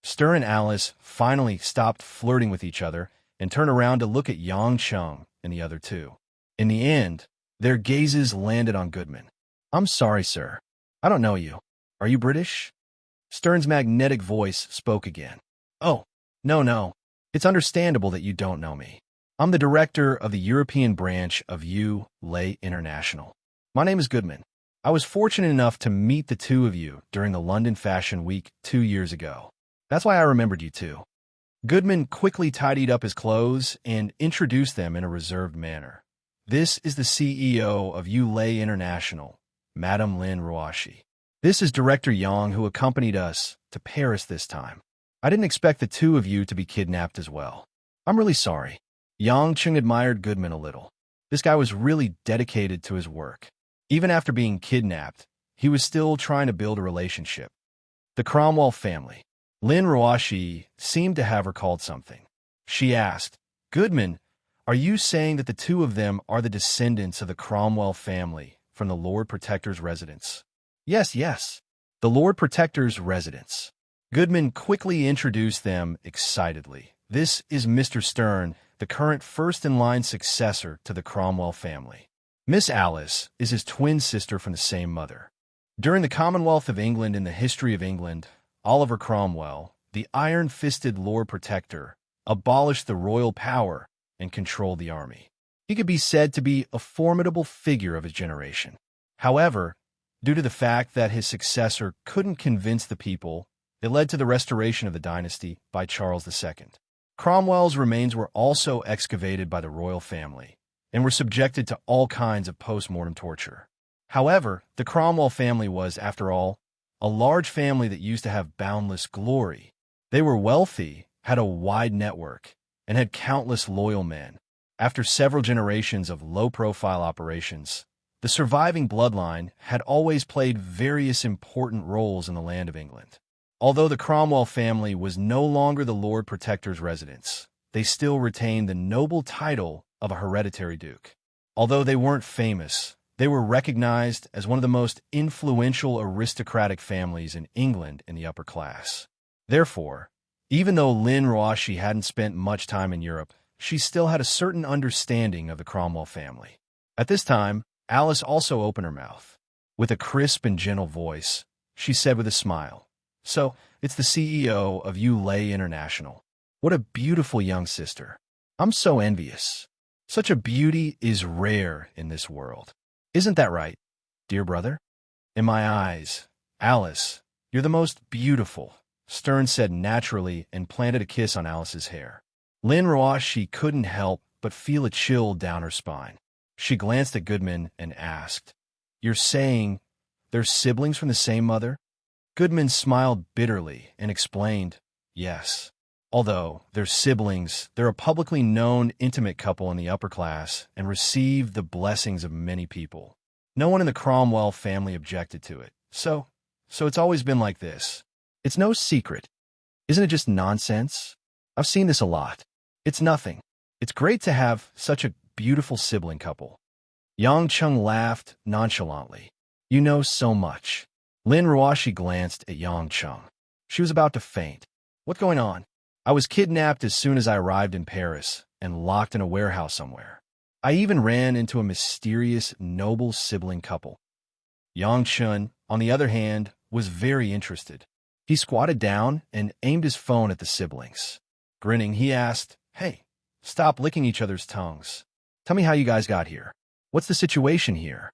Stern and Alice finally stopped flirting with each other and turned around to look at Yang Chung and the other two. In the end, their gazes landed on Goodman. I'm sorry, sir. I don't know you. Are you British? Stern's magnetic voice spoke again. Oh, no. It's understandable that you don't know me. I'm the director of the European branch of ULA International. My name is Goodman. I was fortunate enough to meet the two of you during the London Fashion Week 2 years ago. That's why I remembered you two. Goodman quickly tidied up his clothes and introduced them in a reserved manner. This is the CEO of ULA International, Madame Lin Ruashi. This is Director Yang, who accompanied us to Paris this time. I didn't expect the two of you to be kidnapped as well. I'm really sorry. Yang Chung admired Goodman a little. This guy was really dedicated to his work. Even after being kidnapped, he was still trying to build a relationship. The Cromwell family. Lin Ruashi seemed to have recalled something. She asked, Goodman, are you saying that the two of them are the descendants of the Cromwell family from the Lord Protector's residence? Yes. The Lord Protector's residence. Goodman quickly introduced them excitedly. This is Mr. Stern, the current first-in-line successor to the Cromwell family. Miss Alice is his twin sister from the same mother. During the Commonwealth of England in the history of England, Oliver Cromwell, the iron-fisted Lord Protector, abolished the royal power and controlled the army. He could be said to be a formidable figure of his generation. However, due to the fact that his successor couldn't convince the people, it led to the restoration of the dynasty by Charles II. Cromwell's remains were also excavated by the royal family and were subjected to all kinds of post-mortem torture. However, the Cromwell family was, after all, a large family that used to have boundless glory. They were wealthy, had a wide network, and had countless loyal men. After several generations of low-profile operations, the surviving bloodline had always played various important roles in the land of England. Although the Cromwell family was no longer the Lord Protector's residence, they still retained the noble title of a hereditary duke. Although they weren't famous, they were recognized as one of the most influential aristocratic families in England in the upper class. Therefore, even though Lin Ruashi hadn't spent much time in Europe, she still had a certain understanding of the Cromwell family. At this time, Alice also opened her mouth. With a crisp and gentle voice, she said with a smile, So, it's the CEO of ULA International. What a beautiful young sister. I'm so envious. Such a beauty is rare in this world. Isn't that right, dear brother? In my eyes, Alice, you're the most beautiful, Stern said naturally and planted a kiss on Alice's hair. Lin Ruashi couldn't help but feel a chill down her spine. She glanced at Goodman and asked, You're saying they're siblings from the same mother? Goodman smiled bitterly and explained, Yes. Although they're siblings, they're a publicly known intimate couple in the upper class and receive the blessings of many people. No one in the Cromwell family objected to it. So it's always been like this. It's no secret. Isn't it just nonsense? I've seen this a lot. It's nothing. It's great to have such a beautiful sibling couple. Yang Chung laughed nonchalantly. You know so much. Lin Ruashi glanced at Yang Chung. She was about to faint. What's going on? I was kidnapped as soon as I arrived in Paris and locked in a warehouse somewhere. I even ran into a mysterious, noble sibling couple. Yang Chun, on the other hand, was very interested. He squatted down and aimed his phone at the siblings. Grinning, he asked, Hey, stop licking each other's tongues. Tell me how you guys got here. What's the situation here?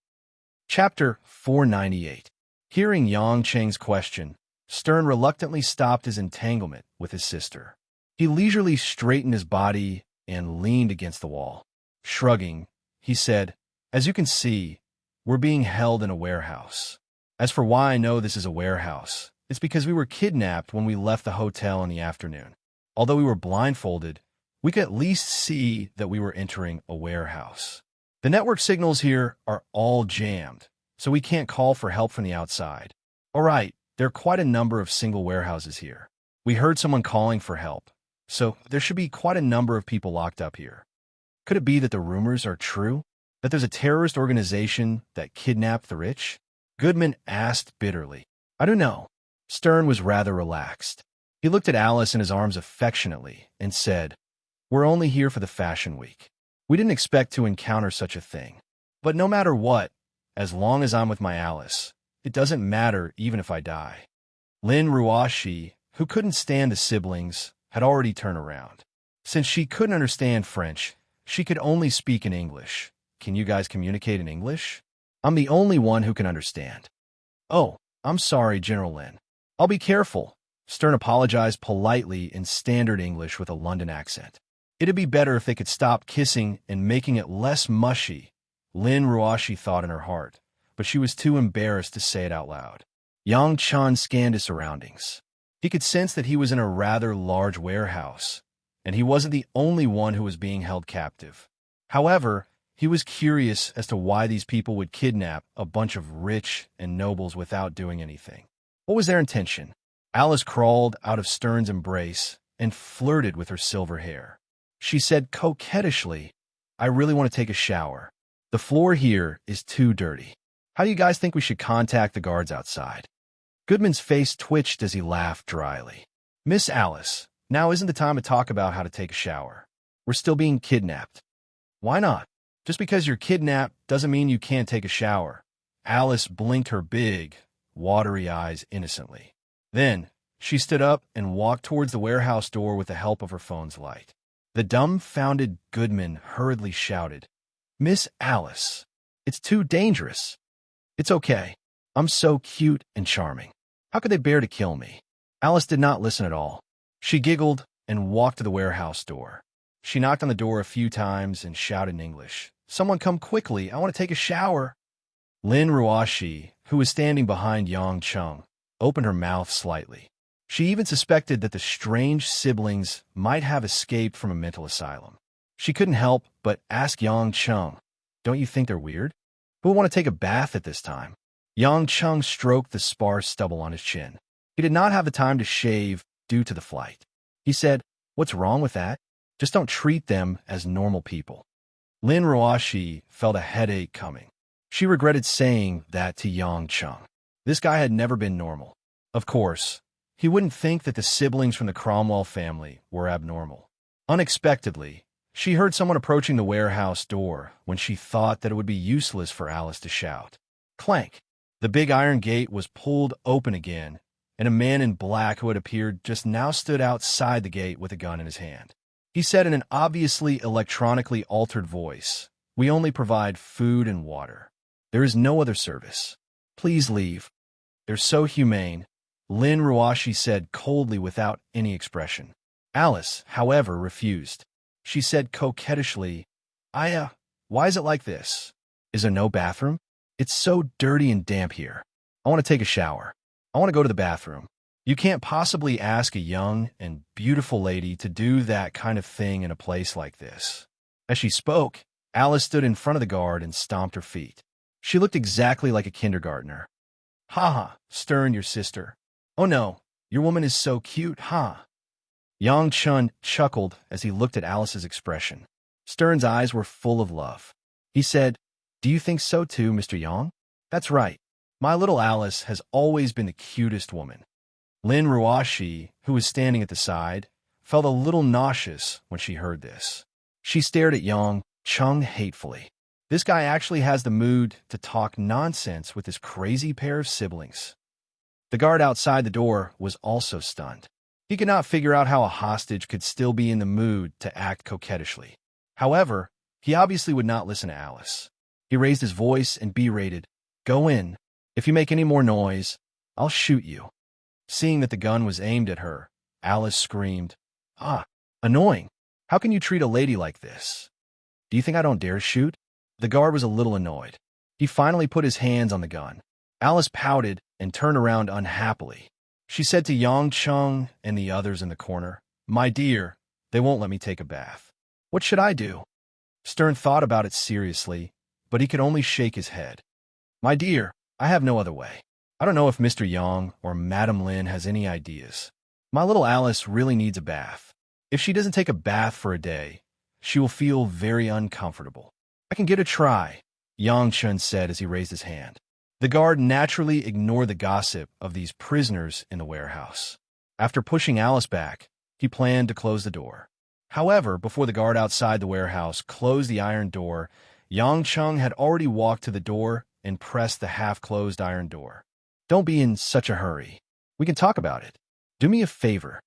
Chapter 498. Hearing Yang Cheng's question, Stern reluctantly stopped his entanglement with his sister. He leisurely straightened his body and leaned against the wall. Shrugging, he said, As you can see, we're being held in a warehouse. As for why I know this is a warehouse, it's because we were kidnapped when we left the hotel in the afternoon. Although we were blindfolded, we could at least see that we were entering a warehouse. The network signals here are all jammed, so we can't call for help from the outside. All right, there are quite a number of single warehouses here. We heard someone calling for help, So there should be quite a number of people locked up here. Could it be that the rumors are true? That there's a terrorist organization that kidnapped the rich? Goodman asked bitterly. I don't know. Stern was rather relaxed. He looked at Alice in his arms affectionately and said, We're only here for the fashion week. We didn't expect to encounter such a thing. But no matter what, as long as I'm with my Alice, it doesn't matter even if I die. Lin Ruashi, who couldn't stand the siblings, had already turned around. Since she couldn't understand French, she could only speak in English. Can you guys communicate in English? I'm the only one who can understand. Oh, I'm sorry, General Lin. I'll be careful. Stern apologized politely in standard English with a London accent. It'd be better if they could stop kissing and making it less mushy, Lin Ruashi thought in her heart, but she was too embarrassed to say it out loud. Yang Chan scanned his surroundings. He could sense that he was in a rather large warehouse, and he wasn't the only one who was being held captive. However, he was curious as to why these people would kidnap a bunch of rich and nobles without doing anything. What was their intention? Alice crawled out of Stern's embrace and flirted with her silver hair. She said coquettishly, I really want to take a shower. The floor here is too dirty. How do you guys think we should contact the guards outside? Goodman's face twitched as he laughed dryly. Miss Alice, now isn't the time to talk about how to take a shower. We're still being kidnapped. Why not? Just because you're kidnapped doesn't mean you can't take a shower. Alice blinked her big, watery eyes innocently. Then, she stood up and walked towards the warehouse door with the help of her phone's light. The dumbfounded Goodman hurriedly shouted, Miss Alice, it's too dangerous. It's okay. I'm so cute and charming. How could they bear to kill me? Alice did not listen at all. She giggled and walked to the warehouse door. She knocked on the door a few times and shouted in English, Someone come quickly, I want to take a shower. Lin Ruashi, who was standing behind Yang Chung, opened her mouth slightly. She even suspected that the strange siblings might have escaped from a mental asylum. She couldn't help but ask Yang Chung, Don't you think they're weird? Who would want to take a bath at this time? Yang Chung stroked the sparse stubble on his chin. He did not have the time to shave due to the flight. He said, What's wrong with that? Just don't treat them as normal people. Lin Ruashi felt a headache coming. She regretted saying that to Yang Chung. This guy had never been normal. Of course, he wouldn't think that the siblings from the Cromwell family were abnormal. Unexpectedly, she heard someone approaching the warehouse door when she thought that it would be useless for Alice to shout. Clank! The big iron gate was pulled open again, and a man in black who had appeared just now stood outside the gate with a gun in his hand. He said in an obviously electronically altered voice, We only provide food and water. There is no other service. Please leave. They're so humane, Lin Ruashi said coldly without any expression. Alice, however, refused. She said coquettishly, why is it like this? Is there no bathroom? It's so dirty and damp here. I want to take a shower. I want to go to the bathroom. You can't possibly ask a young and beautiful lady to do that kind of thing in a place like this. As she spoke, Alice stood in front of the guard and stomped her feet. She looked exactly like a kindergartner. Ha ha, Stern, your sister. Oh no, your woman is so cute, ha. Yang Chun chuckled as he looked at Alice's expression. Stern's eyes were full of love. He said, Do you think so too, Mr. Yang? That's right. My little Alice has always been the cutest woman. Lin Ruashi, who was standing at the side, felt a little nauseous when she heard this. She stared at Yang Chung hatefully. This guy actually has the mood to talk nonsense with this crazy pair of siblings. The guard outside the door was also stunned. He could not figure out how a hostage could still be in the mood to act coquettishly. However, he obviously would not listen to Alice. He raised his voice and berated, Go in. If you make any more noise, I'll shoot you. Seeing that the gun was aimed at her, Alice screamed, Annoying. How can you treat a lady like this? Do you think I don't dare shoot? The guard was a little annoyed. He finally put his hands on the gun. Alice pouted and turned around unhappily. She said to Yang Chung and the others in the corner, My dear, they won't let me take a bath. What should I do? Stern thought about it seriously, but he could only shake his head. My dear, I have no other way. I don't know if Mr. Yang or Madame Lin has any ideas. My little Alice really needs a bath. If she doesn't take a bath for a day, she will feel very uncomfortable. I can give it a try, Yang Chun said as he raised his hand. The guard naturally ignored the gossip of these prisoners in the warehouse. After pushing Alice back, he planned to close the door. However, before the guard outside the warehouse closed the iron door, Yang Chung had already walked to the door and pressed the half-closed iron door. Don't be in such a hurry. We can talk about it. Do me a favor,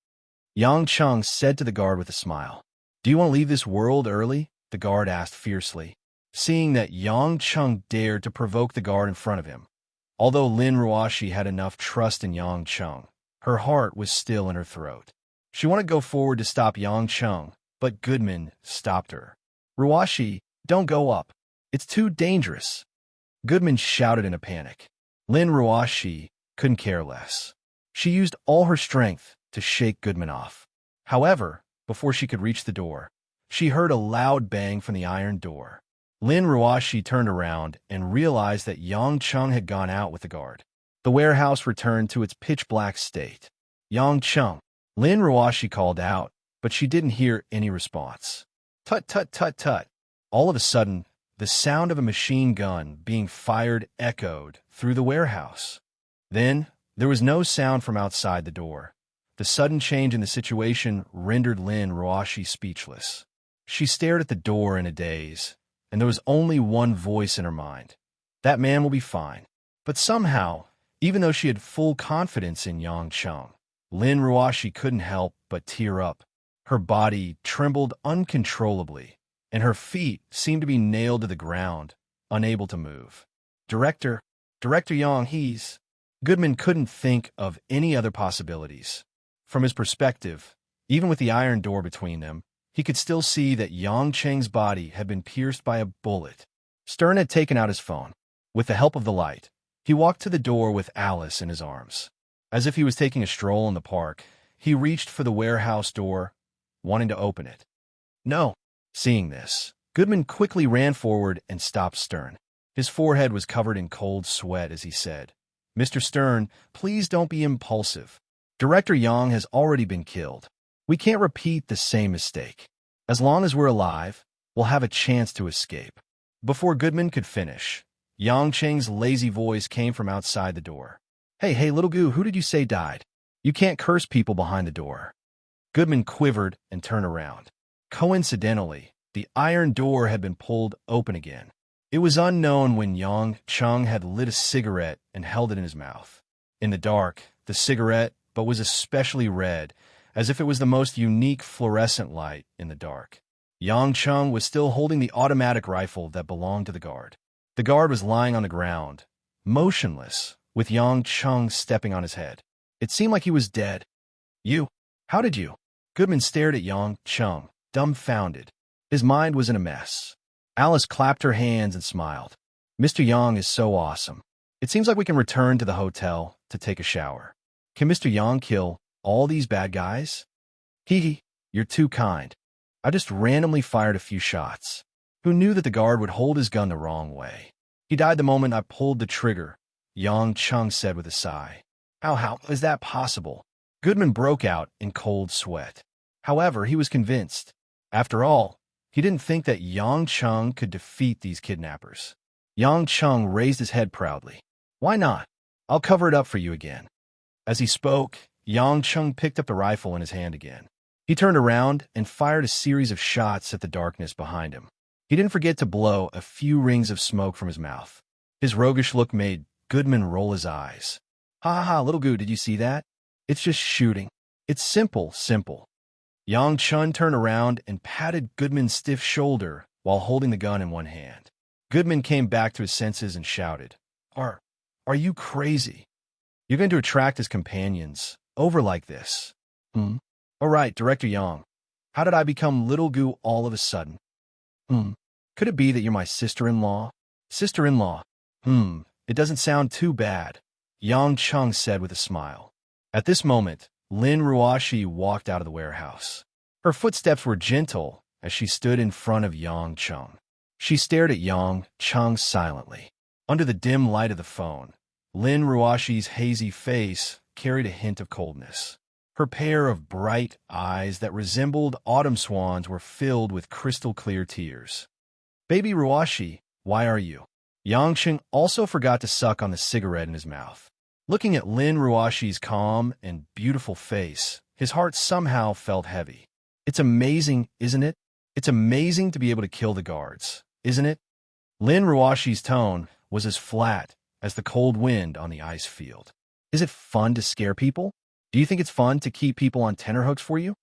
Yang Chung said to the guard with a smile. Do you want to leave this world early? The guard asked fiercely, seeing that Yang Chung dared to provoke the guard in front of him. Although Lin Ruoshi had enough trust in Yang Chung, her heart was still in her throat. She wanted to go forward to stop Yang Chung, but Goodman stopped her. Ruoshi, don't go up. It's too dangerous. Goodman shouted in a panic. Lin Ruoshi couldn't care less. She used all her strength to shake Goodman off. However, before she could reach the door, she heard a loud bang from the iron door. Lin Ruoshi turned around and realized that Yang Chung had gone out with the guard. The warehouse returned to its pitch-black state. Yang Chung, Lin Ruoshi called out, but she didn't hear any response. Tut tut tut tut. All of a sudden, the sound of a machine gun being fired echoed through the warehouse. Then, there was no sound from outside the door. The sudden change in the situation rendered Lin Ruoshi speechless. She stared at the door in a daze, and there was only one voice in her mind. That man will be fine. But somehow, even though she had full confidence in Yang Chung, Lin Ruoshi couldn't help but tear up. Her body trembled uncontrollably, and her feet seemed to be nailed to the ground, unable to move. Director Yang, he's... Goodman couldn't think of any other possibilities. From his perspective, even with the iron door between them, he could still see that Yang Cheng's body had been pierced by a bullet. Stern had taken out his phone. With the help of the light, he walked to the door with Alice in his arms. As if he was taking a stroll in the park, he reached for the warehouse door, wanting to open it. No. Seeing this, Goodman quickly ran forward and stopped Stern. His forehead was covered in cold sweat as he said, Mr. Stern, please don't be impulsive. Director Yang has already been killed. We can't repeat the same mistake. As long as we're alive, we'll have a chance to escape. Before Goodman could finish, Yang Cheng's lazy voice came from outside the door. Hey, little goo, who did you say died? You can't curse people behind the door. Goodman quivered and turned around. Coincidentally, the iron door had been pulled open again. It was unknown when Yang Chung had lit a cigarette and held it in his mouth. In the dark, the cigarette, but was especially red, as if it was the most unique fluorescent light in the dark. Yang Chung was still holding the automatic rifle that belonged to the guard. The guard was lying on the ground, motionless, with Yang Chung stepping on his head. It seemed like he was dead. You? How did you? Goodman stared at Yang Chung, dumbfounded. His mind was in a mess. Alice clapped her hands and smiled. Mr. Yang is so awesome. It seems like we can return to the hotel to take a shower. Can Mr. Yang kill all these bad guys? Hee, you're too kind. I just randomly fired a few shots. Who knew that the guard would hold his gun the wrong way? He died the moment I pulled the trigger, Yang Chung said with a sigh. How is that possible? Goodman broke out in cold sweat. However, he was convinced. After all, he didn't think that Yang Chung could defeat these kidnappers. Yang Chung raised his head proudly. Why not? I'll cover it up for you again. As he spoke, Yang Chung picked up the rifle in his hand again. He turned around and fired a series of shots at the darkness behind him. He didn't forget to blow a few rings of smoke from his mouth. His roguish look made Goodman roll his eyes. Ha, little goo, did you see that? It's just shooting. It's simple. Yang Chun turned around and patted Goodman's stiff shoulder while holding the gun in one hand. Goodman came back to his senses and shouted, Are you crazy? You're going to attract his companions over like this. All right, Director Yang. How did I become Little Goo all of a sudden? Could it be that you're my sister-in-law? Sister-in-law. It doesn't sound too bad, Yang Chung said with a smile. At this moment, Lin Ruoshi walked out of the warehouse. Her footsteps were gentle as she stood in front of Yang Chung. She stared at Yang Chung silently. Under the dim light of the phone, Lin Ruoshi's hazy face carried a hint of coldness. Her pair of bright eyes that resembled autumn swans were filled with crystal-clear tears. "Baby Ruashi, why are you?" Yangcheng also forgot to suck on the cigarette in his mouth. Looking at Lin Ruashi's calm and beautiful face, his heart somehow felt heavy. "It's amazing, isn't it? It's amazing to be able to kill the guards, isn't it?" Lin Ruashi's tone was as flat as the cold wind on the ice field. "Is it fun to scare people? Do you think it's fun to keep people on tenterhooks for you?"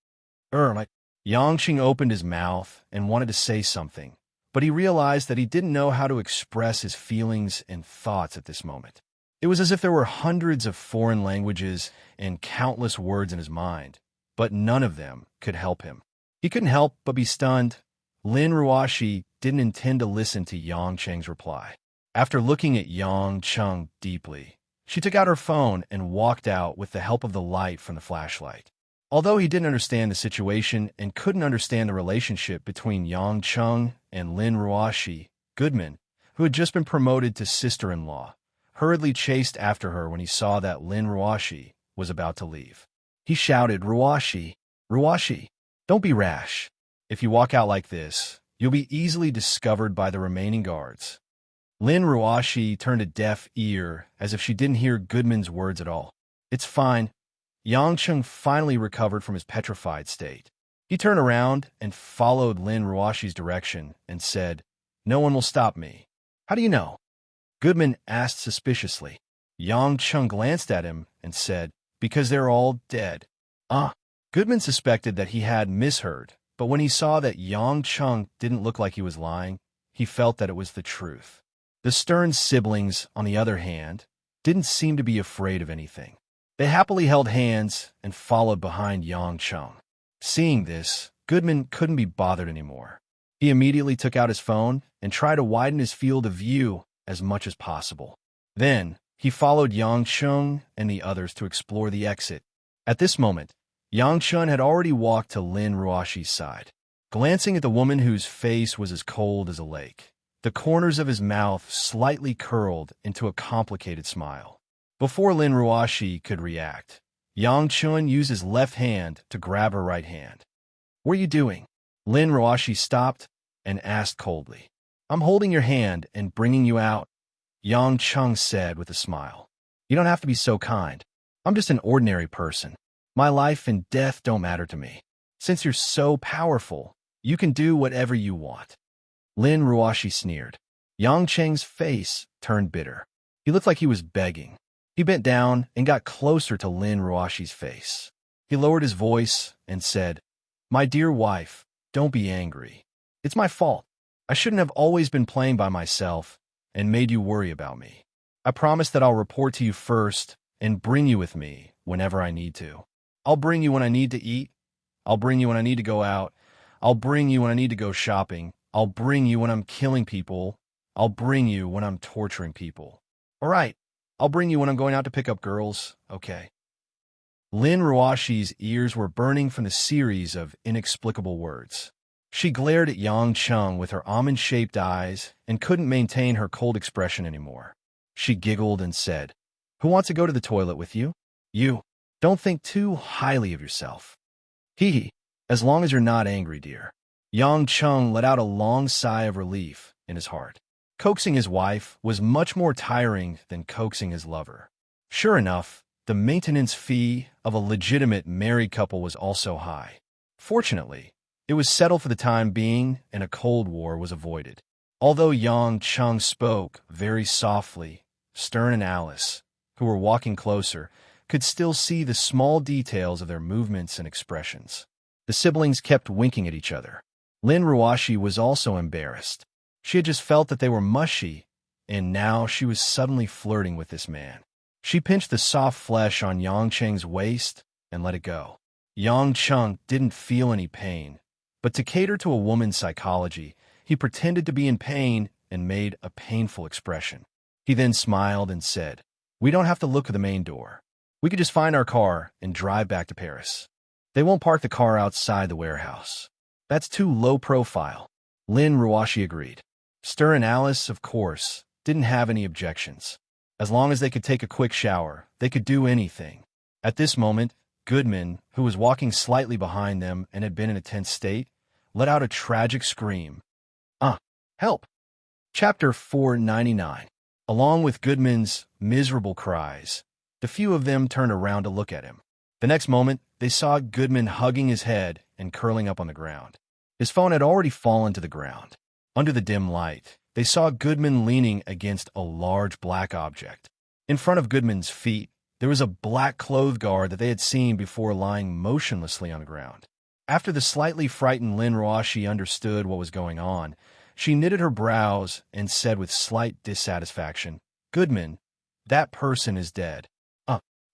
My Yangcheng opened his mouth and wanted to say something, but he realized that he didn't know how to express his feelings and thoughts at this moment. It was as if there were hundreds of foreign languages and countless words in his mind, but none of them could help him. He couldn't help but be stunned. Lin Ruashi didn't intend to listen to Yangcheng's reply. After looking at Yangcheng deeply, she took out her phone and walked out with the help of the light from the flashlight. Although he didn't understand the situation and couldn't understand the relationship between Yangcheng and Lin Ruashi, Goodman, who had just been promoted to sister-in-law, hurriedly chased after her when he saw that Lin Ruashi was about to leave. He shouted, "Ruashi, Ruashi, don't be rash. If you walk out like this, you'll be easily discovered by the remaining guards." Lin Ruashi turned a deaf ear as if she didn't hear Goodman's words at all. "It's fine." Yangcheng finally recovered from his petrified state. He turned around and followed Lin Ruashi's direction and said, "No one will stop me." "How do you know?" Goodman asked suspiciously. Yangcheng glanced at him and said, "Because they're all dead." Goodman suspected that he had misheard, but when he saw that Yangcheng didn't look like he was lying, he felt that it was the truth. The Stern siblings, on the other hand, didn't seem to be afraid of anything. They happily held hands and followed behind Yangcheng. Seeing this, Goodman couldn't be bothered anymore. He immediately took out his phone and tried to widen his field of view as much as possible. Then, he followed Yangcheng and the others to explore the exit. At this moment, Yangcheng had already walked to Lin Ruashi's side. Glancing at the woman whose face was as cold as a lake, the corners of his mouth slightly curled into a complicated smile. Before Lin Ruashi could react, Yangcheng used his left hand to grab her right hand. "What are you doing?" Lin Ruashi stopped and asked coldly. "I'm holding your hand and bringing you out," Yangcheng said with a smile. "You don't have to be so kind. I'm just an ordinary person. My life and death don't matter to me. Since you're so powerful, you can do whatever you want." Lin Ruashi sneered. Yangcheng's face turned bitter. He looked like he was begging. He bent down and got closer to Lin Ruashi's face. He lowered his voice and said, "My dear wife, don't be angry. It's my fault. I shouldn't have always been playing by myself and made you worry about me. I promise that I'll report to you first and bring you with me whenever I need to. I'll bring you when I need to eat. I'll bring you when I need to go out. I'll bring you when I need to go shopping. I'll bring you when I'm killing people. I'll bring you when I'm torturing people. All right, I'll bring you when I'm going out to pick up girls, okay?" Lin Ruashi's ears were burning from the series of inexplicable words. She glared at Yangcheng with her almond-shaped eyes and couldn't maintain her cold expression anymore. She giggled and said, "Who wants to go to the toilet with you? You. Don't think too highly of yourself." "Hee hee, as long as you're not angry, dear." Yangcheng let out a long sigh of relief in his heart. Coaxing his wife was much more tiring than coaxing his lover. Sure enough, the maintenance fee of a legitimate married couple was also high. Fortunately, it was settled for the time being and a Cold War was avoided. Although Yangcheng spoke very softly, Stern and Alice, who were walking closer, could still see the small details of their movements and expressions. The siblings kept winking at each other. Lin Ruashi was also embarrassed. She had just felt that they were mushy, and now she was suddenly flirting with this man. She pinched the soft flesh on Yangcheng's waist and let it go. Yangcheng didn't feel any pain, but to cater to a woman's psychology, he pretended to be in pain and made a painful expression. He then smiled and said, "We don't have to look at the main door. We could just find our car and drive back to Paris. They won't park the car outside the warehouse. That's too low profile." Lin Ruashi agreed. Stern and Alice, of course, didn't have any objections. As long as they could take a quick shower, they could do anything. At this moment, Goodman, who was walking slightly behind them and had been in a tense state, let out a tragic scream. Help! Chapter 499. Along with Goodman's miserable cries, the few of them turned around to look at him. The next moment, they saw Goodman hugging his head and curling up on the ground. His phone had already fallen to the ground. Under the dim light, they saw Goodman leaning against a large black object. In front of Goodman's feet, there was a black cloth guard that they had seen before lying motionlessly on the ground. After the slightly frightened Lin Ruashi understood what was going on, she knitted her brows and said with slight dissatisfaction, "Goodman, that person is dead."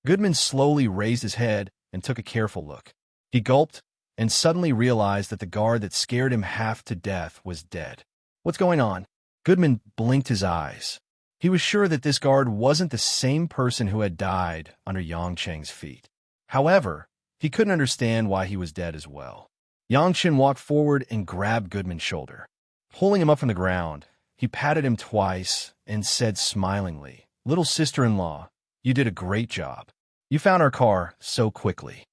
Goodman slowly raised his head and took a careful look. He gulped and suddenly realized that the guard that scared him half to death was dead. "What's going on?" Goodman blinked his eyes. He was sure that this guard wasn't the same person who had died under Yang Cheng's feet. However, he couldn't understand why he was dead as well. Yang Chen walked forward and grabbed Goodman's shoulder. Pulling him up from the ground, he patted him twice and said smilingly, "Little sister-in-law, you did a great job. You found our car so quickly."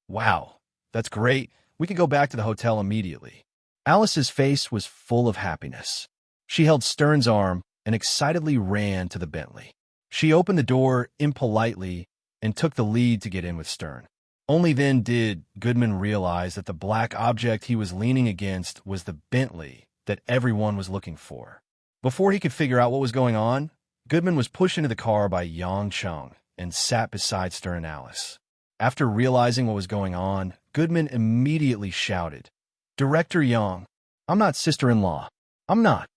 "Wow, that's great. We can go back to the hotel immediately." Alice's face was full of happiness. She held Stern's arm and excitedly ran to the Bentley. She opened the door impolitely and took the lead to get in with Stern. Only then did Goodman realize that the black object he was leaning against was the Bentley that everyone was looking for. Before he could figure out what was going on, Goodman was pushed into the car by Yang Cheng and sat beside Stern and Alice. After realizing what was going on, Goodman immediately shouted, "Director Yang, I'm not sister-in-law. I'm not.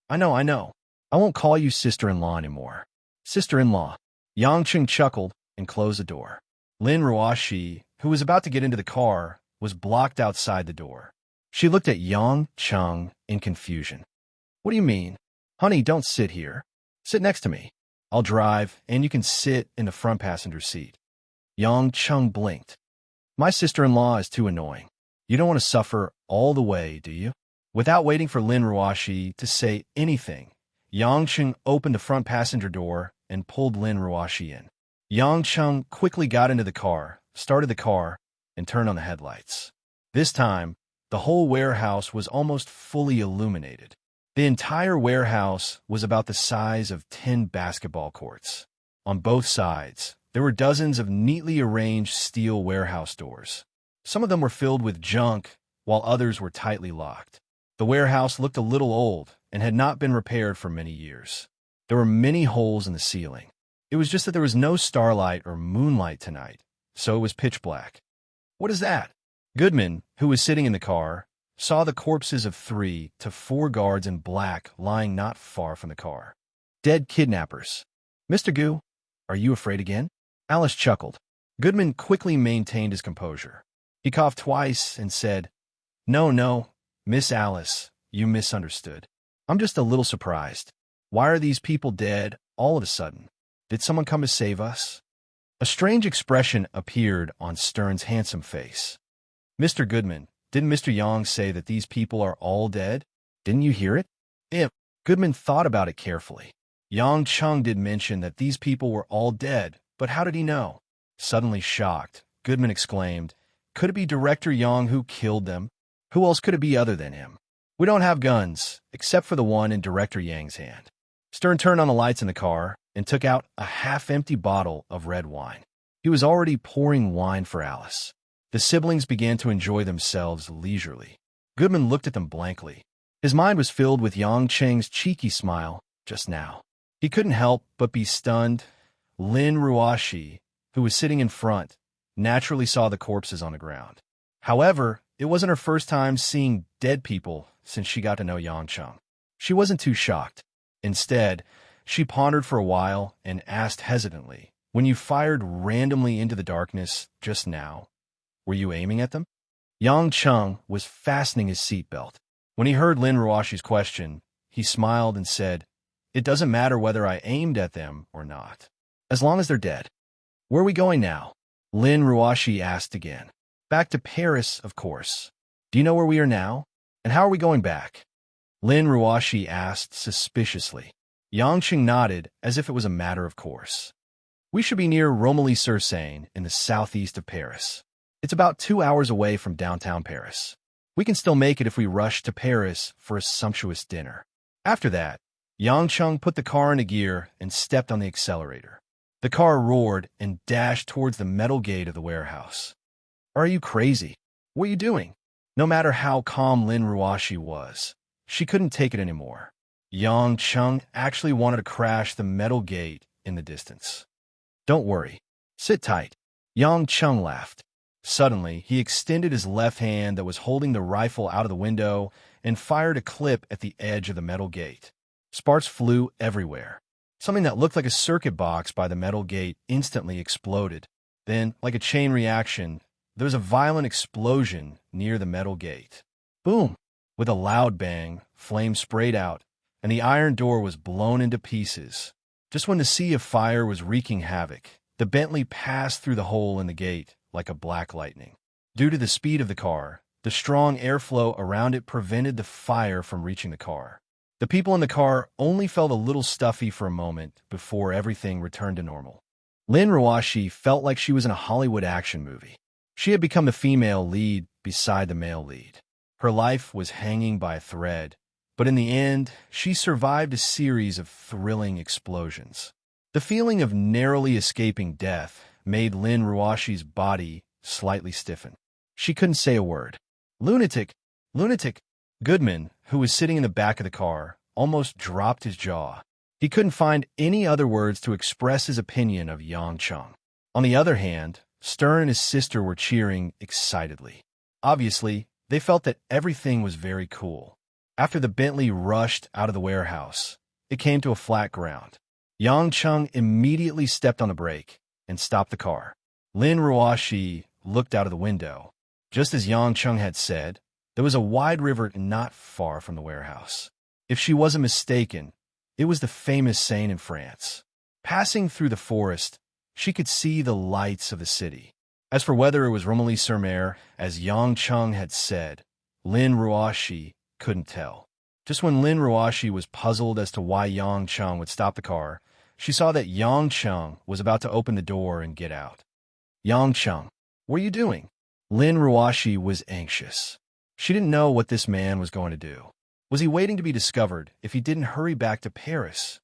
I know. I won't call you sister-in-law anymore." "Sister-in-law." Yang Cheng chuckled and closed the door. Lin Ruashi, who was about to get into the car, was blocked outside the door. She looked at Yang Cheng in confusion. "What do you mean? Honey, don't sit here. Sit next to me. I'll drive, and you can sit in the front passenger seat." Yang Cheng blinked. "My sister-in-law is too annoying. You don't want to suffer all the way, do you?" Without waiting for Lin Ruashi to say anything, Yang Cheng opened the front passenger door and pulled Lin Ruashi in. Yang Cheng quickly got into the car, started the car, and turned on the headlights. This time, the whole warehouse was almost fully illuminated. The entire warehouse was about the size of 10 basketball courts. On both sides, there were dozens of neatly arranged steel warehouse doors. Some of them were filled with junk, while others were tightly locked. The warehouse looked a little old and had not been repaired for many years. There were many holes in the ceiling. It was just that there was no starlight or moonlight tonight, so it was pitch black. "What is that?" Goodman, who was sitting in the car, saw the corpses of 3 to 4 guards in black lying not far from the car. "Dead kidnappers." "Mr. Gu, are you afraid again?" Alice chuckled. Goodman quickly maintained his composure. He coughed twice and said, No, Miss Alice, you misunderstood. I'm just a little surprised. Why are these people dead all of a sudden? Did someone come to save us?" A strange expression appeared on Stern's handsome face. "Mr. Goodman, didn't Mr. Yang say that these people are all dead? Didn't you hear it?" Goodman thought about it carefully. Yang Cheng did mention that these people were all dead, but how did he know? Suddenly shocked, Goodman exclaimed, "Could it be Director Yang who killed them? Who else could it be other than him? We don't have guns, except for the one in Director Yang's hand." Stern turned on the lights in the car and took out a half-empty bottle of red wine. He was already pouring wine for Alice. The siblings began to enjoy themselves leisurely. Goodman looked at them blankly. His mind was filled with Yang Cheng's cheeky smile just now. He couldn't help but be stunned. Lin Ruashi, who was sitting in front, naturally saw the corpses on the ground. However, it wasn't her first time seeing dead people since she got to know Yang Cheng. She wasn't too shocked. Instead, she pondered for a while and asked hesitantly, "When you fired randomly into the darkness just now, were you aiming at them?" Yang Cheng was fastening his seatbelt. When he heard Lin Ruashi's question, he smiled and said, "It doesn't matter whether I aimed at them or not, as long as they're dead." "Where are we going now?" Lin Ruashi asked again. "Back to Paris, of course. Do you know where we are now? And how are we going back?" Lin Ruashi asked suspiciously. Yang Cheng nodded as if it was a matter of course. We should be near Romilly-sur-Seine in the southeast of Paris. It's about 2 hours away from downtown Paris. We can still make it if we rush to Paris for a sumptuous dinner. After that, Yang Chung put the car into gear and stepped on the accelerator. The car roared and dashed towards the metal gate of the warehouse. Are you crazy? What are you doing? No matter how calm Lin Ruoshi was, she couldn't take it anymore. Yang Chung actually wanted to crash the metal gate in the distance. Don't worry. Sit tight. Yang Chung laughed. Suddenly, he extended his left hand that was holding the rifle out of the window and fired a clip at the edge of the metal gate. Sparks flew everywhere. Something that looked like a circuit box by the metal gate instantly exploded. Then, like a chain reaction, there was a violent explosion near the metal gate. Boom! With a loud bang, flames sprayed out, and the iron door was blown into pieces. Just when the sea of fire was wreaking havoc, the Bentley passed through the hole in the gate like a black lightning. Due to the speed of the car, the strong airflow around it prevented the fire from reaching the car. The people in the car only felt a little stuffy for a moment before everything returned to normal. Lin Ruoshi felt like she was in a Hollywood action movie. She had become the female lead beside the male lead. Her life was hanging by a thread, but in the end, she survived a series of thrilling explosions. The feeling of narrowly escaping death made Lin Ruoshi's body slightly stiffen. She couldn't say a word. Lunatic! Lunatic! Goodman, who was sitting in the back of the car, almost dropped his jaw. He couldn't find any other words to express his opinion of Yang Chung. On the other hand, Stern and his sister were cheering excitedly. Obviously, they felt that everything was very cool. After the Bentley rushed out of the warehouse, it came to a flat ground. Yang Chung immediately stepped on the brake and stopped the car. Lin Ruoshi looked out of the window. Just as Yang Chung had said, there was a wide river not far from the warehouse. If she wasn't mistaken, it was the famous Seine in France. Passing through the forest, she could see the lights of the city. As for whether it was Romilly-sur-Mer, as Yang Chung had said, Lin Ruoshi couldn't tell. Just when Lin Ruoshi was puzzled as to why Yang Chung would stop the car, she saw that Yang Chung was about to open the door and get out. Yang Chung, what are you doing? Lin Ruoshi was anxious. She didn't know what this man was going to do. Was he waiting to be discovered if he didn't hurry back to Paris?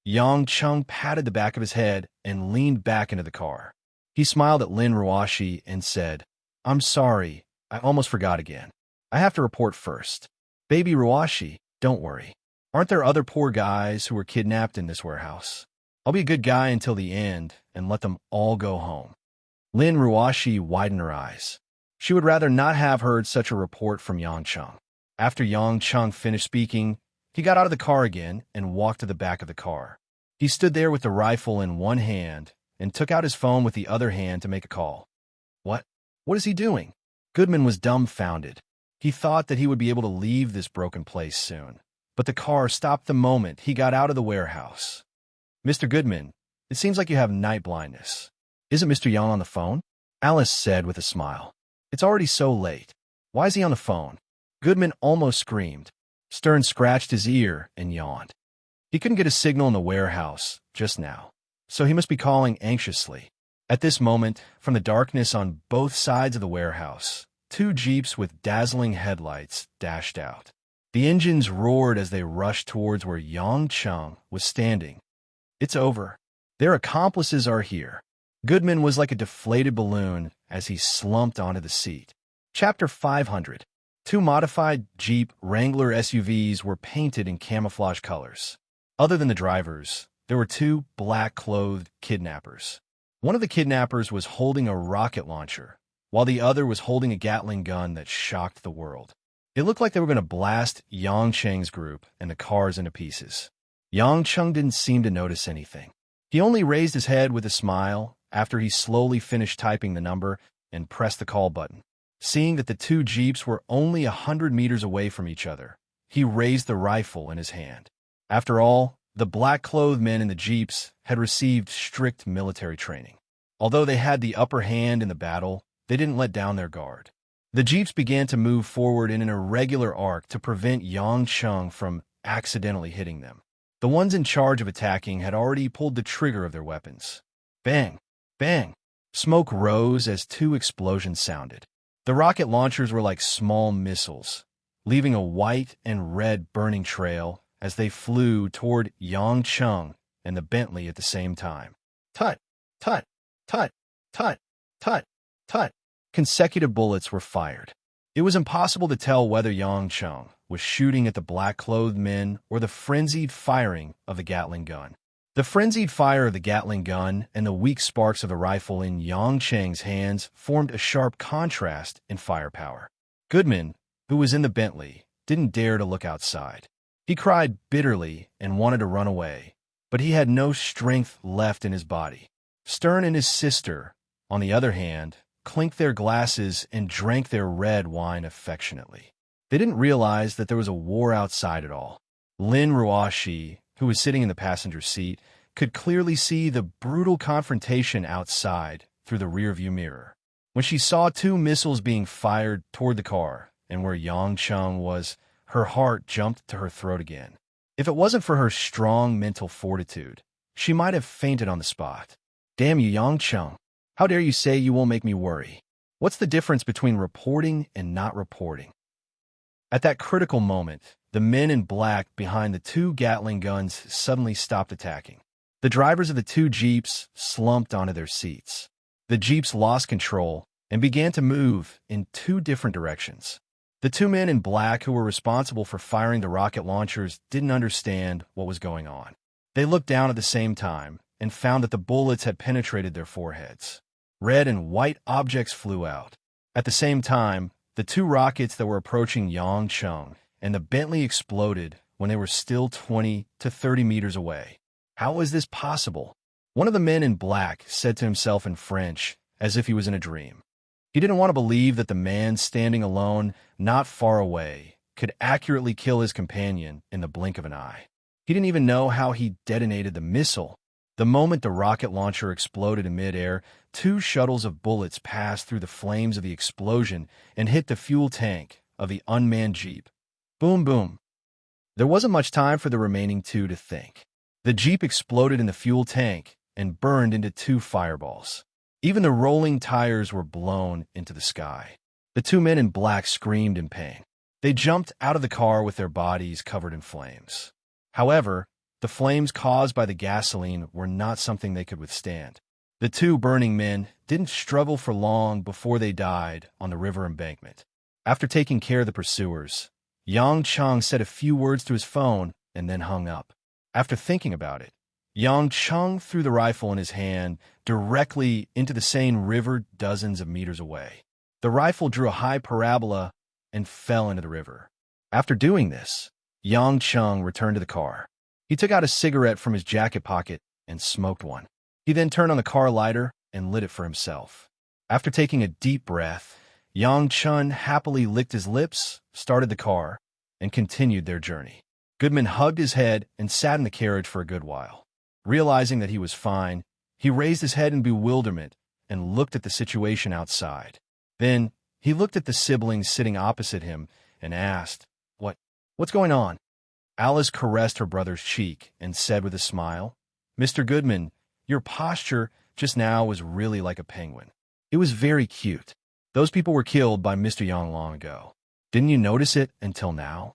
Yang Chung patted the back of his head and leaned back into the car. He smiled at Lin Ruoshi and said, I'm sorry, I almost forgot again. I have to report first. Baby Ruoshi, don't worry. Aren't there other poor guys who were kidnapped in this warehouse? I'll be a good guy until the end and let them all go home. Lin Ruoshi widened her eyes. She would rather not have heard such a report from Yang Chung. After Yang Chung finished speaking, he got out of the car again and walked to the back of the car. He stood there with the rifle in one hand and took out his phone with the other hand to make a call. What? What is he doing? Goodman was dumbfounded. He thought that he would be able to leave this broken place soon, but the car stopped the moment he got out of the warehouse. Mr. Goodman, it seems like you have night blindness. Isn't Mr. Yang on the phone? Alice said with a smile. It's already so late. Why is he on the phone? Goodman almost screamed. Stern scratched his ear and yawned. He couldn't get a signal in the warehouse just now, so he must be calling anxiously. At this moment, from the darkness on both sides of the warehouse, 2 jeeps with dazzling headlights dashed out. The engines roared as they rushed towards where Yang Chung was standing. It's over. Their accomplices are here. Goodman was like a deflated balloon as he slumped onto the seat. Chapter 500. 2 modified Jeep Wrangler SUVs were painted in camouflage colors. Other than the drivers, there were 2 black-clothed kidnappers. One of the kidnappers was holding a rocket launcher, while the other was holding a Gatling gun that shocked the world. It looked like they were going to blast Yang Cheng's group and the cars into pieces. Yang Chung didn't seem to notice anything. He only raised his head with a smile after he slowly finished typing the number and pressed the call button. Seeing that the 2 jeeps were only 100 meters away from each other, he raised the rifle in his hand. After all, the black-clothed men in the jeeps had received strict military training. Although they had the upper hand in the battle, they didn't let down their guard. The jeeps began to move forward in an irregular arc to prevent Yang Chung from accidentally hitting them. The ones in charge of attacking had already pulled the trigger of their weapons. Bang! Bang! Smoke rose as two explosions sounded. The rocket launchers were like small missiles, leaving a white and red burning trail as they flew toward Yang Chung and the Bentley at the same time. Tut! Tut! Tut! Tut! Tut! Tut! Consecutive bullets were fired. It was impossible to tell whether Yang Chung was shooting at the black-clothed men or the frenzied firing of the Gatling gun. The frenzied fire of the Gatling gun and the weak sparks of the rifle in Yang Cheng's hands formed a sharp contrast in firepower. Goodman, who was in the Bentley, didn't dare to look outside. He cried bitterly and wanted to run away, but he had no strength left in his body. Stern and his sister, on the other hand, clinked their glasses and drank their red wine affectionately. They didn't realize that there was a war outside at all. Lin Ruoshi, who was sitting in the passenger seat, could clearly see the brutal confrontation outside through the rearview mirror. When she saw two missiles being fired toward the car and where Yang Chung was, her heart jumped to her throat again. If it wasn't for her strong mental fortitude, she might have fainted on the spot. Damn you, Yang Chung. How dare you say you won't make me worry? What's the difference between reporting and not reporting? At that critical moment, the men in black behind the two Gatling guns suddenly stopped attacking. The drivers of the two jeeps slumped onto their seats. The jeeps lost control and began to move in two different directions. The two men in black who were responsible for firing the rocket launchers didn't understand what was going on. They looked down at the same time and found that the bullets had penetrated their foreheads. Red and white objects flew out. At the same time, the two rockets that were approaching Yang Chung and the Bentley exploded when they were still 20 to 30 meters away. How was this possible? One of the men in black said to himself in French, as if he was in a dream. He didn't want to believe that the man standing alone, not far away, could accurately kill his companion in the blink of an eye. He didn't even know how he detonated the missile. The moment the rocket launcher exploded in midair, two shuttles of bullets passed through the flames of the explosion and hit the fuel tank of the unmanned jeep. Boom, boom. There wasn't much time for the remaining two to think. The jeep exploded in the fuel tank and burned into two fireballs. Even the rolling tires were blown into the sky. The two men in black screamed in pain. They jumped out of the car with their bodies covered in flames. However, the flames caused by the gasoline were not something they could withstand. The two burning men didn't struggle for long before they died on the river embankment. After taking care of the pursuers, Yang Chung said a few words to his phone and then hung up. After thinking about it, Yang Chung threw the rifle in his hand directly into the Seine River dozens of meters away. The rifle drew a high parabola and fell into the river. After doing this, Yang Chung returned to the car. He took out a cigarette from his jacket pocket and smoked one. He then turned on the car lighter and lit it for himself. After taking a deep breath, Yang Chung happily licked his lips, started the car, and continued their journey. Goodman hugged his head and sat in the carriage for a good while. Realizing that he was fine, he raised his head in bewilderment and looked at the situation outside. Then, he looked at the siblings sitting opposite him and asked, What's going on? Alice caressed her brother's cheek and said with a smile, Mr. Goodman, your posture just now was really like a penguin. It was very cute. Those people were killed by Mr. Yang long ago. Didn't you notice it until now?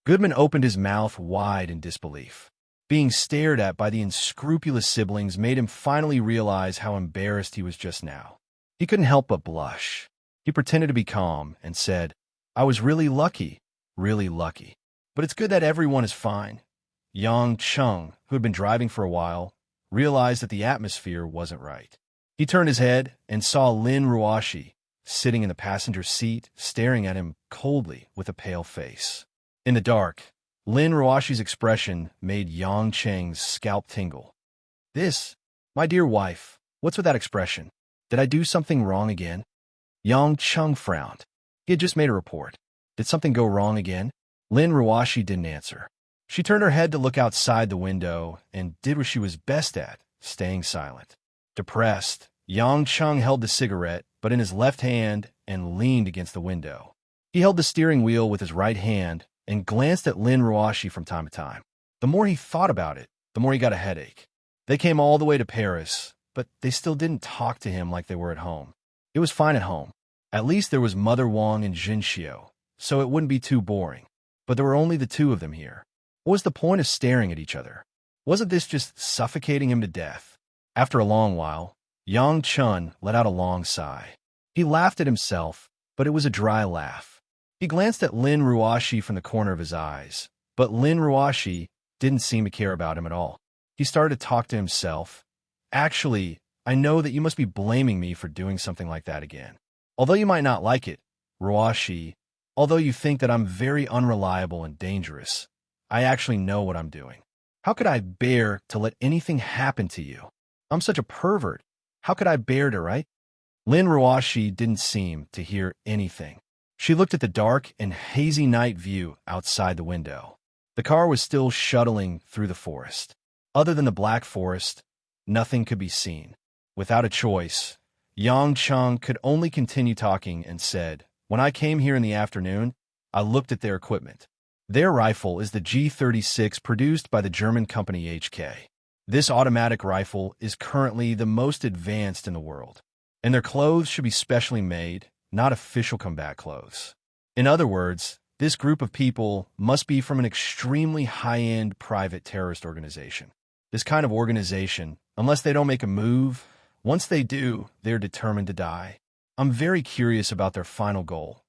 Goodman opened his mouth wide in disbelief. Being stared at by the unscrupulous siblings made him finally realize how embarrassed he was just now. He couldn't help but blush. He pretended to be calm and said, I was really lucky. But it's good that everyone is fine. Yang Chung, who had been driving for a while, realized that the atmosphere wasn't right. He turned his head and saw Lin Ruoshi sitting in the passenger seat, staring at him coldly with a pale face. In the dark, Lin Ruoshi's expression made Yang Cheng's scalp tingle. My dear wife, what's with that expression? Did I do something wrong again? Yang Chung frowned. He had just made a report. Did something go wrong again? Lin Ruoshi didn't answer. She turned her head to look outside the window and did what she was best at, staying silent. Depressed, Yang Chung held the cigarette, but in his left hand, and leaned against the window. He held the steering wheel with his right hand and glanced at Lin Ruoshi from time to time. The more he thought about it, the more he got a headache. They came all the way to Paris, but they still didn't talk to him like they were at home. It was fine at home. At least there was Mother Wang and Jinxiu, so it wouldn't be too boring. But there were only the two of them here. What was the point of staring at each other? Wasn't this just suffocating him to death? After a long while, Yang Chun let out a long sigh. He laughed at himself, but it was a dry laugh. He glanced at Lin Ruoshi from the corner of his eyes, but Lin Ruoshi didn't seem to care about him at all. He started to talk to himself. Actually, I know that you must be blaming me for doing something like that again. Although you might not like it, Ruoshi, although you think that I'm very unreliable and dangerous, I actually know what I'm doing. How could I bear to let anything happen to you? I'm such a pervert. How could I bear to, right? Lin Ruoshi didn't seem to hear anything. She looked at the dark and hazy night view outside the window. The car was still shuttling through the forest. Other than the black forest, nothing could be seen. Without a choice, Yang Cheng could only continue talking and said, "When I came here in the afternoon, I looked at their equipment. Their rifle is the G36 produced by the German company HK. This automatic rifle is currently the most advanced in the world, and their clothes should be specially made, not official combat clothes. In other words, this group of people must be from an extremely high-end private terrorist organization. This kind of organization, unless they don't make a move, once they do, they're determined to die. I'm very curious about their final goal.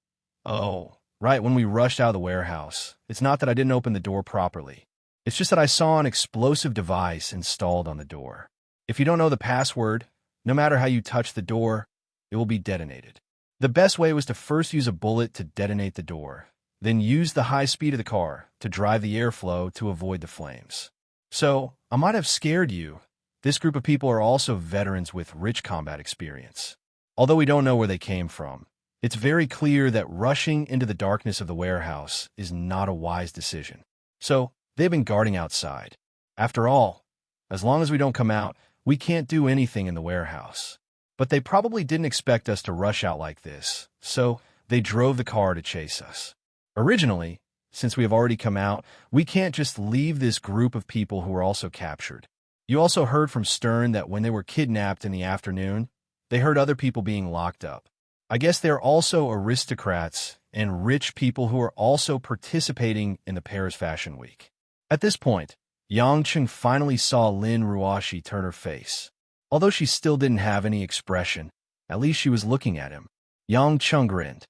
Oh, right, when we rushed out of the warehouse, it's not that I didn't open the door properly. It's just that I saw an explosive device installed on the door. If you don't know the password, no matter how you touch the door, it will be detonated. The best way was to first use a bullet to detonate the door, then use the high speed of the car to drive the airflow to avoid the flames. So, I might have scared you. This group of people are also veterans with rich combat experience. Although we don't know where they came from, it's very clear that rushing into the darkness of the warehouse is not a wise decision. So, they've been guarding outside. After all, as long as we don't come out, we can't do anything in the warehouse. But they probably didn't expect us to rush out like this, so they drove the car to chase us. Originally, since we have already come out, we can't just leave this group of people who were also captured. You also heard from Stern that when they were kidnapped in the afternoon, they heard other people being locked up. I guess they're also aristocrats and rich people who are also participating in the Paris Fashion Week. At this point, Yang Cheng finally saw Lin Ruoshi turn her face. Although she still didn't have any expression, at least she was looking at him. Yang Cheng grinned.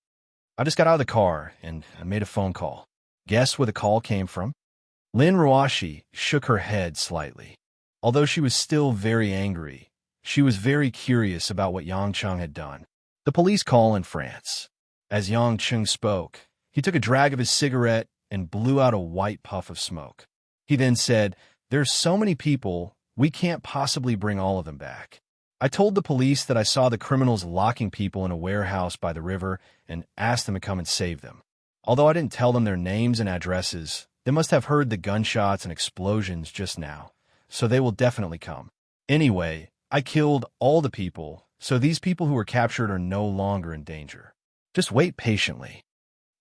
I just got out of the car and I made a phone call. Guess where the call came from? Lin Ruoshi shook her head slightly. Although she was still very angry, she was very curious about what Yang Cheng had done. The police call in France. As Yang Cheng spoke, he took a drag of his cigarette and blew out a white puff of smoke. He then said, "There's so many people, we can't possibly bring all of them back. I told the police that I saw the criminals locking people in a warehouse by the river and asked them to come and save them. Although I didn't tell them their names and addresses, they must have heard the gunshots and explosions just now, so they will definitely come. Anyway, I killed all the people, so these people who were captured are no longer in danger. Just wait patiently."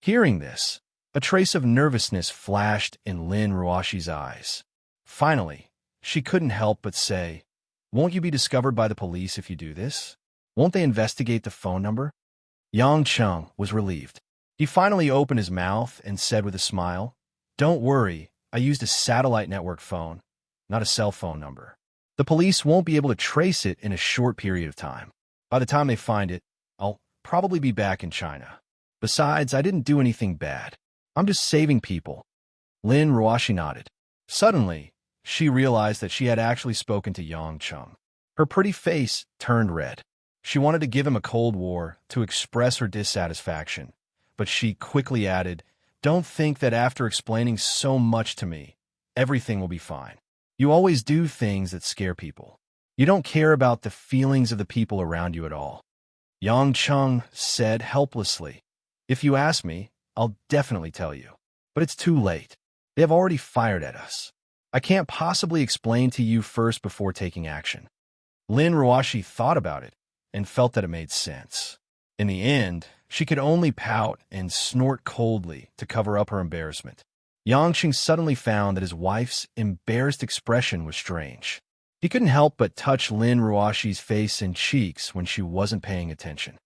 Hearing this, a trace of nervousness flashed in Lin Ruoshi's eyes. Finally, she couldn't help but say, "Won't you be discovered by the police if you do this? Won't they investigate the phone number?" Yang Cheng was relieved. He finally opened his mouth and said with a smile, "Don't worry, I used a satellite network phone, not a cell phone number. The police won't be able to trace it in a short period of time. By the time they find it, I'll probably be back in China. Besides, I didn't do anything bad. I'm just saving people." Lin Ruoshi nodded. Suddenly, she realized that she had actually spoken to Yang Cheng. Her pretty face turned red. She wanted to give him a Cold War to express her dissatisfaction, but she quickly added, "Don't think that after explaining so much to me, everything will be fine. You always do things that scare people. You don't care about the feelings of the people around you at all." Yang Cheng said helplessly, "If you ask me, I'll definitely tell you. But it's too late. They have already fired at us. I can't possibly explain to you first before taking action." Lin Ruoshi thought about it and felt that it made sense. In the end, she could only pout and snort coldly to cover up her embarrassment. Yang Cheng suddenly found that his wife's embarrassed expression was strange. He couldn't help but touch Lin Ruashi's face and cheeks when she wasn't paying attention.